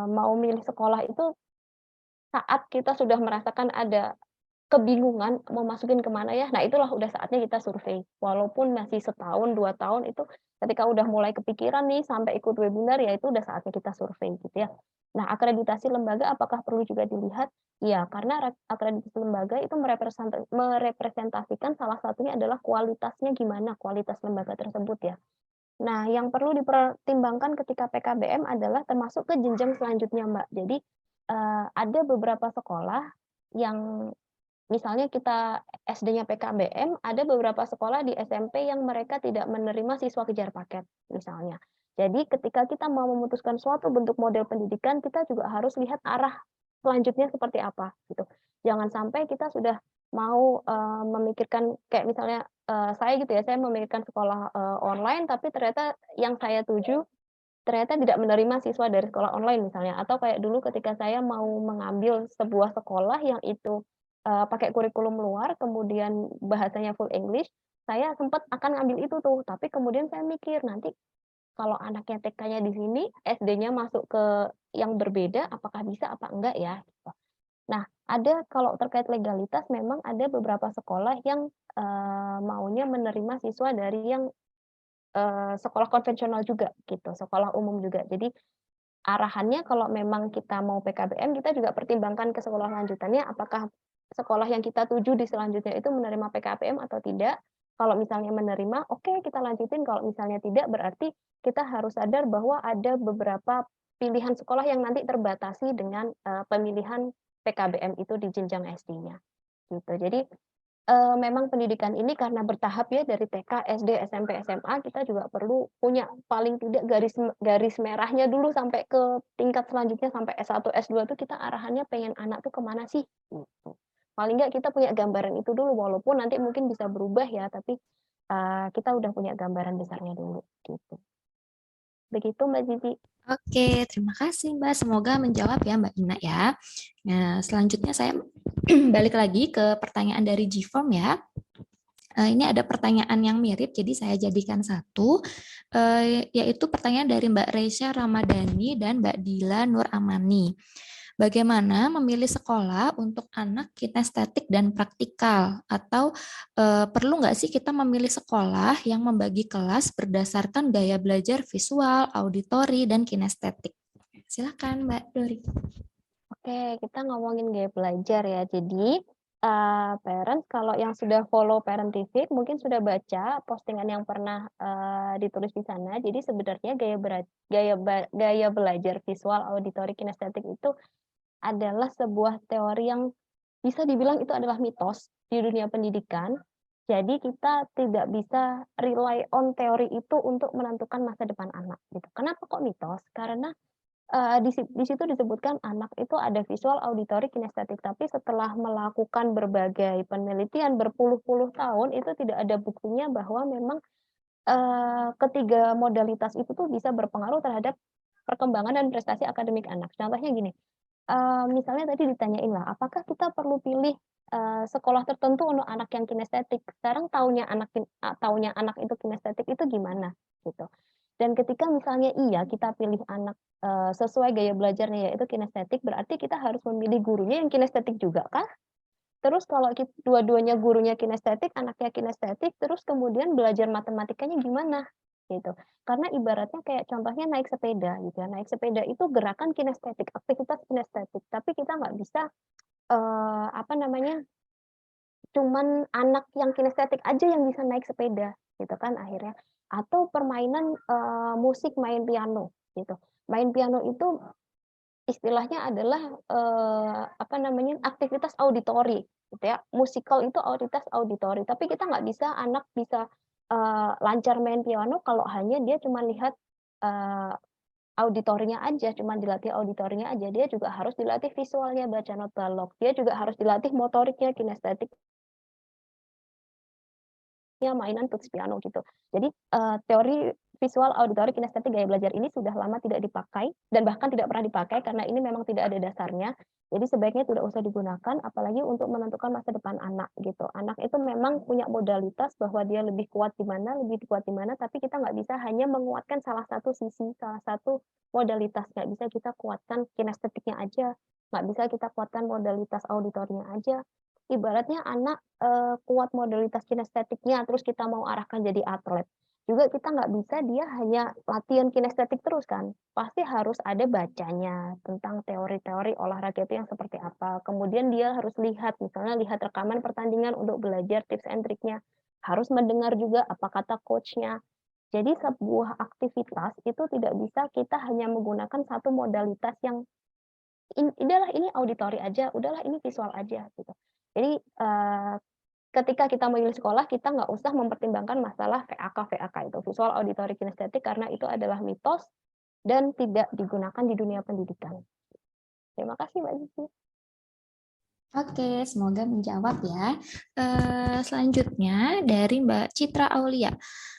mau milih sekolah itu saat kita sudah merasakan ada kebingungan mau masukin kemana ya, nah itulah udah saatnya kita survei. Walaupun masih setahun, 2 tahun itu ketika udah mulai kepikiran nih sampai ikut webinar, ya itu udah saatnya kita survei gitu ya. Nah, akreditasi lembaga apakah perlu juga dilihat? Iya, karena akreditasi lembaga itu merepresentasikan salah satunya adalah kualitasnya gimana, kualitas lembaga tersebut ya. Nah, yang perlu dipertimbangkan ketika PKBM adalah termasuk ke jenjang selanjutnya, Mbak. Jadi, ada beberapa sekolah yang misalnya kita SD-nya PKBM, ada beberapa sekolah di SMP yang mereka tidak menerima siswa kejar paket, misalnya. Jadi ketika kita mau memutuskan suatu bentuk model pendidikan, kita juga harus lihat arah selanjutnya seperti apa, gitu. Jangan sampai kita sudah mau memikirkan kayak misalnya saya gitu ya, saya memikirkan sekolah online, tapi ternyata yang saya tuju ternyata tidak menerima siswa dari sekolah online misalnya, atau kayak dulu ketika saya mau mengambil sebuah sekolah yang itu pakai kurikulum luar, kemudian bahasanya full English, saya sempat akan ngambil itu tuh, tapi kemudian saya mikir, nanti kalau anaknya TK-nya di sini, SD-nya masuk ke yang berbeda, apakah bisa apa enggak ya? Gitu. Nah, ada kalau terkait legalitas, memang ada beberapa sekolah yang maunya menerima siswa dari yang sekolah konvensional juga, gitu, sekolah umum juga. Jadi arahannya kalau memang kita mau PKBM, kita juga pertimbangkan ke sekolah lanjutannya, apakah sekolah yang kita tuju di selanjutnya itu menerima PKBM atau tidak. Kalau misalnya menerima, oke kita lanjutin. Kalau misalnya tidak, berarti kita harus sadar bahwa ada beberapa pilihan sekolah yang nanti terbatasi dengan pemilihan PKBM itu di jenjang SD-nya. Gitu. Jadi memang pendidikan ini karena bertahap ya dari TK, SD, SMP, SMA, kita juga perlu punya paling tidak garis merahnya dulu sampai ke tingkat selanjutnya sampai S1, S2 tuh kita arahannya pengen anak tuh kemana sih? Gitu. Paling nggak kita punya gambaran itu dulu, walaupun nanti mungkin bisa berubah ya, tapi kita udah punya gambaran besarnya dulu gitu. Begitu Mbak Zizi. Oke, terima kasih Mbak. Semoga menjawab ya Mbak Ina ya. Nah, selanjutnya saya balik lagi ke pertanyaan dari G-Form ya. Ini ada pertanyaan yang mirip, jadi saya jadikan satu, yaitu pertanyaan dari Mbak Reisha Ramadhani dan Mbak Dila Nur Amani. Bagaimana memilih sekolah untuk anak kinestetik dan praktikal? Atau perlu nggak sih kita memilih sekolah yang membagi kelas berdasarkan gaya belajar visual, auditori, dan kinestetik? Silakan Mbak Dori. Oke, kita ngomongin gaya belajar ya. Jadi, parents kalau yang sudah follow Parentific mungkin sudah baca postingan yang pernah ditulis di sana. Jadi sebenarnya gaya belajar visual, auditori, kinestetik itu adalah sebuah teori yang bisa dibilang itu adalah mitos di dunia pendidikan. Jadi kita tidak bisa rely on teori itu untuk menentukan masa depan anak. Gitu. Kenapa kok mitos? Karena di situ disebutkan anak itu ada visual, auditori, kinestetik. Tapi setelah melakukan berbagai penelitian berpuluh-puluh tahun itu tidak ada buktinya bahwa memang ketiga modalitas itu tuh bisa berpengaruh terhadap perkembangan dan prestasi akademik anak. Contohnya gini, misalnya tadi ditanyain lah, apakah kita perlu pilih sekolah tertentu untuk anak yang kinestetik? Sekarang taunya anak itu kinestetik itu gimana gitu. Dan ketika misalnya iya kita pilih anak sesuai gaya belajarnya yaitu kinestetik, berarti kita harus memilih gurunya yang kinestetik juga kah? Terus kalau dua-duanya gurunya kinestetik, anaknya kinestetik, terus kemudian belajar matematikanya gimana? Gitu. Karena ibaratnya kayak contohnya naik sepeda gitu ya. Naik sepeda itu gerakan kinestetik, aktivitas kinestetik. Tapi kita nggak bisa apa namanya? Cuman anak yang kinestetik aja yang bisa naik sepeda gitu kan akhirnya. Atau permainan musik, main piano gitu. Main piano itu istilahnya adalah apa namanya aktivitas auditori gitu ya. Musikal itu aktivitas auditori, tapi kita nggak bisa anak bisa lancar main piano kalau hanya dia cuma lihat auditorinya aja, cuma dilatih auditorinya aja. Dia juga harus dilatih visualnya, baca not balok. Dia juga harus dilatih motoriknya, kinestetik mainan tuts piano gitu. Jadi teori visual, auditori, kinestetik gaya belajar ini sudah lama tidak dipakai dan bahkan tidak pernah dipakai karena ini memang tidak ada dasarnya. Jadi sebaiknya tidak usah digunakan apalagi untuk menentukan masa depan anak gitu. Anak itu memang punya modalitas bahwa dia lebih kuat di mana, tapi kita nggak bisa hanya menguatkan salah satu sisi, salah satu modalitas. Nggak bisa kita kuatkan kinestetiknya aja, nggak bisa kita kuatkan modalitas auditornya aja. Ibaratnya anak kuat modalitas kinestetiknya, terus kita mau arahkan jadi atlet. Juga kita nggak bisa dia hanya latihan kinestetik terus kan. Pasti harus ada bacanya tentang teori-teori olahraga itu yang seperti apa. Kemudian dia harus lihat, misalnya lihat rekaman pertandingan untuk belajar tips and triknya. Harus mendengar juga apa kata coachnya. Jadi sebuah aktivitas itu tidak bisa kita hanya menggunakan satu modalitas yang udahlah ini auditori aja, udahlah ini visual aja gitu. Jadi ketika kita memilih sekolah, kita nggak usah mempertimbangkan masalah VAK itu, visual auditory kinestetik, karena itu adalah mitos dan tidak digunakan di dunia pendidikan. Terima kasih Mbak Zizi. Oke, semoga menjawab ya. Selanjutnya dari Mbak Citra Aulia.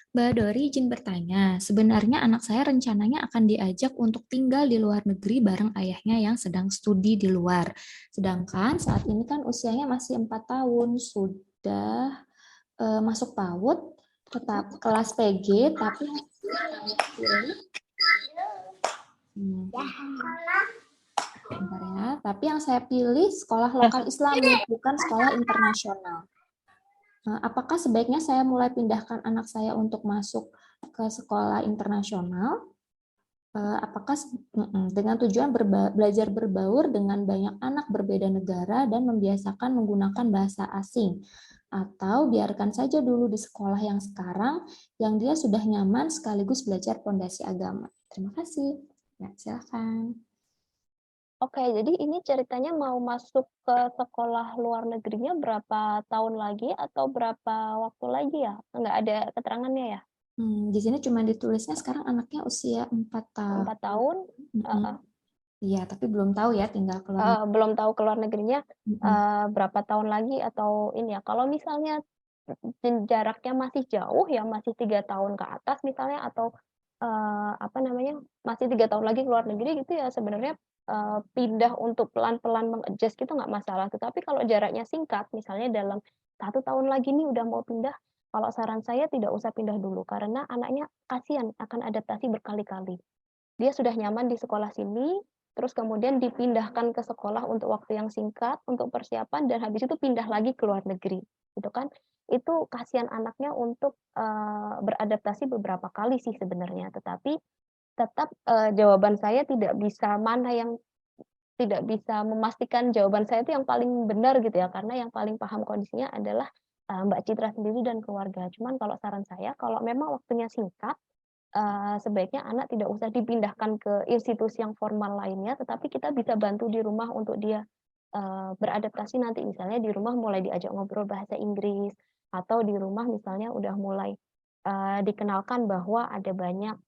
Mbak Dori izin bertanya, sebenarnya anak saya rencananya akan diajak untuk tinggal di luar negeri bareng ayahnya yang sedang studi di luar. Sedangkan saat ini kan usianya masih 4 tahun, sudah masuk PAUD, tetap kelas PG, tapi bentar ya, tapi yang saya pilih sekolah lokal Islami, bukan sekolah internasional. Apakah sebaiknya saya mulai pindahkan anak saya untuk masuk ke sekolah internasional? Apakah dengan tujuan belajar berbaur dengan banyak anak berbeda negara dan membiasakan menggunakan bahasa asing? Atau biarkan saja dulu di sekolah yang sekarang yang dia sudah nyaman sekaligus belajar fondasi agama? Terima kasih. Ya, silakan. Oke, jadi ini ceritanya mau masuk ke sekolah luar negerinya berapa tahun lagi atau berapa waktu lagi ya? Nggak ada keterangannya ya? Di sini cuma ditulisnya sekarang anaknya usia 4 tahun. 4 tahun? Iya, tapi belum tahu ya tinggal keluar. Belum tahu keluar negerinya berapa tahun lagi atau ini ya. Kalau misalnya jaraknya masih jauh ya, masih 3 tahun ke atas misalnya atau apa namanya masih 3 tahun lagi keluar negeri gitu ya sebenarnya pindah untuk pelan-pelan mengadjust gitu nggak masalah. Tetapi kalau jaraknya singkat, misalnya dalam 1 tahun lagi nih udah mau pindah, kalau saran saya tidak usah pindah dulu karena anaknya kasihan akan adaptasi berkali-kali. Dia sudah nyaman di sekolah sini, terus kemudian dipindahkan ke sekolah untuk waktu yang singkat untuk persiapan dan habis itu pindah lagi ke luar negeri, gitu kan? Itu kasihan anaknya untuk beradaptasi beberapa kali sih sebenarnya, tetapi tetap jawaban saya tidak bisa tidak bisa memastikan jawaban saya itu yang paling benar gitu ya, karena yang paling paham kondisinya adalah Mbak Citra sendiri dan keluarga. Cuman kalau saran saya, kalau memang waktunya singkat, sebaiknya anak tidak usah dipindahkan ke institusi yang formal lainnya, tetapi kita bisa bantu di rumah untuk dia beradaptasi nanti. Misalnya di rumah mulai diajak ngobrol bahasa Inggris, atau di rumah misalnya udah mulai dikenalkan bahwa ada banyak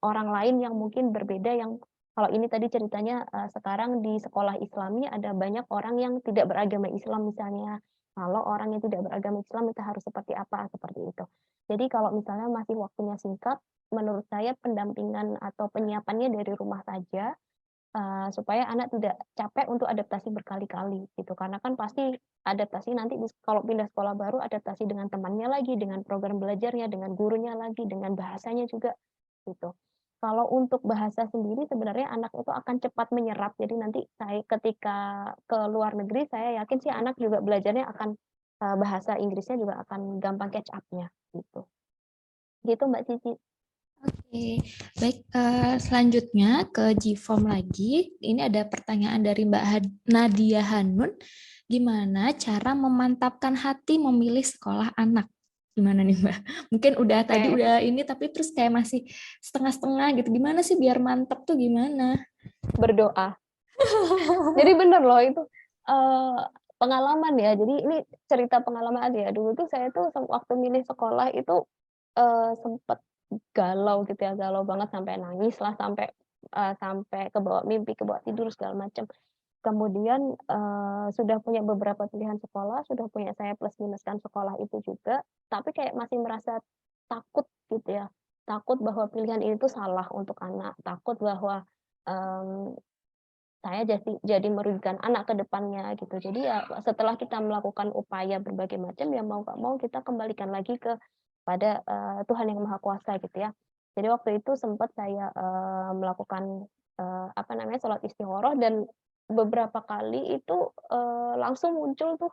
orang lain yang mungkin berbeda yang kalau ini tadi ceritanya sekarang di sekolah Islami ada banyak orang yang tidak beragama Islam misalnya. Kalau orang yang tidak beragama Islam itu harus seperti apa, seperti itu. Jadi kalau misalnya masih waktunya singkat, menurut saya pendampingan atau penyiapannya dari rumah saja, supaya anak tidak capek untuk adaptasi berkali-kali gitu. Karena kan pasti adaptasi nanti kalau pindah sekolah baru, adaptasi dengan temannya lagi, dengan program belajarnya, dengan gurunya lagi, dengan bahasanya juga gitu. Kalau untuk bahasa sendiri sebenarnya anak itu akan cepat menyerap. Jadi nanti saya ketika ke luar negeri, saya yakin sih anak juga belajarnya akan bahasa Inggrisnya juga akan gampang catch up-nya gitu. Gitu Mbak Cici. Oke, baik. Selanjutnya ke G-Form lagi. Ini ada pertanyaan dari Mbak Nadia Hanun. Gimana cara memantapkan hati memilih sekolah anak? Gimana nih Mbak? Mungkin tadi udah ini, tapi terus kayak masih setengah-setengah gitu. Gimana sih biar mantap tuh gimana? Berdoa. Jadi bener loh itu pengalaman ya. Jadi ini cerita pengalaman aja ya. Dulu tuh saya tuh waktu milih sekolah itu sempet galau gitu ya, galau banget sampai nangis lah, sampai kebawa mimpi, kebawa tidur segala macam. Kemudian sudah punya beberapa pilihan sekolah, sudah punya saya plus minuskan sekolah itu juga, tapi kayak masih merasa takut gitu ya. Takut bahwa pilihan ini tuh salah untuk anak, takut bahwa saya jadi merugikan anak ke depannya gitu. Jadi ya setelah kita melakukan upaya berbagai macam, ya mau nggak mau kita kembalikan lagi pada Tuhan Yang Maha Kuasa gitu ya. Jadi waktu itu sempat saya melakukan sholat istikharah, dan beberapa kali itu langsung muncul tuh.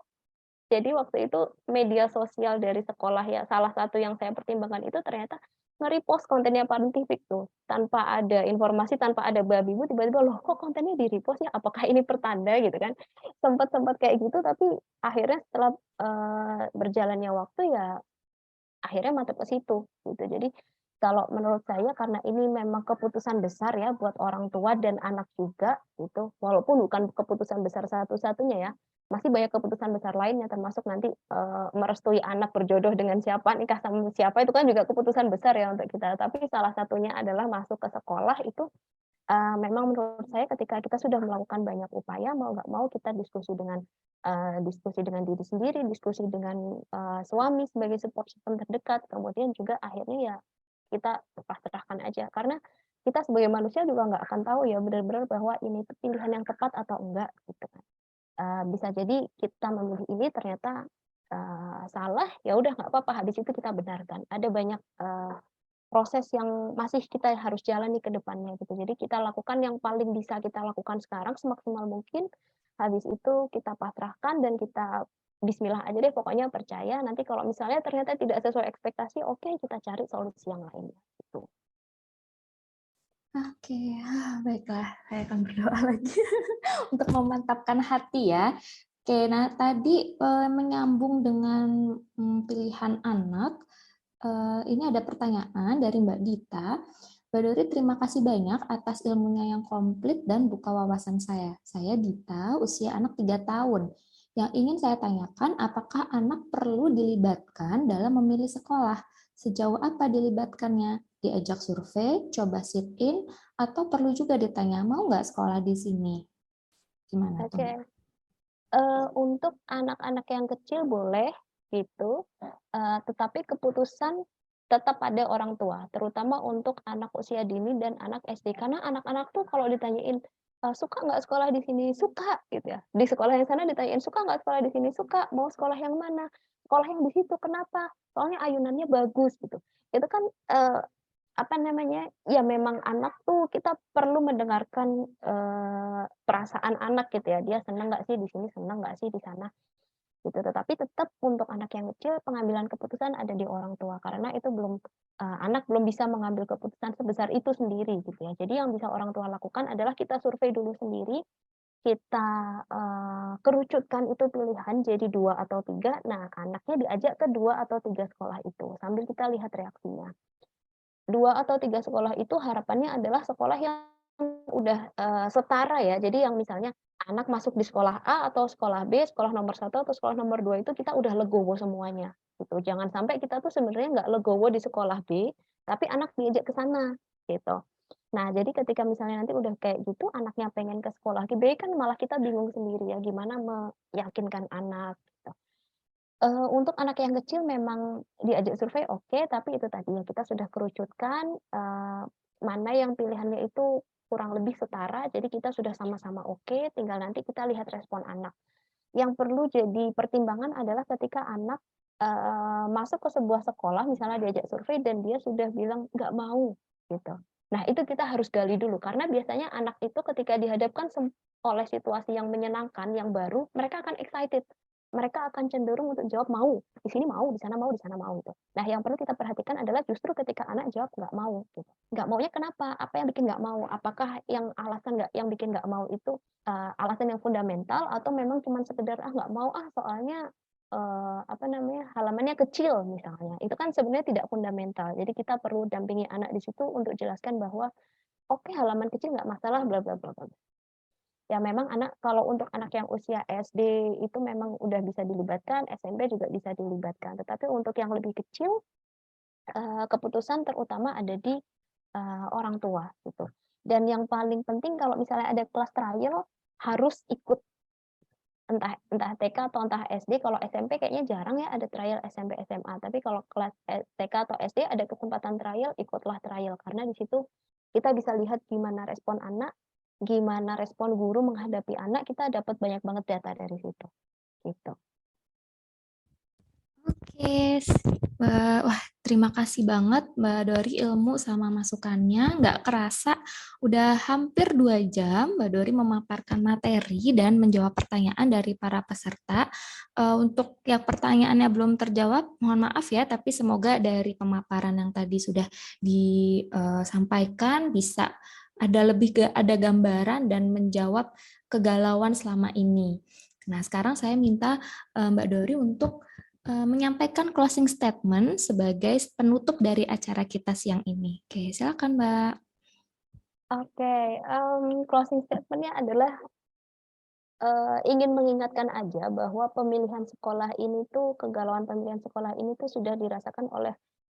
Jadi waktu itu media sosial dari sekolah ya, salah satu yang saya pertimbangkan itu ternyata nge-repost kontennya Parentifik tuh, tanpa ada informasi, tanpa ada babi bu, tiba-tiba loh kok kontennya di-repost ya, apakah ini pertanda gitu kan. Sempat kayak gitu, tapi akhirnya setelah berjalannya waktu ya akhirnya mantap ke situ gitu. Jadi kalau menurut saya karena ini memang keputusan besar ya buat orang tua dan anak juga gitu, walaupun bukan keputusan besar satu-satunya ya, masih banyak keputusan besar lainnya, termasuk nanti merestui anak berjodoh dengan siapa, nikah sama siapa, itu kan juga keputusan besar ya untuk kita. Tapi salah satunya adalah masuk ke sekolah itu memang menurut saya ketika kita sudah melakukan banyak upaya, mau nggak mau kita diskusi dengan diri sendiri, diskusi dengan suami sebagai support system terdekat, kemudian juga akhirnya ya kita pasrahkan aja, karena kita sebagai manusia juga nggak akan tahu ya benar-benar bahwa ini pilihan yang tepat atau enggak gitu kan. Bisa jadi kita memilih ini ternyata salah, ya udah nggak apa-apa, habis itu kita benarkan. Ada banyak proses yang masih kita harus jalani ke depannya gitu. Jadi kita lakukan yang paling bisa kita lakukan sekarang semaksimal mungkin. Habis itu kita pasrahkan dan kita bismillah aja deh, pokoknya percaya. Nanti kalau misalnya ternyata tidak sesuai ekspektasi, oke, kita cari solusi yang lainnya gitu. Oke, baiklah, saya akan berdoa lagi untuk memantapkan hati ya. Oke, nah tadi menyambung dengan pilihan anak, ini ada pertanyaan dari Mbak Dita. Mbak Dori, terima kasih banyak atas ilmunya yang komplit dan buka wawasan saya. Saya Dita, usia anak 3 tahun. Yang ingin saya tanyakan, apakah anak perlu dilibatkan dalam memilih sekolah? Sejauh apa dilibatkannya? Diajak survei, coba sit-in, atau perlu juga ditanya, mau nggak sekolah di sini? Gimana tuh? Oke. Untuk anak-anak yang kecil boleh gitu, tetapi keputusan tetap pada orang tua, terutama untuk anak usia dini dan anak SD. Karena anak-anak tuh kalau ditanyain, suka nggak sekolah di sini? Suka gitu ya. Di sekolah yang sana ditanyain, suka nggak sekolah di sini? Suka. Mau sekolah yang mana? Sekolah yang di situ. Kenapa? Soalnya ayunannya bagus gitu. Itu kan ya memang anak tuh kita perlu mendengarkan perasaan anak gitu ya. Dia senang nggak sih di sini, senang nggak sih di sana gitu. Tetapi tetap untuk anak yang kecil pengambilan keputusan ada di orang tua, karena itu anak belum bisa mengambil keputusan sebesar itu sendiri gitu ya. Jadi yang bisa orang tua lakukan adalah kita survei dulu sendiri, kita kerucutkan itu pilihan jadi 2 atau 3. Nah, anaknya diajak ke 2 atau 3 sekolah itu sambil kita lihat reaksinya. 2 atau 3 sekolah itu harapannya adalah sekolah yang udah setara ya. Jadi yang misalnya anak masuk di sekolah A atau sekolah B, sekolah nomor 1 atau sekolah nomor 2 itu kita udah legowo semuanya gitu. Jangan sampai kita tuh sebenarnya nggak legowo di sekolah B, tapi anak diajak ke sana gitu. Nah, jadi ketika misalnya nanti udah kayak gitu, anaknya pengen ke sekolah B, kan malah kita bingung sendiri ya, gimana meyakinkan anak gitu. Untuk anak yang kecil memang diajak survei oke, tapi itu tadi ya kita sudah kerucutkan, mana yang pilihannya itu kurang lebih setara, jadi kita sudah sama-sama oke, tinggal nanti kita lihat respon anak. Yang perlu jadi pertimbangan adalah ketika anak, masuk ke sebuah sekolah misalnya diajak survei dan dia sudah bilang nggak mau, gitu. Nah itu kita harus gali dulu, karena biasanya anak itu ketika dihadapkan oleh situasi yang menyenangkan, yang baru, mereka akan excited. Mereka akan cenderung untuk jawab mau, di sini mau, di sana mau, di sana mau, gitu. Nah yang perlu kita perhatikan adalah justru ketika anak jawab nggak mau, gitu. Nggak maunya kenapa? Apa yang bikin nggak mau? Apakah yang alasan yang bikin nggak mau itu alasan yang fundamental atau memang cuma sekedar nggak mau soalnya halamannya kecil misalnya, itu kan sebenarnya tidak fundamental. Jadi kita perlu dampingi anak di situ untuk jelaskan bahwa oke, halaman kecil nggak masalah, bla bla bla bla. Ya memang kalau untuk anak yang usia SD itu memang udah bisa dilibatkan, SMP juga bisa dilibatkan. Tetapi untuk yang lebih kecil, keputusan terutama ada di orang tua gitu. Dan yang paling penting kalau misalnya ada kelas trial harus ikut, entah TK atau entah SD. Kalau SMP kayaknya jarang ya ada trial SMP SMA. Tapi kalau kelas TK atau SD ada kesempatan trial, ikutlah trial karena di situ kita bisa lihat gimana respon anak, gimana respon guru menghadapi anak, kita dapat banyak banget data dari situ. Gitu. Oke, wah terima kasih banget Mbak Dori ilmu sama masukannya. Nggak kerasa udah hampir 2 jam Mbak Dori memaparkan materi dan menjawab pertanyaan dari para peserta. Untuk yang pertanyaannya belum terjawab, mohon maaf ya, tapi semoga dari pemaparan yang tadi sudah disampaikan bisa ada gambaran dan menjawab kegalauan selama ini. Nah, sekarang saya minta Mbak Dori untuk menyampaikan closing statement sebagai penutup dari acara kita siang ini. Oke, silakan Mbak. Oke, closing statement-nya adalah ingin mengingatkan aja bahwa pemilihan sekolah ini tuh, kegalauan pemilihan sekolah ini tuh sudah dirasakan oleh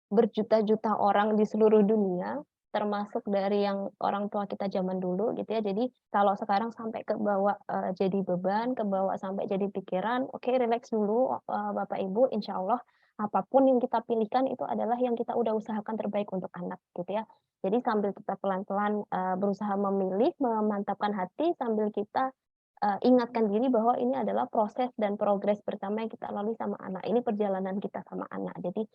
berjuta-juta orang di seluruh dunia, termasuk dari yang orang tua kita zaman dulu gitu ya. Jadi kalau sekarang sampai kebawa jadi beban, kebawa sampai jadi pikiran, oke, relax dulu Bapak Ibu, insya Allah apapun yang kita pilihkan itu adalah yang kita udah usahakan terbaik untuk anak gitu ya. Jadi sambil kita pelan-pelan berusaha memilih, memantapkan hati, sambil kita ingatkan diri bahwa ini adalah proses dan progres bersama yang kita lalui sama anak. Ini perjalanan kita sama anak. Jadi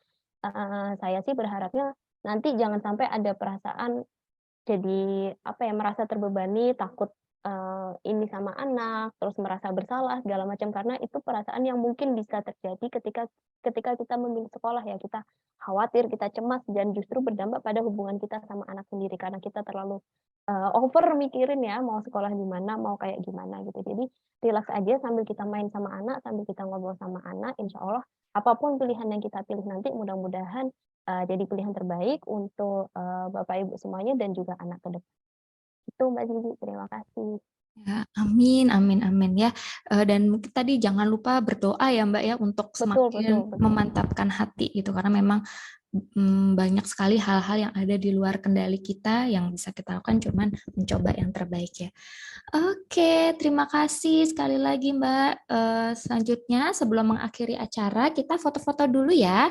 saya sih berharapnya nanti jangan sampai ada perasaan jadi merasa terbebani, takut ini sama anak, terus merasa bersalah segala macam, karena itu perasaan yang mungkin bisa terjadi ketika kita memilih sekolah ya. Kita khawatir, kita cemas, dan justru berdampak pada hubungan kita sama anak sendiri karena kita terlalu over mikirin ya mau sekolah di mana, mau kayak gimana gitu. Jadi relax aja sambil kita main sama anak, sambil kita ngobrol sama anak, insya Allah apapun pilihan yang kita pilih nanti mudah-mudahan jadi pilihan terbaik untuk Bapak Ibu semuanya dan juga anak ke depan. Itu Mbak Zizi, terima kasih. Ya, amin, amin, amin ya. Dan mungkin tadi jangan lupa berdoa ya Mbak ya untuk semakin betul. memantapkan hati gitu, karena memang banyak sekali hal-hal yang ada di luar kendali kita yang bisa kita lakukan, cuman mencoba yang terbaik ya. Oke, terima kasih sekali lagi Mbak. Selanjutnya sebelum mengakhiri acara kita foto-foto dulu ya.